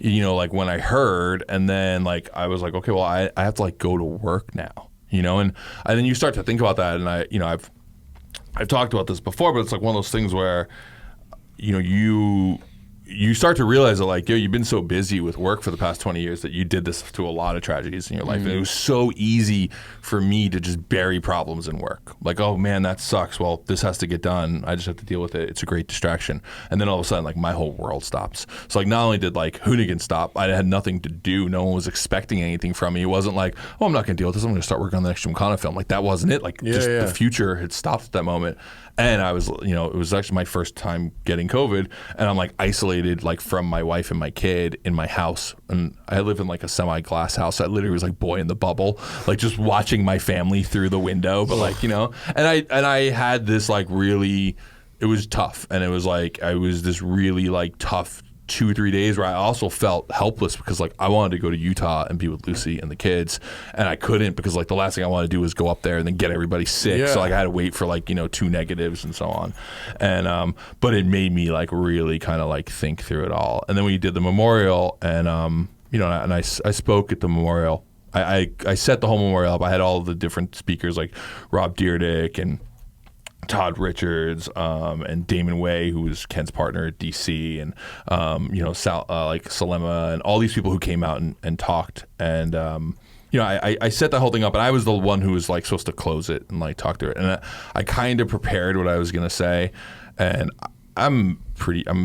like, when I heard, and then like, I was like, okay, well, I have to like go to work now, and then you start to think about that, and I've talked about this before, but it's like one of those things where, you start to realize that like, yo, you've been so busy with work for the past 20 years that you did this to a lot of tragedies in your life. And it was so easy for me to just bury problems in work. Like, oh man, that sucks. Well, this has to get done. I just have to deal with it. It's a great distraction. And then all of a sudden, like my whole world stops. So like not only did like Hoonigan stop, I had nothing to do. No one was expecting anything from me. It wasn't like, oh, I'm not going to deal with this. I'm going to start working on the next Gymkhana film. Like that wasn't it. Like the future had stopped at that moment. And I was, you know, it was actually my first time getting COVID, and I'm like isolated like from my wife and my kid in my house. And I live in like a semi-glass house. I literally was like boy in the bubble, like just watching my family through the window. But like, you know, and I had this like really, it was tough. And it was like, I was this really like tough 2 or 3 days where I also felt helpless because like I wanted to go to Utah and be with Lucy and the kids, and I couldn't because like the last thing I wanted to do was go up there and then get everybody sick. So like I had to wait for like, you know, 2 negatives and so on. And but it made me like really kind of like think through it all. And then we did the memorial, and you know, and I spoke at the memorial. I set the whole memorial up. I had all the different speakers like Rob Dyrdek and Todd Richards, and Damon Way, who was Ken's partner at DC, and you know, like Salema, and all these people who came out and talked. And you know, I set the whole thing up, and I was the one who was like supposed to close it and like talk through it. And I kind of prepared what I was gonna say, and I've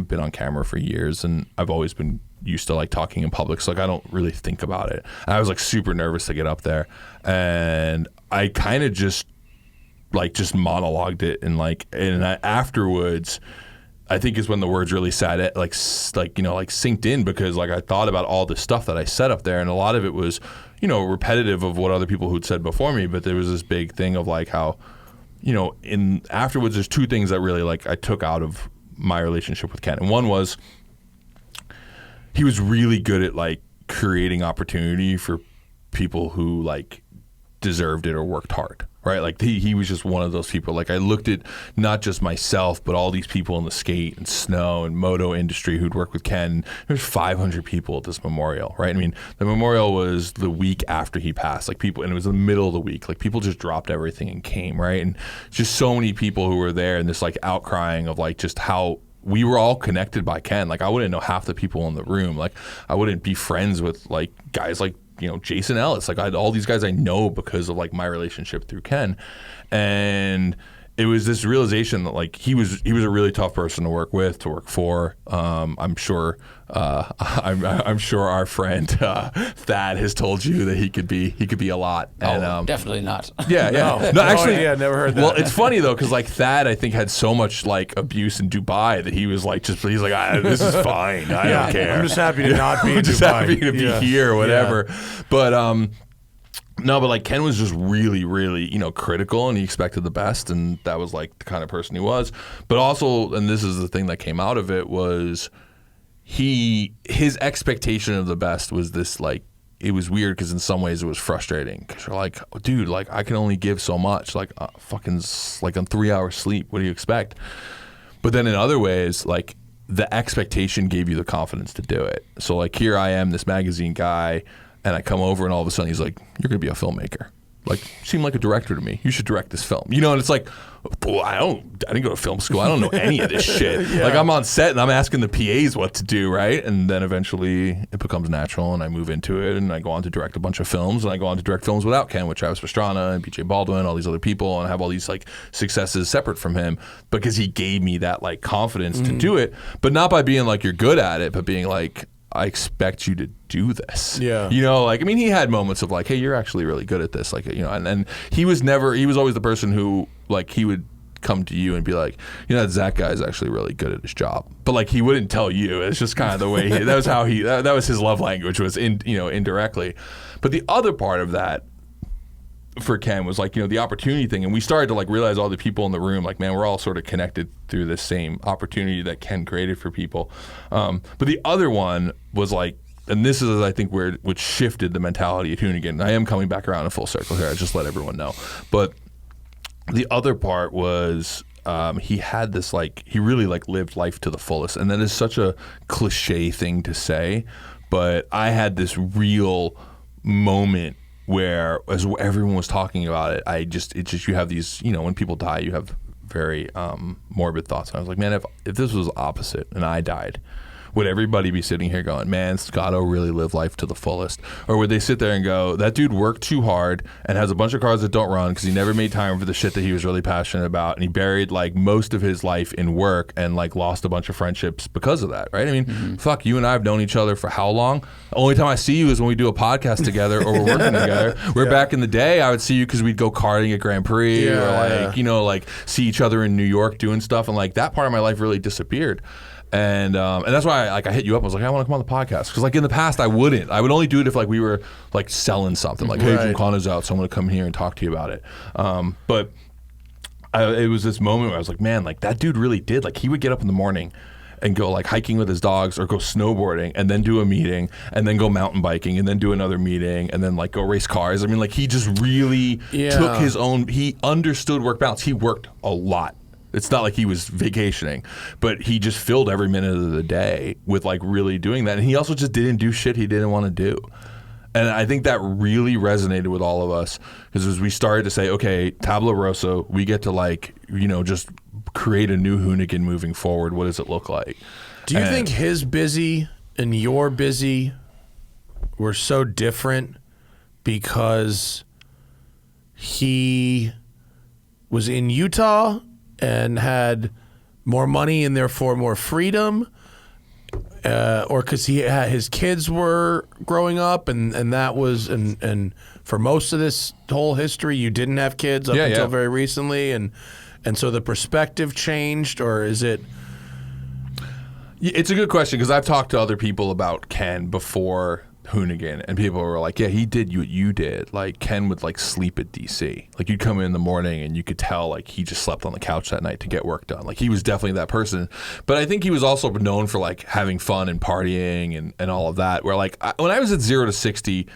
been on camera for years, and I've always been used to like talking in public, so like I don't really think about it. And I was like super nervous to get up there, and I kind of just monologued it, and afterwards I think is when the words really sat it like you know, like synced in, because like I thought about all the stuff that I said up there, and a lot of it was, you know, repetitive of what other people who'd said before me, but there was this big thing of like how, you know, afterwards there's 2 things that really like I took out of my relationship with Ken. And one was he was really good at like creating opportunity for people who like deserved it or worked hard. Right, like he was just one of those people. Like I looked at not just myself, but all these people in the skate and snow and moto industry who'd worked with Ken. There's 500 people at this memorial, right? I mean, the memorial was the week after he passed. Like people, and it was the middle of the week. Like people just dropped everything and came, right? And just so many people who were there, and this like outcrying of like just how we were all connected by Ken. Like I wouldn't know half the people in the room. Like I wouldn't be friends with like guys like, you know, Jason Ellis. Like I had all these guys I know because of like my relationship through Ken. And it was this realization that like he was a really tough person to work with, to work for. I'm sure our friend Thad has told you that he could be a lot. And, definitely not. Yeah, yeah. No, actually, never heard that. Well, it's funny though, because like Thad, I think had so much like abuse in Dubai that he was like, he's like, this is fine. I don't care. I'm just happy to not be in Dubai. Just happy to be here or whatever. Yeah. But no, but like Ken was just really, really, you know, critical, and he expected the best, and that was like the kind of person he was. But also, and this is the thing that came out of it, was his expectation of the best was this like, it was weird because in some ways it was frustrating, because you're like, dude, like I can only give so much, like fucking like on 3 hours sleep, what do you expect? But then in other ways, like the expectation gave you the confidence to do it. So like here I am, this magazine guy, and I come over, and all of a sudden he's like, you're going to be a filmmaker. Like, you seem like a director to me. You should direct this film. You know, and it's like, well, I didn't go to film school. I don't know any of this shit. Yeah. Like, I'm on set, and I'm asking the PAs what to do, right? And then eventually it becomes natural, and I move into it, and I go on to direct a bunch of films, and I go on to direct films without Ken, with Travis Pastrana and BJ Baldwin, all these other people, and I have all these, like, successes separate from him, because he gave me that, like, confidence to do it, but not by being like, you're good at it, but being like, I expect you to do this. Yeah. You know, like, I mean, he had moments of like, hey, you're actually really good at this. Like, you know, and he was always the person who, like, he would come to you and be like, you know, that Zach guy is actually really good at his job. But like, he wouldn't tell you. It's just kind of the way that was how that was his love language, was indirectly. But the other part of that for Ken was like, you know, the opportunity thing, and we started to like realize all the people in the room, like, man, we're all sort of connected through this same opportunity that Ken created for people. But the other one was like, and this is, I think, where which shifted the mentality at Hoonigan. I am coming back around in full circle here. I just let everyone know. But the other part was he had this like, he really like lived life to the fullest, and that is such a cliche thing to say, but I had this real moment where, as everyone was talking about it, it's just, you have these, you know, when people die, you have very morbid thoughts. And I was like, man, if this was opposite and I died, would everybody be sitting here going, man, Scotto really lived life to the fullest? Or would they sit there and go, that dude worked too hard and has a bunch of cars that don't run because he never made time for the shit that he was really passionate about, and he buried like most of his life in work and like lost a bunch of friendships because of that, right? I mean, fuck, you and I have known each other for how long? The only time I see you is when we do a podcast together or we're working together. Where back in the day, I would see you because we'd go karting at Grand Prix or like, you know, like see each other in New York doing stuff, and like that part of my life really disappeared. And that's why I hit you up. I was like, I want to come on the podcast, because like in the past I would only do it if like we were like selling something, like, hey, Gymkhana's out, so I'm going to come here and talk to you about it. But it was this moment where I was like, man, like that dude really did. Like he would get up in the morning and go like hiking with his dogs or go snowboarding and then do a meeting and then go mountain biking and then do another meeting and then like go race cars. I mean, like he just really took his own, he understood work balance. He worked a lot. It's not like he was vacationing, but he just filled every minute of the day with like really doing that. And he also just didn't do shit he didn't want to do. And I think that really resonated with all of us, because as we started to say, okay, Tabula Rosa, we get to like, you know, just create a new Hoonigan moving forward. What does it look like? Do you think his busy and your busy were so different because he was in Utah and had more money and therefore more freedom? Or because his kids were growing up, and that was, and for most of this whole history, you didn't have kids up until very recently, and so the perspective changed, or is it? It's a good question, because I've talked to other people about Ken before Hoonigan, and people were like, yeah, he did what you did. Like Ken would like sleep at DC. Like you'd come in the morning and you could tell like he just slept on the couch that night to get work done. Like he was definitely that person. But I think he was also known for like having fun and partying and all of that, where like when I was at 0 to 60,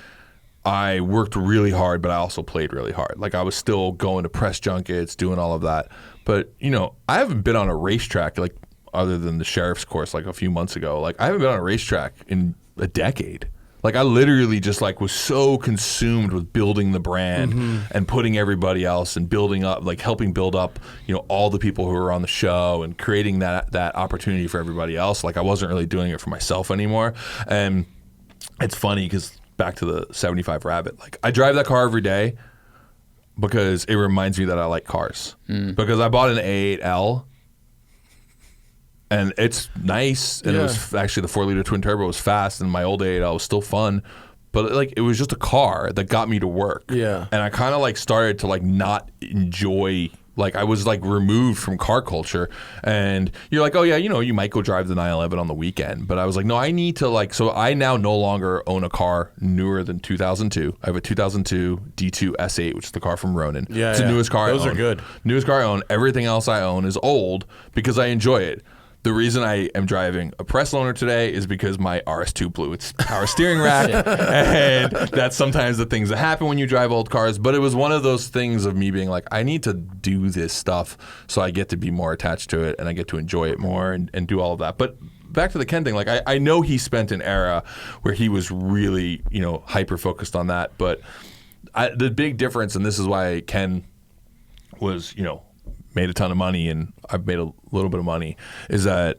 I worked really hard, but I also played really hard. Like I was still going to press junkets, doing all of that. But you know, I haven't been on a racetrack like other than the sheriff's course like a few months ago. Like I haven't been on a racetrack in a decade. Like I literally just like was so consumed with building the brand and putting everybody else and building up, like helping build up, you know, all the people who were on the show and creating that opportunity for everybody else. Like I wasn't really doing it for myself anymore. And it's funny because back to the 75 Rabbit, like I drive that car every day because it reminds me that I like cars. Because I bought an A8L. And it's nice, and it was actually the 4-liter twin turbo was fast, and my old A8L was still fun, but like it was just a car that got me to work. Yeah, and I kind of like started to like not enjoy. Like I was like removed from car culture, and you're like, oh yeah, you know, you might go drive the 911 on the weekend, but I was like, no, I need to like. So I now no longer own a car newer than 2002. I have a 2002 D2 S8, which is the car from Ronin. Yeah, it's the newest car. Those are good. Newest car I own. Everything else I own is old because I enjoy it. The reason I am driving a press loaner today is because my RS2 blew its power steering rack, and that's sometimes the things that happen when you drive old cars. But it was one of those things of me being like, I need to do this stuff so I get to be more attached to it and I get to enjoy it more and do all of that. But back to the Ken thing, like I know he spent an era where he was really, you know, hyper focused on that. But the big difference, and this is why Ken was, you know, made a ton of money and I've made a little bit of money, is that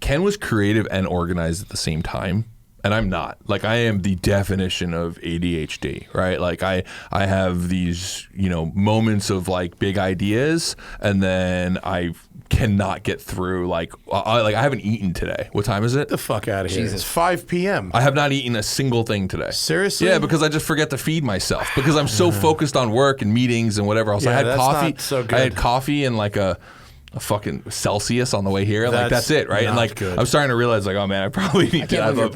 Ken was creative and organized at the same time. And I'm not. Like I am the definition of ADHD, right? Like I have these, you know, moments of like big ideas, and then I cannot get through like I haven't eaten today. What time is it? Get the fuck out of here. Jesus. It's 5 p.m. I have not eaten a single thing today. Seriously? Yeah, because I just forget to feed myself because I'm so focused on work and meetings and whatever else. Yeah, I had that's coffee. not so good. I had coffee and like a fucking Celsius on the way here. Like that's it, right? And like good. I'm starting to realize like, oh man, I probably need to have a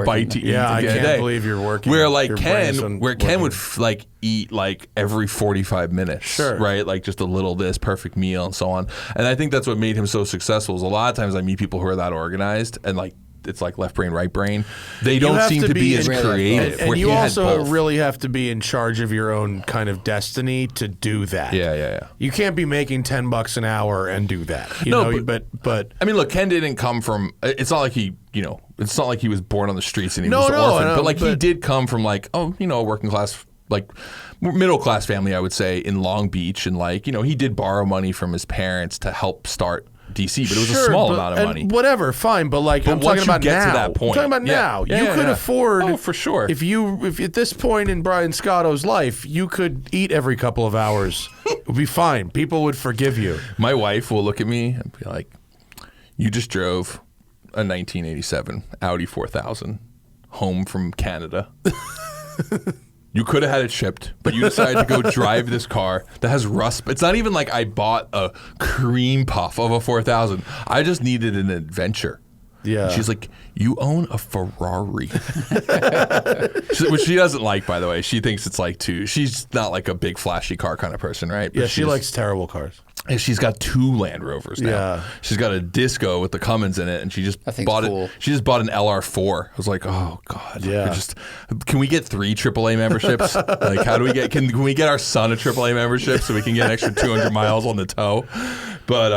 bite to eat. Yeah, I today. can't believe you're working. Where like Ken would like eat like every 45 minutes, sure, right? Like just a little this perfect meal and so on. And I think that's what made him so successful. Is a lot of times I meet people who are that organized and like it's like left brain, right brain. They don't seem to be as creative. And you also really have to be in charge of your own kind of destiny to do that. Yeah. You can't be making $10 an hour and do that. You know, but I mean, look, Ken didn't come from. It's not like he, you know, it's not like he was born on the streets and he was an orphan. But like he did come from like, oh, you know, a working class, like middle class family, I would say, in Long Beach, and like, you know, he did borrow money from his parents to help start DC, but it was a small amount of money. Whatever, fine, but like I'm talking about now. To that point, I'm talking about now. You could afford. Oh, for sure. If at this point in Brian Scotto's life, you could eat every couple of hours. It would be fine. People would forgive you. My wife will look at me and be like, "You just drove a 1987 Audi 4000 home from Canada." You could have had it shipped, but you decided to go drive this car that has rust. It's not even like I bought a cream puff of a 4000. I just needed an adventure. Yeah. She's like, you own a Ferrari. Which she doesn't like, by the way. She thinks it's like she's not like a big flashy car kind of person, right? But yeah, she likes terrible cars. And she's got 2 Land Rovers now. Yeah. She's got a Disco with the Cummins in it, and she just bought it. She just bought an LR4. I was like, oh God. Yeah. Can we get 3 AAA memberships? Like, how do we get? Can we get our son a AAA membership so we can get an extra 200 miles on the toe? But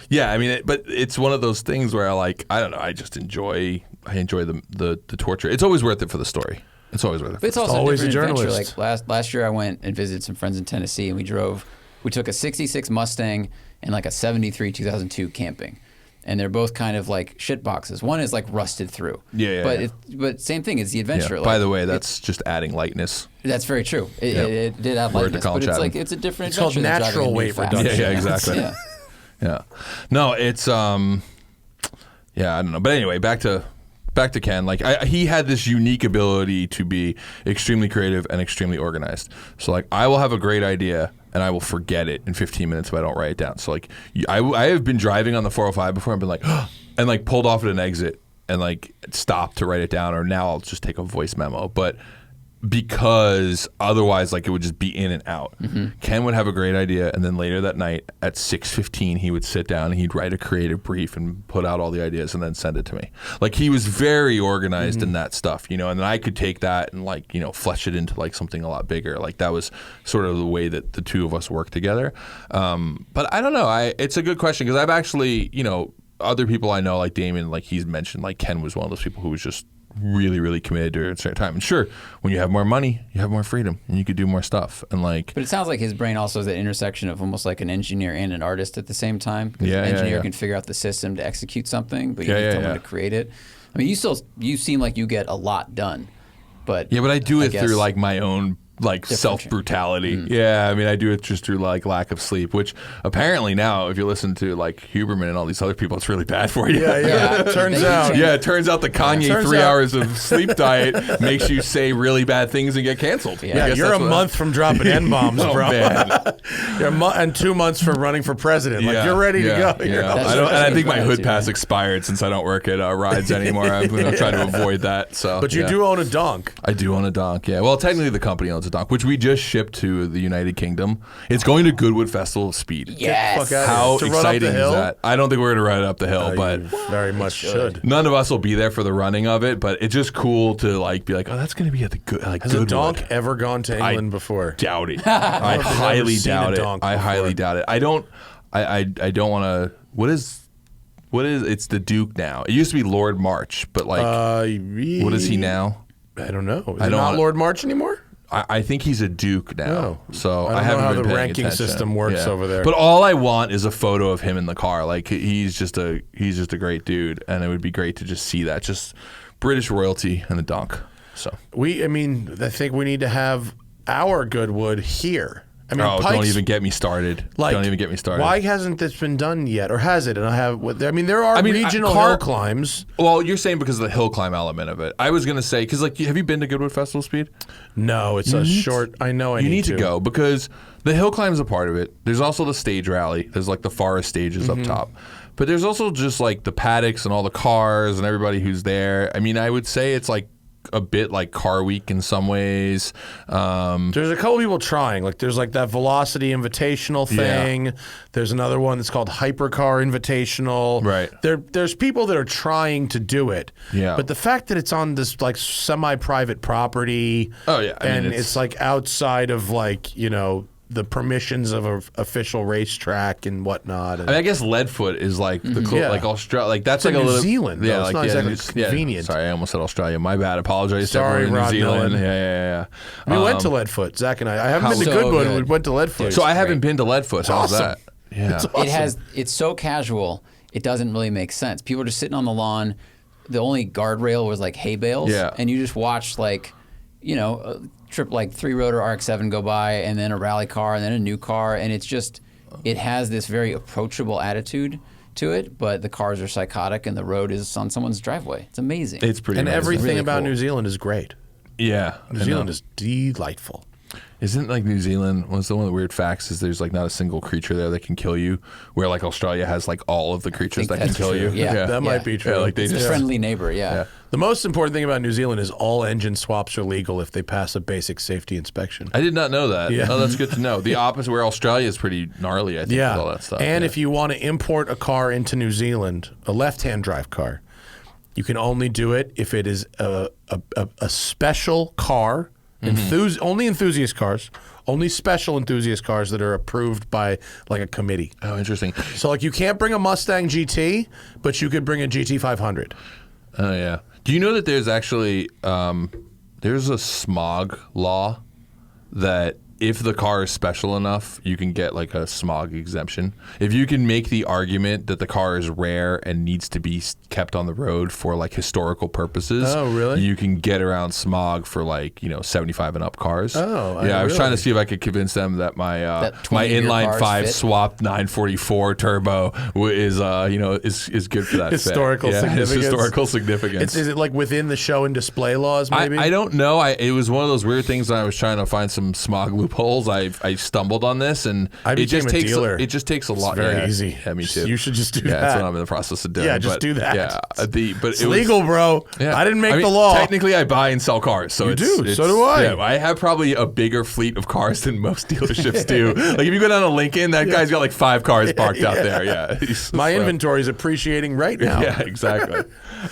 yeah, I mean, but it's one of those things where I don't know. I just enjoy the torture. It's always worth it for the story. It's always worth it. But it's also always a journalist. Like last year, I went and visited some friends in Tennessee, and we took a 66 Mustang and like a 73 2002 camping. And they're both kind of like shit boxes. One is like rusted through. But same thing, it's the adventure. Yeah. By the way, that's just adding lightness. That's very true. It did add lightness, but it's a different it's adventure. It's called natural weight reduction. Yeah, exactly. Yeah. No, it's I don't know. But anyway, back to Ken. Like he had this unique ability to be extremely creative and extremely organized. So like I will have a great idea and I will forget it in 15 minutes if I don't write it down. So like I have been driving on the 405 before and been like and like pulled off at an exit and like stopped to write it down, or now I'll just take a voice memo. But because otherwise like it would just be in and out. Mm-hmm. Ken would have a great idea, and then later that night at 6:15 he would sit down and he'd write a creative brief and put out all the ideas and then send it to me. Like he was very organized in that stuff, and then I could take that and like flesh it into like something a lot bigger. Like that was sort of the way that the two of us worked together. But I don't know, it's a good question, because I've actually other people I know, like Damien, like he's mentioned, like Ken was one of those people who was just really, really committed to it at a certain time. And sure, when you have more money, you have more freedom, and you could do more stuff. And like, but it sounds like his brain also is that intersection of almost like an engineer and an artist at the same time. Yeah, an engineer can figure out the system to execute something, but you need someone to create it. I mean, you seem like you get a lot done, but but I do it through like my own like self-brutality. Yeah, I mean, I do it just through like lack of sleep, which apparently now, if you listen to like Huberman and all these other people, it's really bad for you. It turns out. Yeah, it turns out the Kanye 3 hours of sleep diet makes you say really bad things and get canceled. Yeah, you're a month from dropping N-bombs, bro. Man. You're and 2 months from running for president. Like, you're ready to go. I think my hood pass expired since I don't work at Rides anymore. I'm trying to avoid that. So, but you do own a donk. I do own a donk, yeah. Well, technically the company owns a donk, which we just shipped to the United Kingdom. It's going to Goodwood Festival of Speed. Yes. How exciting is that? I don't think we're going to ride it up the hill, but very much should. None of us will be there for the running of it, but it's just cool to like be like, oh, that's going to be at the Goodwood. Has a donk ever gone to England before? Doubt it. I highly doubt it. I highly doubt it. I don't want to. What is? It's the Duke now. It used to be Lord March, but like, what is he now? I don't know. Is he not Lord March anymore? I think he's a Duke now. So I haven't know how been the paying ranking attention. system works over there. But all I want is a photo of him in the car. Like he's just a great dude, and it would be great to just see that, just British royalty and the donk. So I think we need to have our Goodwood here. I mean, don't even get me started. Don't even get me started. Why hasn't this been done yet, or has it? And there are regional hill climbs. Well, you're saying because of the hill climb element of it. I was going to say, because like, have you been to Goodwood Festival Speed? No, it's a short. I know you need to go, because the hill climb is a part of it. There's also the stage rally. There's like the forest stages up top. But there's also just like the paddocks and all the cars and everybody who's there. I mean, I would say it's like a bit like Car Week in some ways. There's a couple people trying. Like there's like that Velocity Invitational thing. Yeah. There's another one that's called Hypercar Invitational. Right. There's people that are trying to do it. Yeah. But the fact that it's on this like semi-private property. Oh yeah. And it's like outside of like the permissions of an official racetrack and whatnot. And I guess Leadfoot is like the like Australia, like that's like a New little Zealand. Yeah, it's like not exactly convenient. Sorry, I almost said Australia. My bad. Apologize. Sorry, to everyone in New Zealand. Miller. Yeah. We went to Leadfoot, Zach and I. I haven't been to Goodwood. We went to Leadfoot. So I haven't been to Leadfoot. How's that? Yeah. It's awesome. It's so casual, it doesn't really make sense. People are just sitting on the lawn. The only guardrail was like hay bales. Yeah. And you just watch like, a trip like 3-rotor RX-7 go by, and then a rally car, and then a new car. And it's just, it has this very approachable attitude to it, but the cars are psychotic and the road is on someone's driveway. It's amazing. It's pretty And amazing. everything really about cool. New Zealand is great. Yeah. New Zealand is delightful. Isn't like New Zealand, one of the weird facts is there's like not a single creature there that can kill you, where like Australia has like all of the creatures that can that's kill true. you. Yeah. That might be true. Yeah, like they It's a just, friendly neighbor, yeah. The most important thing about New Zealand is all engine swaps are legal if they pass a basic safety inspection. I did not know that. Yeah. Oh, that's good to know. The opposite, where Australia is pretty gnarly, I think, with all that stuff. And yeah. if you want to import a car into New Zealand, a left-hand drive car, you can only do it if it is a special car, only enthusiast cars, only special enthusiast cars that are approved by like a committee. Oh, interesting. So like you can't bring a Mustang GT, but you could bring a GT 500. Oh, yeah. Do you know that there's actually there's a smog law that if the car is special enough, you can get like a smog exemption. If you can make the argument that the car is rare and needs to be kept on the road for like historical purposes, Oh, really? you can get around smog for like 75 and up cars. Oh, yeah. I was trying to really? see if I could convince them that my That my 20-year inline cars 5 fit? swapped 944 turbo is is good for that fit. Historical Yeah, significance. It's historical significance. Is it like within the show and display laws maybe? I don't know. It was one of those weird things when I was trying to find some smog loopholes. I stumbled on this, and I it just became a takes dealer. It just takes a lot. very yeah, easy. Yeah, me too. You should just do yeah, that. that's what I'm in the process of doing. Yeah, just but, do that. Yeah, but It's it was legal, bro. Yeah. I didn't make mean, the law. Technically, I buy and sell cars, so You it's, do. it's- So do I. Yeah, I have probably a bigger fleet of cars than most dealerships do. Like if you go down to Lincoln, that guy's got like 5 cars parked out there. Yeah, My So- inventory is appreciating right now. Yeah, exactly.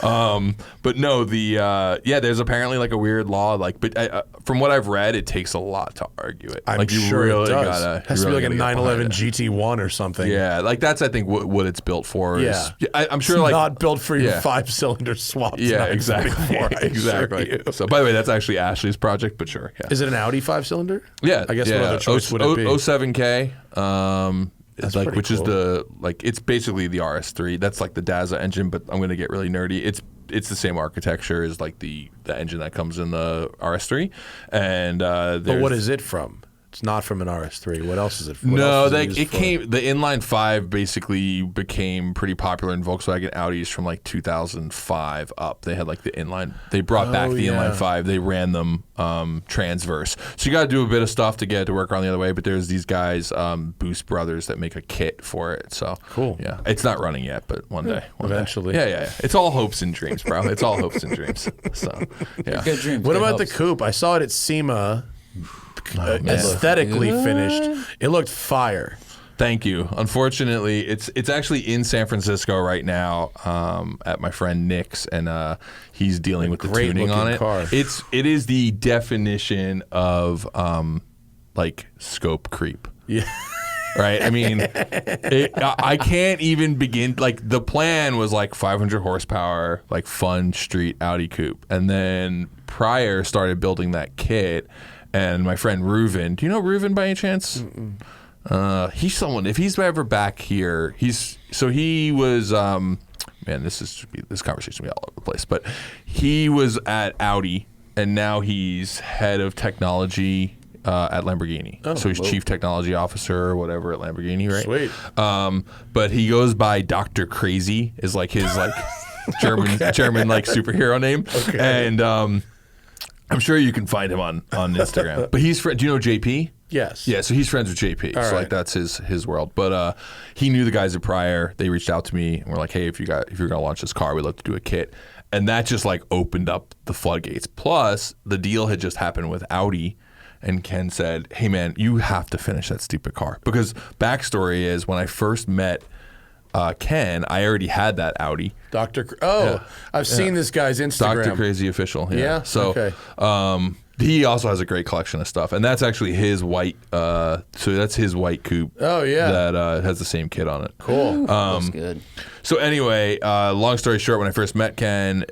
But no, there's apparently like a weird law. Like, but from what I've read, it takes a lot to argue it. I'm like, you sure really it does. gotta. Has you to be really like a gotta get behind 911 it. GT1 or something. Yeah, like that's I think what it's built for. Yeah. I'm sure It's like not built for your yeah. 5-cylinder swaps. Yeah, 944, exactly. I assure exactly. you. So, by the way, that's actually Ashley's project, but sure. Yeah. Is it an Audi 5-cylinder? Yeah, I guess yeah. what other choice would it be? 07K. That's like pretty which is cool. the like it's basically the RS3. That's like the Daza engine, but I'm going to get really nerdy. It's the same architecture as like the engine that comes in the RS3, and But what is it from? It's not from an RS3. What else is it from? What No, else is used for? the inline 5 basically became pretty popular in Volkswagen Audis from like 2005 up. They had like the inline. They brought back the yeah. inline 5. They ran them transverse. So you got to do a bit of stuff to get it to work around the other way. But there's these guys, Boost Brothers, that make a kit for it. So Cool. Yeah, it's not running yet, but one day. Eventually. Yeah. It's all hopes and dreams, bro. It's all hopes and dreams. So yeah. Good dreams. What good about the hopes. coupe? I saw it at SEMA. Aesthetically finished. It looked fire. Thank you. Unfortunately, it's actually in San Francisco right now at my friend Nick's, and he's dealing with the great tuning on looking it. car. It is the definition of like scope creep. Yeah. Right? I mean, I can't even begin. Like, the plan was like 500 horsepower, like fun street Audi coupe. And then Pryor started building that kit. And my friend Reuven, do you know Reuven by any chance? He's someone, if he's ever back here, he was, man, this conversation will be all over the place. But he was at Audi, and now he's head of technology at Lamborghini. So he's chief technology officer or whatever at Lamborghini, right? Sweet. But he goes by Dr. Crazy, is like his like German like superhero name. Okay. And I'm sure you can find him on Instagram. But he's do you know JP? Yes. Yeah, so he's friends with JP. All so right. like that's his world. But he knew the guys at Pryor. They reached out to me and were like, "Hey, if you're gonna launch this car, we'd love to do a kit." And that just like opened up the floodgates. Plus, the deal had just happened with Audi. And Ken said, "Hey man, you have to finish that stupid car." Because backstory is when I first met Ken, I already had that Audi. I've seen this guy's Instagram. Dr. Crazy Official. Yeah. Yeah? So Okay. He also has a great collection of stuff, and that's actually his white. So that's his white coupe. Oh yeah, that has the same kit on it. Cool. Looks good. So anyway, long story short, when I first met Ken,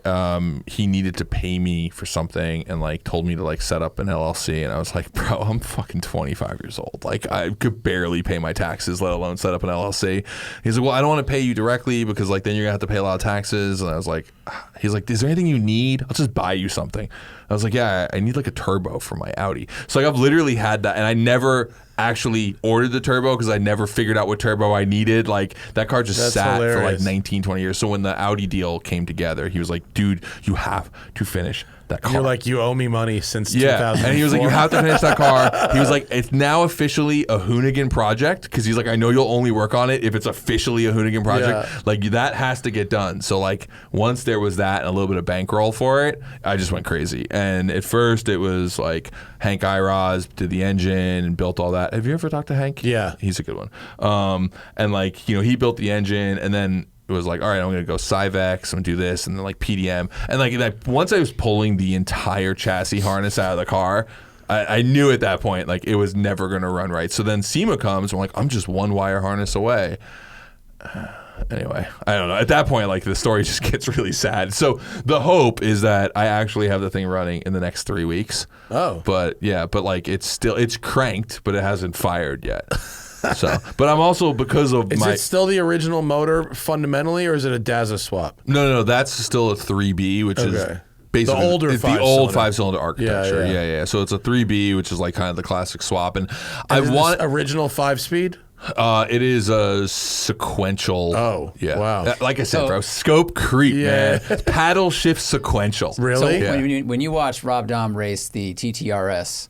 he needed to pay me for something and like told me to like set up an LLC, and I was like, bro, I'm fucking 25 years old. Like I could barely pay my taxes, let alone set up an LLC. He's like, well, I don't want to pay you directly because like then you're gonna have to pay a lot of taxes. And I was like, he's like, is there anything you need? I'll just buy you something. I was like, yeah, I need like a turbo for my Audi. So like I've literally had that, and I never actually ordered the turbo because I never figured out what turbo I needed. Like that car just sat for like 19, 20 years. So when the Audi deal came together, he was like, dude, you have to finish that car. You're like, you owe me money since 2004. And he was like, you have to finish that car. He was like, it's now officially a Hoonigan project, because he's like, I know you'll only work on it if it's officially a Hoonigan project. Yeah. Like that has to get done. So like once there was that and a little bit of bankroll for it, I just went crazy. And at first it was like Hank Iroz did the engine and built all that. Have you ever talked to Hank? Yeah. He's a good one. And like, you know, he built the engine, and then it was like, all right, I'm going to go Cyvex, I'm going to do this, and then like PDM. And like that, once I was pulling the entire chassis harness out of the car, I knew at that point, like it was never going to run right. So then SEMA comes, I'm like, I'm just one wire harness away. Anyway, I don't know. At that point, like the story just gets really sad. So the hope is that I actually have the thing running in the next 3 weeks. Oh. But yeah, but like it's cranked, but it hasn't fired yet. So, but I'm also, because of Is it still the original motor fundamentally, or is it a Daza swap? No, that's still a 3B, which is basically the older it's the old 5-cylinder architecture. Yeah. So it's a 3B, which is like kind of the classic swap. And I want original 5-speed. It is a sequential. Oh, yeah. Wow. Like I said, bro, scope creep, man. Paddle shift sequential. Really? So when you watch Rob Dahm race the TTRS,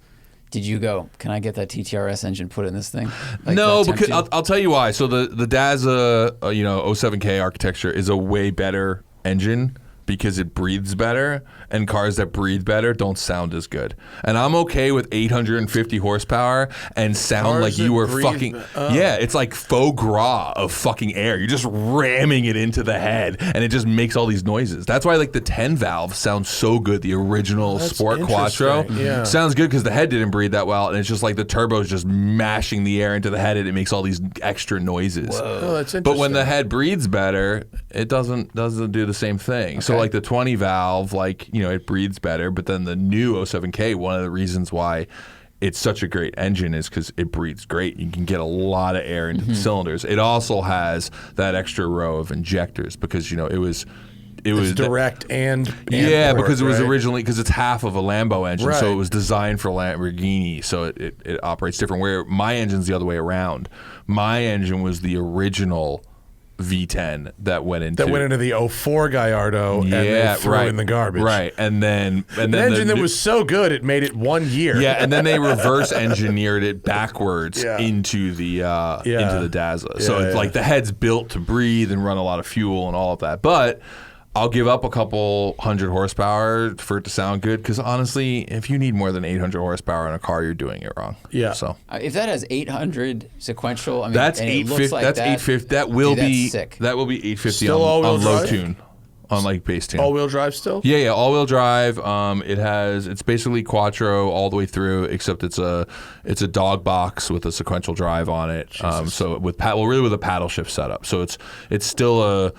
did you go, can I get that TTRS engine put in this thing? Like, no, because I'll tell you why. So the Daza, 07K architecture is a way better engine because it breathes better, and cars that breathe better don't sound as good. And I'm okay with 850 horsepower and sound like you were fucking... Yeah, it's like faux gras of fucking air. You're just ramming it into the head, and it just makes all these noises. That's why like the 10 valve sounds so good. The original Sport Quattro sounds good because the head didn't breathe that well, and it's just like the turbo's just mashing the air into the head, and it makes all these extra noises. Whoa. Oh, that's interesting. But when the head breathes better, it doesn't do the same thing. Okay. So like the 20 valve, like, it breathes better, but then the new 07K, one of the reasons why it's such a great engine is because it breathes great. You can get a lot of air into the cylinders. It also has that extra row of injectors because, it was direct and because it was right? originally, because it's half of a Lambo engine, right. so it was designed for Lamborghini, so it operates different. Where my engine's the other way around. My engine was the original V10 that went into the 04 Gallardo and they threw in the garbage. Right. And then an engine that was so good it made it 1 year. Yeah, and then they reverse engineered it backwards into the Daza. So it's like the head's built to breathe and run a lot of fuel and all of that. But I'll give up a couple hundred horsepower for it to sound good, because honestly, if you need more than 800 horsepower in a car, you're doing it wrong. Yeah. So if that has 800 sequential, I mean, that's 850. Like that's 850. That will be sick. That will be 850 still on low tune, on like base tune. All-wheel drive still? Yeah, all-wheel drive. It's basically Quattro all the way through, except it's a dog box with a sequential drive on it. So with a paddle shift setup. So it's still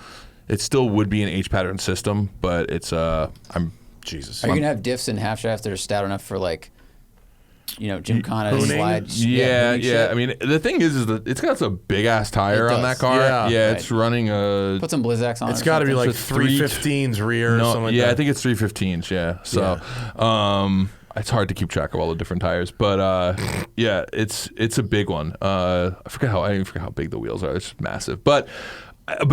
It still would be an H-pattern system, but it's Are you gonna have diffs and half shafts that are stout enough for like, Gymkhana slides? Yeah. I mean, the thing is that it's got a big ass tire on that car. Yeah, it's running a. Put some Blizzaks on. It's got to be like 315s rear. Or something like that. I think it's 315s. Yeah. So, it's hard to keep track of all the different tires, but it's a big one. I forget how big the wheels are. It's just massive, but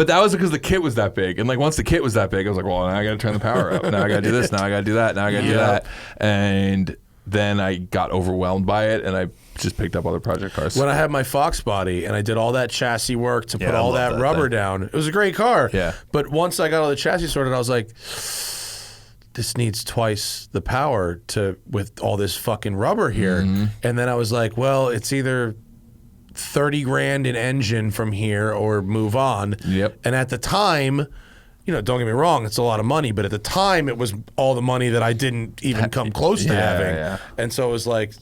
that was because the kit was that big. And like once the kit was that big, I was like, well, now I got to turn the power up. Now I got to do this. Now I got to do that. Now I got to do that. And then I got overwhelmed by it, and I just picked up other project cars. When I had my Fox body and I did all that chassis work to put all that rubber down, it was a great car. Yeah. But once I got all the chassis sorted, I was like, this needs twice the power with all this fucking rubber here. Mm-hmm. And then I was like, well, it's either $30,000 an engine from here or move on. Yep. And at the time, don't get me wrong, it's a lot of money, but at the time it was all the money that I didn't even come close to having. Yeah. And so it was like,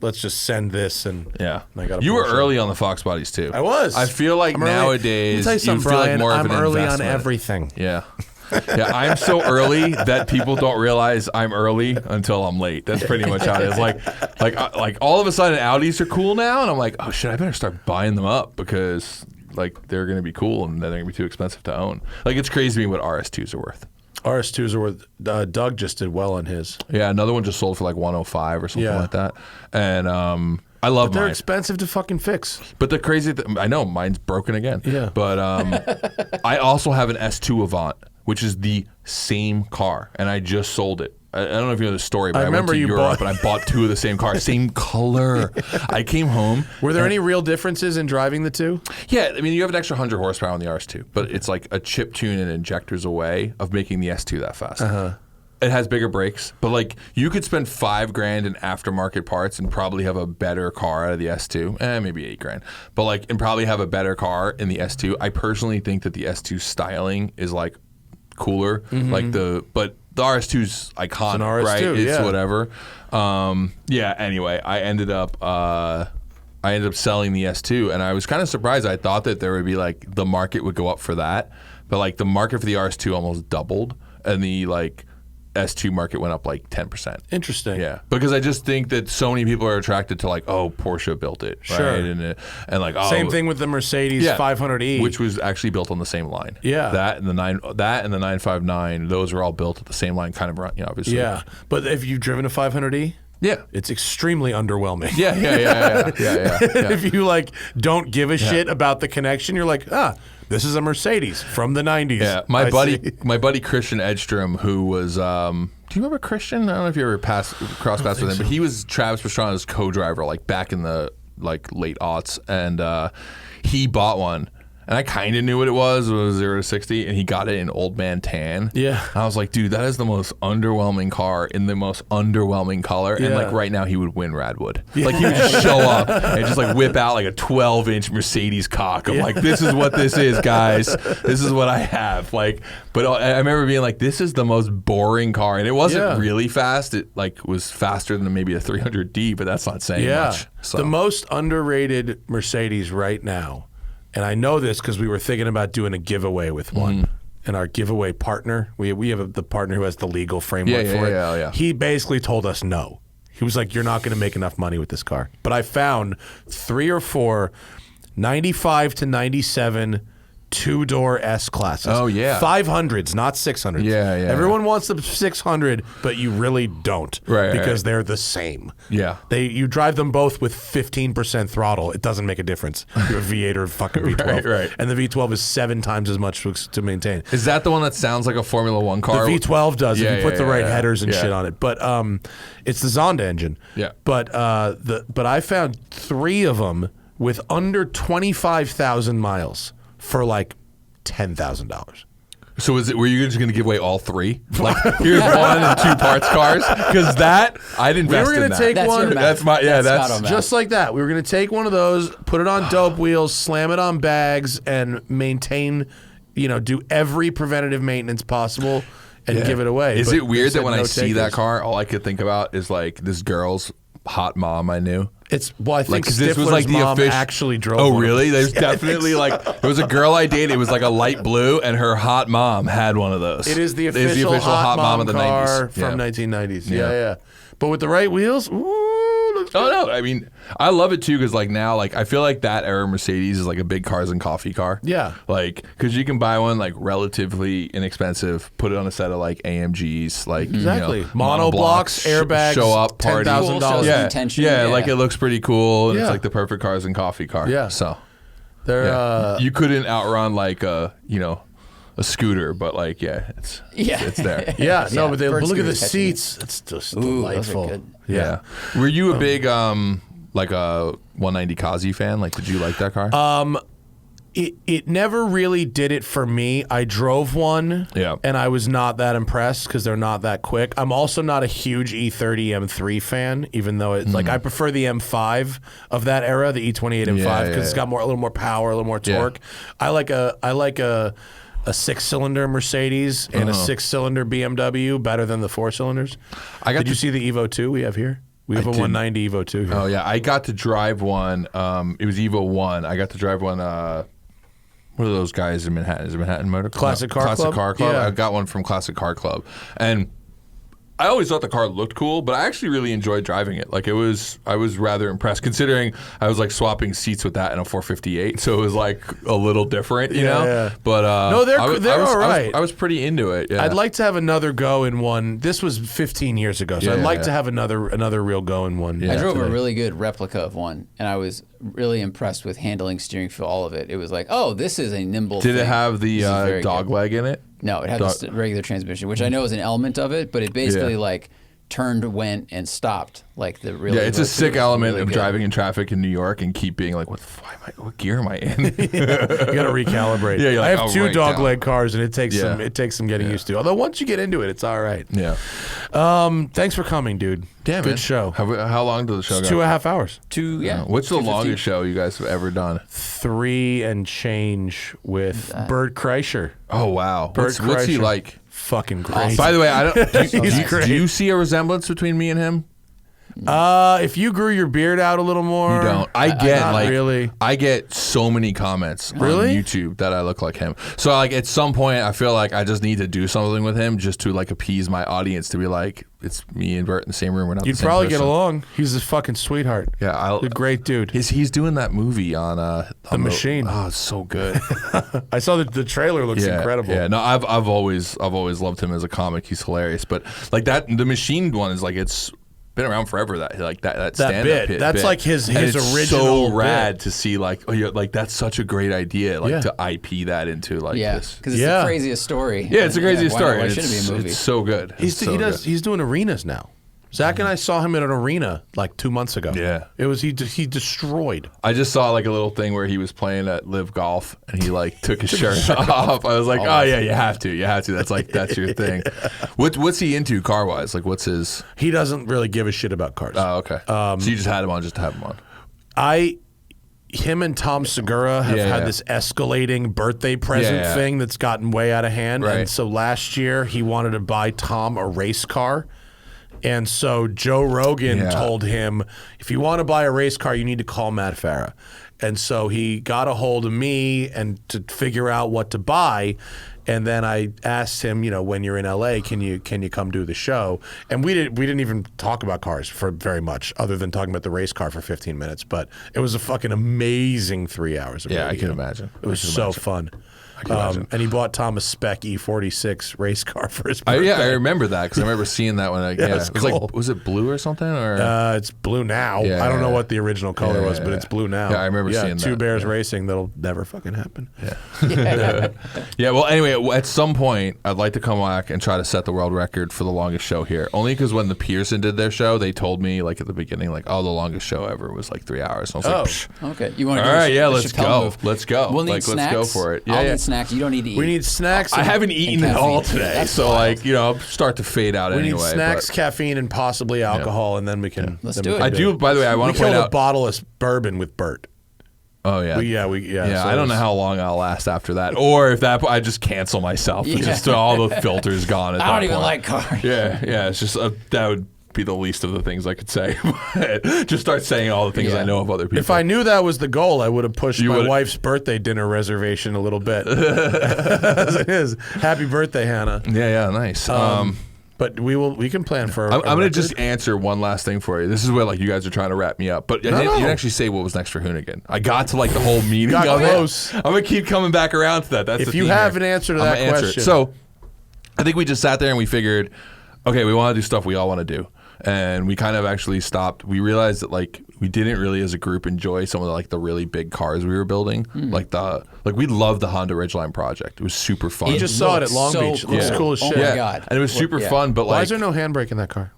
let's just send this. And I got you were early on the Fox bodies too. I was. I feel like nowadays you feel Brian, like more of an early investment. On everything. Yeah. Yeah, I'm so early that people don't realize I'm early until I'm late. That's pretty much how it is. Like all of a sudden Audis are cool now, and I'm like, oh shit, I better start buying them up because like they're gonna be cool and then they're gonna be too expensive to own. Like it's crazy to me what RS2s are worth. RS2s are worth. Doug just did well on his. Yeah, another one just sold for like 105 or something like that, and I love they're mine. expensive to fucking fix. But the crazy I know mine's broken again. Yeah. But I also have an S2 Avant, which is the same car, and I just sold it. I don't know if you know the story, but I went to Europe and I bought two of the same cars, same color. I came home. Were there any real differences in driving the two? Yeah, I mean, you have an extra 100 horsepower on the RS2, but it's like a chip tune and injectors away of making the S2 that fast. It has bigger brakes, but like you could spend $5,000 in aftermarket parts and probably have a better car out of the S2. Maybe $8,000, but like and probably have a better car in the S2. I personally think that the S2 styling is like cooler, like but the RS2's iconic, RS2, right? It's yeah. whatever. Anyway, I ended up selling the S2, and I was kind of surprised. I thought that there would be like the market would go up for that, but like the market for the RS2 almost doubled, and the like S2 market went up like 10%. Interesting. Yeah, because I just think that so many people are attracted to like, oh, Porsche built it, right? Sure. And like, oh, same thing with the Mercedes 500e, which was actually built on the same line. Yeah, that and the 959, those are all built at the same line, kind of run, obviously. Yeah, but if you've driven a 500e. Yeah, it's extremely underwhelming. Yeah. If you like don't give a shit about the connection, you're like, this is a Mercedes from the 90s. Yeah, my buddy Christian Edstrom, who was, do you remember Christian? I don't know if you ever crossed paths with him, but he was Travis Pastrana's co-driver, like back in the like late aughts, and he bought one. And I kind of knew what it was 0 to 60, and he got it in Old Man Tan. Yeah. I was like, dude, that is the most underwhelming car in the most underwhelming color. And like right now, he would win Radwood. Yeah. Like he would just show up and just like whip out like a 12-inch Mercedes cock. I'm like, this is what this is, guys. This is what I have. Like, but I remember being like, this is the most boring car, and it wasn't really fast. It like was faster than maybe a 300D, but that's not saying much. So. The most underrated Mercedes right now. And I know this because we were thinking about doing a giveaway with one. And our giveaway partner, we have the partner who has the legal framework for it. Yeah. He basically told us no. He was like, you're not going to make enough money with this car. But I found 3 or 4 95 to 97 two-door S-classes. Oh, yeah. 500s, not 600s. Yeah. Everyone wants the 600, but you really don't. Right. Because they're the same. Yeah. You drive them both with 15% throttle. It doesn't make a difference. You have a V8 or a fucking V12. Right. And the V12 is 7 times as much to maintain. Is that the one that sounds like a Formula One car? The V12 does if you put the right headers and shit on it. But it's the Zonda engine. Yeah. But I found 3 of them with under 25,000 miles for like $10,000. So were you just going to give away all 3? Like here's 1 and 2 parts cars? Because that I'd invest in that. Take one. That's just like that. We were going to take one of those, put it on dope wheels, slam it on bags, and maintain. Do every preventative maintenance possible and give it away. Is it weird that when I see takers. that car, all I could think about is like this girl's hot mom I knew? I think this was like the mom official. actually drove. Oh, really? There's definitely like there was a girl I dated. It was like a light blue, and her hot mom had one of those. It is the official hot mom of the car 90s from 1990s. Yeah. But with the right wheels, looks good. No, I mean I love it too because like now like I feel like that era Mercedes is like a big cars and coffee car. Yeah. Like because you can buy one like relatively inexpensive, put it on a set of like AMGs, like exactly monoblocks, airbags, show up party, $10,000. Like it looks pretty cool, and it's like the perfect cars and coffee car. Yeah. So they're you couldn't outrun like a scooter, but like it's there. Yeah, no, but look at the seats. It's just delightful. Those are good. Yeah. Were you a big like a 190 Kazi fan? Like, did you like that car? It never really did it for me. I drove one, and I was not that impressed because they're not that quick. I'm also not a huge E30 M3 fan, even though it's like I prefer the M5 of that era, the E28 M5, because it's got a little more power, a little more torque. I like a a 6-cylinder Mercedes and a 6-cylinder BMW better than the 4-cylinders. Did you see the Evo 2 we have here? We have a 190 Evo 2 here. Oh, yeah. I got to drive one. It was Evo 1. I got to drive one. What are those guys in Manhattan? Is it Manhattan Motor Club? Classic Car Club? Car Club. Yeah. I got one from Classic Car Club. And I always thought the car looked cool, but I actually really enjoyed driving it. Like I was rather impressed considering I was like swapping seats with that in a 458, so it was like a little different, you know. Yeah. But no, they're all right. I was pretty into it. Yeah. I'd like to have another go in one. This was 15 years ago, so I'd like to have another real go in one. I drove a really good replica of one, and I was really impressed with handling, steering feel, all of it. It was like, oh, this is a nimble Did thing. it have the dog leg in it? No, it had the regular transmission, which I know is an element of it, but it basically like turned, went, and stopped. Like the really it's a sick element really of good. Driving in traffic in New York and keep being like, what gear am I in? You got to recalibrate. Yeah, you're I like, have oh, two right dogleg down. cars, and it takes some getting used to. Although once you get into it, it's all right. Yeah. Thanks for coming, dude. Yeah, good man. show. How long did the show It's go? 2.5 hours. What's the 2:15. longest show you guys have ever done? 3 and change with Bert Kreischer. Oh wow. What's he Kreischer. like? Fucking great. By the way, I don't. He's great. Do you see a resemblance between me and him? If you grew your beard out a little more, You don't. I get really. I get so many comments Really? on YouTube that I look like him. So like at some point, I feel like I just need to do something with him just to like appease my audience to be like, it's me and Bert in the same room. We're not. You'd the same probably person. get along. He's a fucking sweetheart. Yeah, He's a great dude. He's doing that movie on The Machine. Oh, it's so good. I saw the trailer. Looks incredible. Yeah, no, I've always loved him as a comic. He's hilarious. But like that, the Machine one is like it's been around forever. That stand-up bit. That's like his it's original so rad bit. to see like like that's such a great idea to IP that into like this. because it's the craziest story. Yeah, it's the craziest story. Why and shouldn't it be a movie? It's so good. He's doing arenas now. Zach and I saw him at an arena like 2 months ago. Yeah. It was he destroyed. I just saw like a little thing where he was playing at Live Golf and he like took his shirt off. I was like, oh yeah, you have to. That's your thing. What's he into car wise? Like what's his? He doesn't really give a shit about cars. Oh okay. So you just had him on just to have him on. Him and Tom Segura have had this escalating birthday present thing that's gotten way out of hand. Right. And so last year he wanted to buy Tom a race car. And so Joe Rogan told him, if you want to buy a race car, you need to call Matt Farah. And so he got a hold of me and to figure out what to buy. And then I asked him, when you're in LA, can you come do the show? And we didn't even talk about cars for very much, other than talking about the race car for 15 minutes. But it was a fucking amazing 3 hours. Yeah, I can imagine. It was so fun. And he bought Tom a Spec E46 race car for his birthday. I remember that because I remember seeing that when it was cool. like, was it blue or something? Or it's blue now. Yeah, I don't know what the original color was, but it's blue now. Yeah, I remember seeing that. Two Bears racing that'll never fucking happen. Yeah, well, anyway, at some point, I'd like to come back and try to set the world record for the longest show here. Only because when the Pearson did their show, they told me, like, at the beginning, like, oh, the longest show ever was, like, 3 hours. And I was like, psh. Okay. You want to All go right, yeah, the let's Chappelle go. move. Let's go. We'll need Like, snacks. let's go for it. I'll Yeah. need snacks. You don't need to eat. We need snacks. I haven't eaten at all caffeine. today, That's so, wild. like, I'll start to fade out We anyway. need snacks, but- caffeine, and possibly alcohol, and then we can. Let's then do we it. can I do, by the way, I We want to point killed a out. bottle of bourbon with Bert. Oh, yeah. Yeah, so I don't know how long I'll last after that, or if that I just cancel myself, and just all the filters gone. At I that don't even point. like cars. Yeah. It's just that would be the least of the things I could say. Just start saying all the things I know of other people. If I knew that was the goal, I would have pushed my would've- wife's birthday dinner reservation a little bit. As it is. Happy birthday, Hannah. yeah, nice. But we can plan for. I'm going to just answer one last thing for you. This is where like you guys are trying to wrap me up, but you didn't actually say what was next for Hoonigan. I got to like the whole meeting. Got of close. it. I'm going to keep coming back around to that. That's If the you theme have here. an answer to I'm that gonna answer it. question. So I think we just sat there and we figured, okay, we want to do stuff we all want to do. And we kind of actually stopped. We realized that like we didn't really as a group enjoy some of the, like the really big cars we were building. Like we loved the Honda Ridgeline project. It was super fun. You just saw it at looks Long so Beach. It looks cool. cool as Oh shit. my yeah, God. and it was super fun. But Why like, is there no handbrake in that car?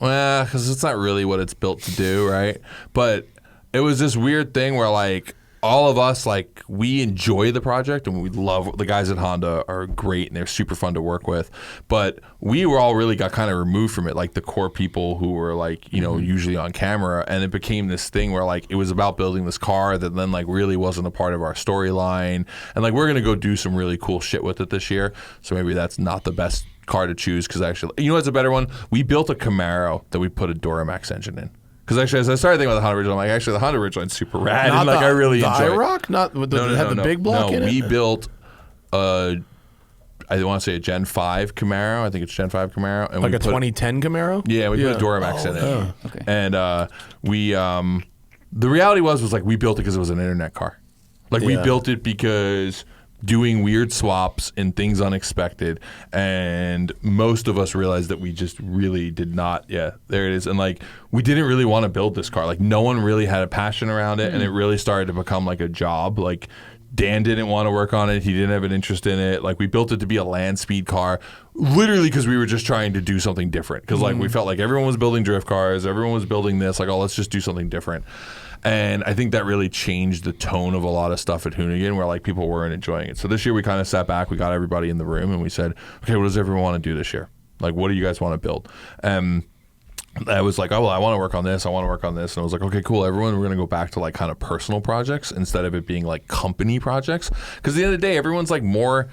well, because it's not really what it's built to do, right? But it was this weird thing where like all of us, like, we enjoy the project and we love the guys at Honda are great and they're super fun to work with. But we were all really got kind of removed from it, like the core people who were like, you know, usually on camera. And it became this thing where like it was about building this car that then like really wasn't a part of our storyline. And like we're going to go do some really cool shit with it this year. So maybe that's not the best car to choose because actually, you know what's a better one? We built a Camaro that we put a Duramax engine in. Because actually, as I started thinking about the Honda Ridgeline, I'm like, actually, the Honda Ridgeline's super rad. Not and like, I really the enjoy IROC? Not with the, had the big block in it? We built I want to say a Gen 5 Camaro. I think it's Gen 5 Camaro. And like we a 2010 Camaro? Yeah, we put a Duramax in it. Yeah. Okay. And we, the reality was like we built it because it was an internet car. Like we built it because doing weird swaps and things unexpected, and most of us realized that we just really did not. Yeah, there it is. And like we didn't really want to build this car. Like no one really had a passion around it, and it really started to become like a job. Like Dan didn't want to work on it. He didn't have an interest in it. Like we built it to be a land speed car, literally because we were just trying to do something different. Because like we felt like everyone was building drift cars, everyone was building this. Like, oh, let's just do something different. And I think that really changed the tone of a lot of stuff at Hoonigan where like people weren't enjoying it. So this year we kind of sat back, we got everybody in the room and we said, okay, what does everyone want to do this year? Like, what do you guys want to build? I was like, oh, well, I want to work on this. I want to work on this. And I was like, okay, cool. Everyone, we're going to go back to like kind of personal projects instead of it being like company projects. Because at the end of the day, everyone's like more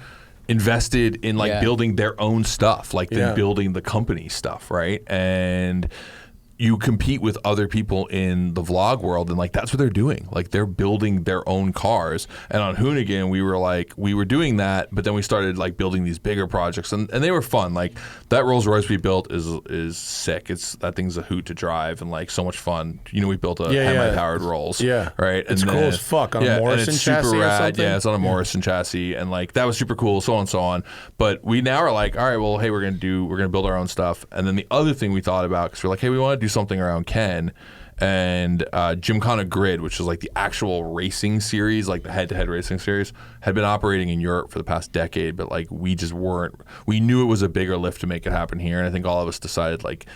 invested in like building their own stuff, like than building the company stuff, right? And you compete with other people in the vlog world, and like that's what they're doing. Like they're building their own cars. And on Hoonigan, we were doing that, but then we started like building these bigger projects, and they were fun. Like that Rolls Royce we built is sick. That thing's a hoot to drive and like so much fun. You know, we built a hemi-powered Rolls. Yeah, right. It's cool as fuck on a Morrison chassis or something. Yeah, it's on a Morrison chassis, and like that was super cool. So on and so on. But we now are like, all right, well, hey, we're gonna build our own stuff. And then the other thing we thought about, because we're like, hey, we want to do something around Ken and Gymkhana Grid, which is like the actual racing series, like the head-to-head racing series, had been operating in Europe for the past decade, but like we knew it was a bigger lift to make it happen here, and I think all of us decided like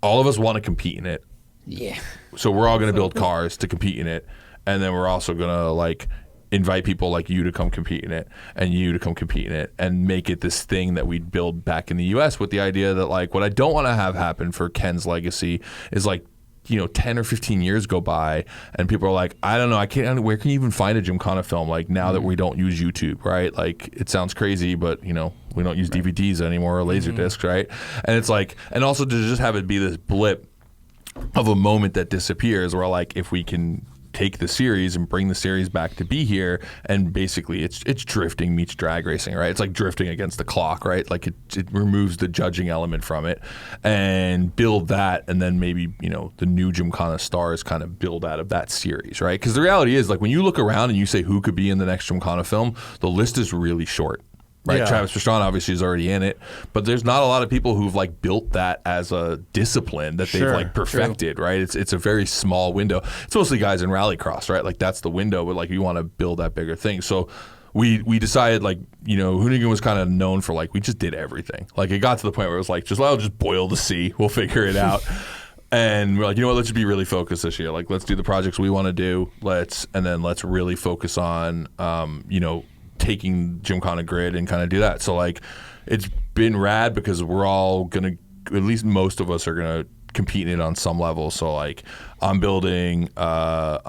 all of us want to compete in it. Yeah. So we're all going to build cars to compete in it, and then we're also going to like invite people like you to come compete in it and you to come compete in it and make it this thing that we build back in the US with the idea that like what I don't want to have happen for Ken's legacy is like, you know, 10 or 15 years go by and people are like, I don't know, where can you even find a Gymkhana film like now that we don't use YouTube, right? Like it sounds crazy, but you know, we don't use DVDs anymore or laser discs, right? And it's like, and also to just have it be this blip of a moment that disappears where like if we can take the series and bring the series back to be here, and basically it's drifting meets drag racing, right? It's like drifting against the clock, right? Like it removes the judging element from it and build that, and then maybe, you know, the new Gymkhana stars kind of build out of that series, right? Because the reality is like when you look around and you say who could be in the next Gymkhana film, the list is really short. Right, Travis Pastrana obviously is already in it, but there's not a lot of people who've like built that as a discipline that they've like perfected, right? It's a very small window. It's mostly guys in rallycross, right? Like that's the window, but like you want to build that bigger thing. So we decided like, you know, Hoonigan was kind of known for like we just did everything. Like it got to the point where it was like I'll just boil the sea, we'll figure it out. And we're like, you know what, let's just be really focused this year. Like let's do the projects we want to do. Let's really focus on you know, taking Gymkhana Grid and kind of do that. So like it's been rad because we're all gonna, at least most of us are gonna compete in it on some level. So like I'm building a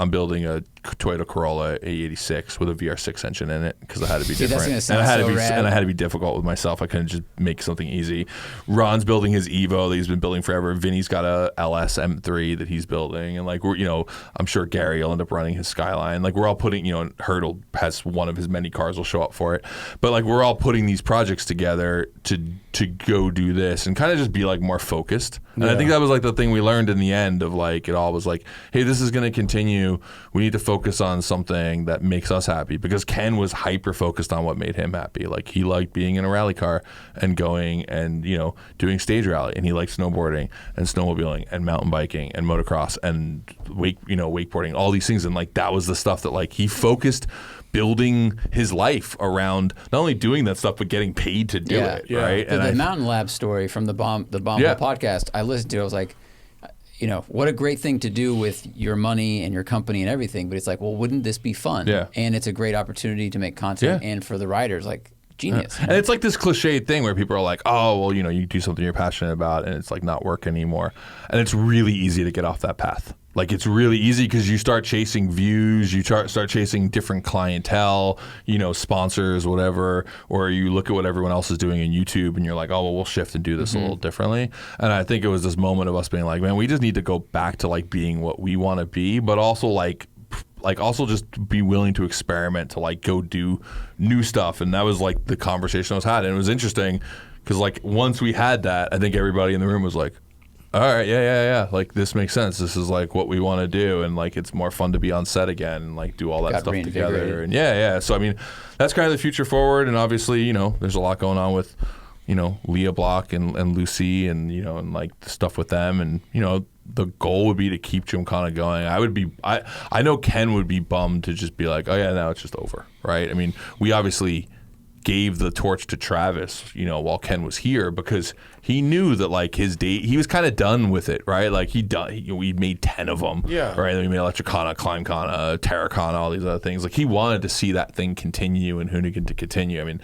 Toyota Corolla A86 with a VR6 engine in it because I had to be different. And I had to be difficult with myself. I couldn't just make something easy. Ron's building his Evo that he's been building forever. Vinny's got a LS M3 that he's building, and like we're, you know, I'm sure Gary will end up running his Skyline. Like we're all putting, you know, Hurdle has one of his many cars will show up for it, but like we're all putting these projects together to go do this and kind of just be like more focused. And I think that was like the thing we learned in the end of like it all was like, hey, this is going to continue. We need to focus on something that makes us happy, because Ken was hyper focused on what made him happy. Like he liked being in a rally car and going and, you know, doing stage rally, and he liked snowboarding and snowmobiling and mountain biking and motocross and wakeboarding, all these things. And like that was the stuff that like he focused building his life around, not only doing that stuff but getting paid to do it, right? The Mountain Lab story from the Bomb podcast I listened to, I was like, what a great thing to do with your money and your company and everything. But it's like, well, wouldn't this be fun? Yeah. And it's a great opportunity to make content and for the riders, like genius. And it's like this cliched thing where people are like, oh, well, you do something you're passionate about and it's like not work anymore. And it's really easy to get off that path. Like it's really easy because you start chasing views, you start chasing different clientele, sponsors, whatever, or you look at what everyone else is doing in YouTube and you're like, oh, well, we'll shift and do this a little differently. And I think it was this moment of us being like, man, we just need to go back to like being what we want to be, but also like also just be willing to experiment, to like go do new stuff. And that was like the conversation I was had. And it was interesting because like once we had that, I think everybody in the room was like, all right, yeah. Like this makes sense. This is like what we want to do, and like it's more fun to be on set again and like do all that stuff together. And yeah. So I mean, that's kind of the future forward. And obviously, there's a lot going on with, Leah Block and Lucy and and like the stuff with them. And the goal would be to keep Gymkhana going. I know Ken would be bummed to just be like, oh yeah, now it's just over, right? I mean, we obviously gave the torch to Travis, while Ken was here because he knew that like his date, he was kind of done with it, right? Like we made 10 of them, right? Then we made Electricana, Climbkhana, Terracana, all these other things. Like he wanted to see that thing continue and Hoonigan to continue. I mean,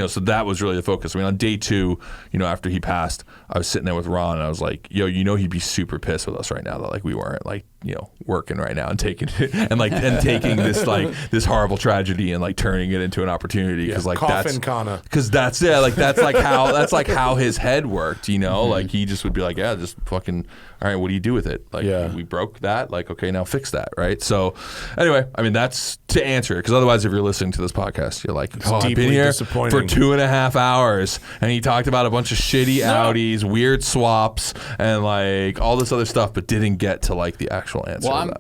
so that was really the focus. I mean, on day 2, after he passed, I was sitting there with Ron and I was like, yo, he'd be super pissed with us right now that like we weren't like, working right now and taking taking this like this horrible tragedy and like turning it into an opportunity because like that's like how his head worked, like he just would be like, yeah, just fucking, all right, what do you do with it? Like we broke that, like, okay, now fix that, right? So anyway, I mean, that's to answer it, because otherwise if you're listening to this podcast, you're like, oh, I've been here for 2.5 hours and he talked about a bunch of shitty Audis, weird swaps and like all this other stuff, but didn't get to like the actual answer. Well,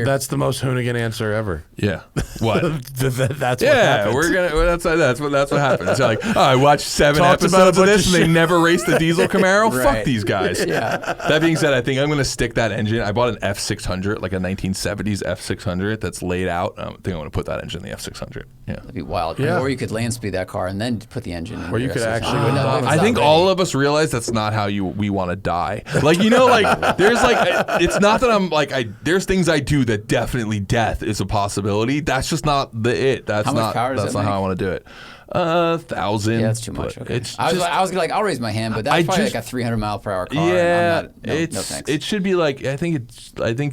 that's the most Hoonigan answer ever. Yeah. What? That's what happens. That's what happens. So like, oh, I watched 7 episodes of this and they never raced the diesel Camaro. Right. Fuck these guys. Yeah. That being said, I think I'm going to stick that engine. I bought an F600, like a 1970s F600 that's laid out. I think I'm going to put that engine in the F600. Yeah. That'd be wild. Yeah. Or you could land speed that car and then put the engine in. Or you could actually. I think all of us realize that's not how we want to die. Like, like there's like, it's not that I'm like, there's things I do that definitely death is a possibility. That's just not that's not how I want to do it. 1,000. Yeah, that's too much. Okay. I was like, I'll raise my hand, but that's probably like a 300 mile per hour car. Yeah, no thanks. It should be like I think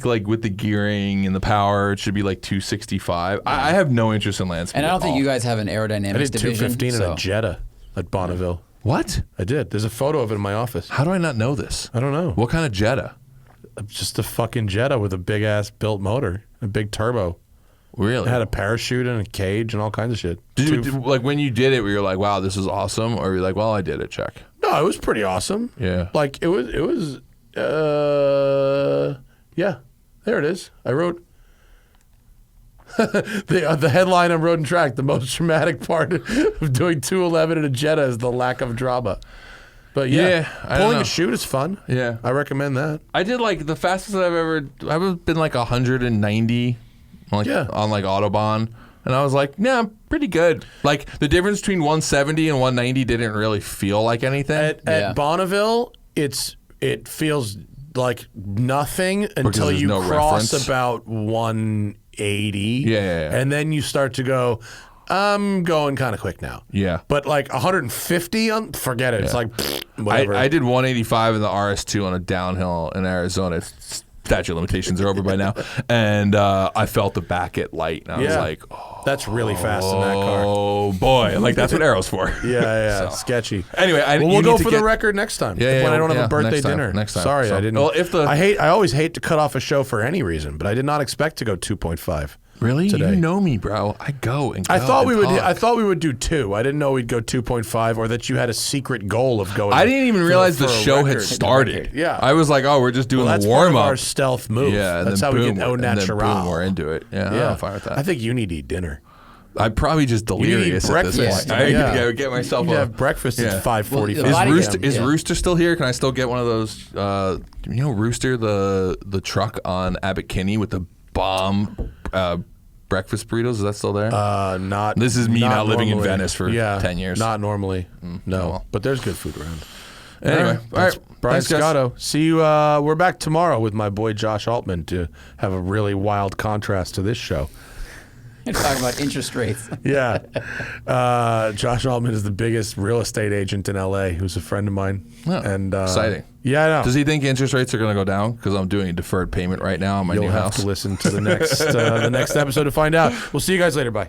like with the gearing and the power, it should be like 265. I have no interest in land speed. And I don't think you guys have an aerodynamics division. I did 215 in a Jetta at Bonneville. What? I did. There's a photo of it in my office. How do I not know this? I don't know. What kind of Jetta? Just a fucking Jetta with a big ass built motor, a big turbo. Really? It had a parachute and a cage and all kinds of shit. Like when you did it, were you like, wow, this is awesome? Or were you like, well, I did it, check? No, it was pretty awesome. Yeah. Like it was yeah, there it is. I wrote the headline on Road and Track, the most traumatic part of doing 211 in a Jetta is the lack of drama. But pulling a chute is fun. Yeah. I recommend that. I did like the fastest I've been like 190 on like Autobahn. And I was like, yeah, I'm pretty good. Like the difference between 170 and 190 didn't really feel like anything. At Bonneville, it feels like nothing until you cross about 180. Yeah. And then you start to go, I'm going kind of quick now. Yeah. But like 150, forget it. Yeah. It's like, whatever. I did 185 in the RS2 on a downhill in Arizona. Statute of limitations are over by now. And I felt the back get light. And I was like, oh. That's really fast in that car. Oh, boy. Like, that's what Aero's for. Yeah. So. Sketchy. Anyway, we'll go for the record next time. Yeah, when I don't have a birthday dinner. Next time. Sorry, so, I didn't. Well, I always hate to cut off a show for any reason, but I did not expect to go 2.5. Really? Today. You know me, bro. I go and go. I thought we would do 2. I didn't know we'd go 2.5 or that you had a secret goal of going. I didn't even realize the show had started. Yeah. I was like, oh, we're just doing the warm up. Our stealth move. Yeah. That's how we get au natural. And then boom, we're into it. Yeah. I'm fine with that. I think you need to eat dinner. I'm probably just delirious at this point. I gotta get myself up. Have breakfast at 5:45. Well, is Rooster still here? Can I still get one of those? Rooster, the truck on Abbott Kinney with the bomb breakfast burritos. Is that still there? Not. This is me not living normally. in Venice for 10 years. Not normally. No. Well. But there's good food around. Anyway, all right. Brian Thanks, guys. Scotto. See you. We're back tomorrow with my boy Josh Altman to have a really wild contrast to this show. You're talking about interest rates. Yeah. Josh Altman is the biggest real estate agent in LA, who's a friend of mine. Oh, and exciting. Yeah, I know. Does he think interest rates are going to go down? Because I'm doing a deferred payment right now on my You'll new have house. to listen to the next episode to find out. We'll see you guys later. Bye.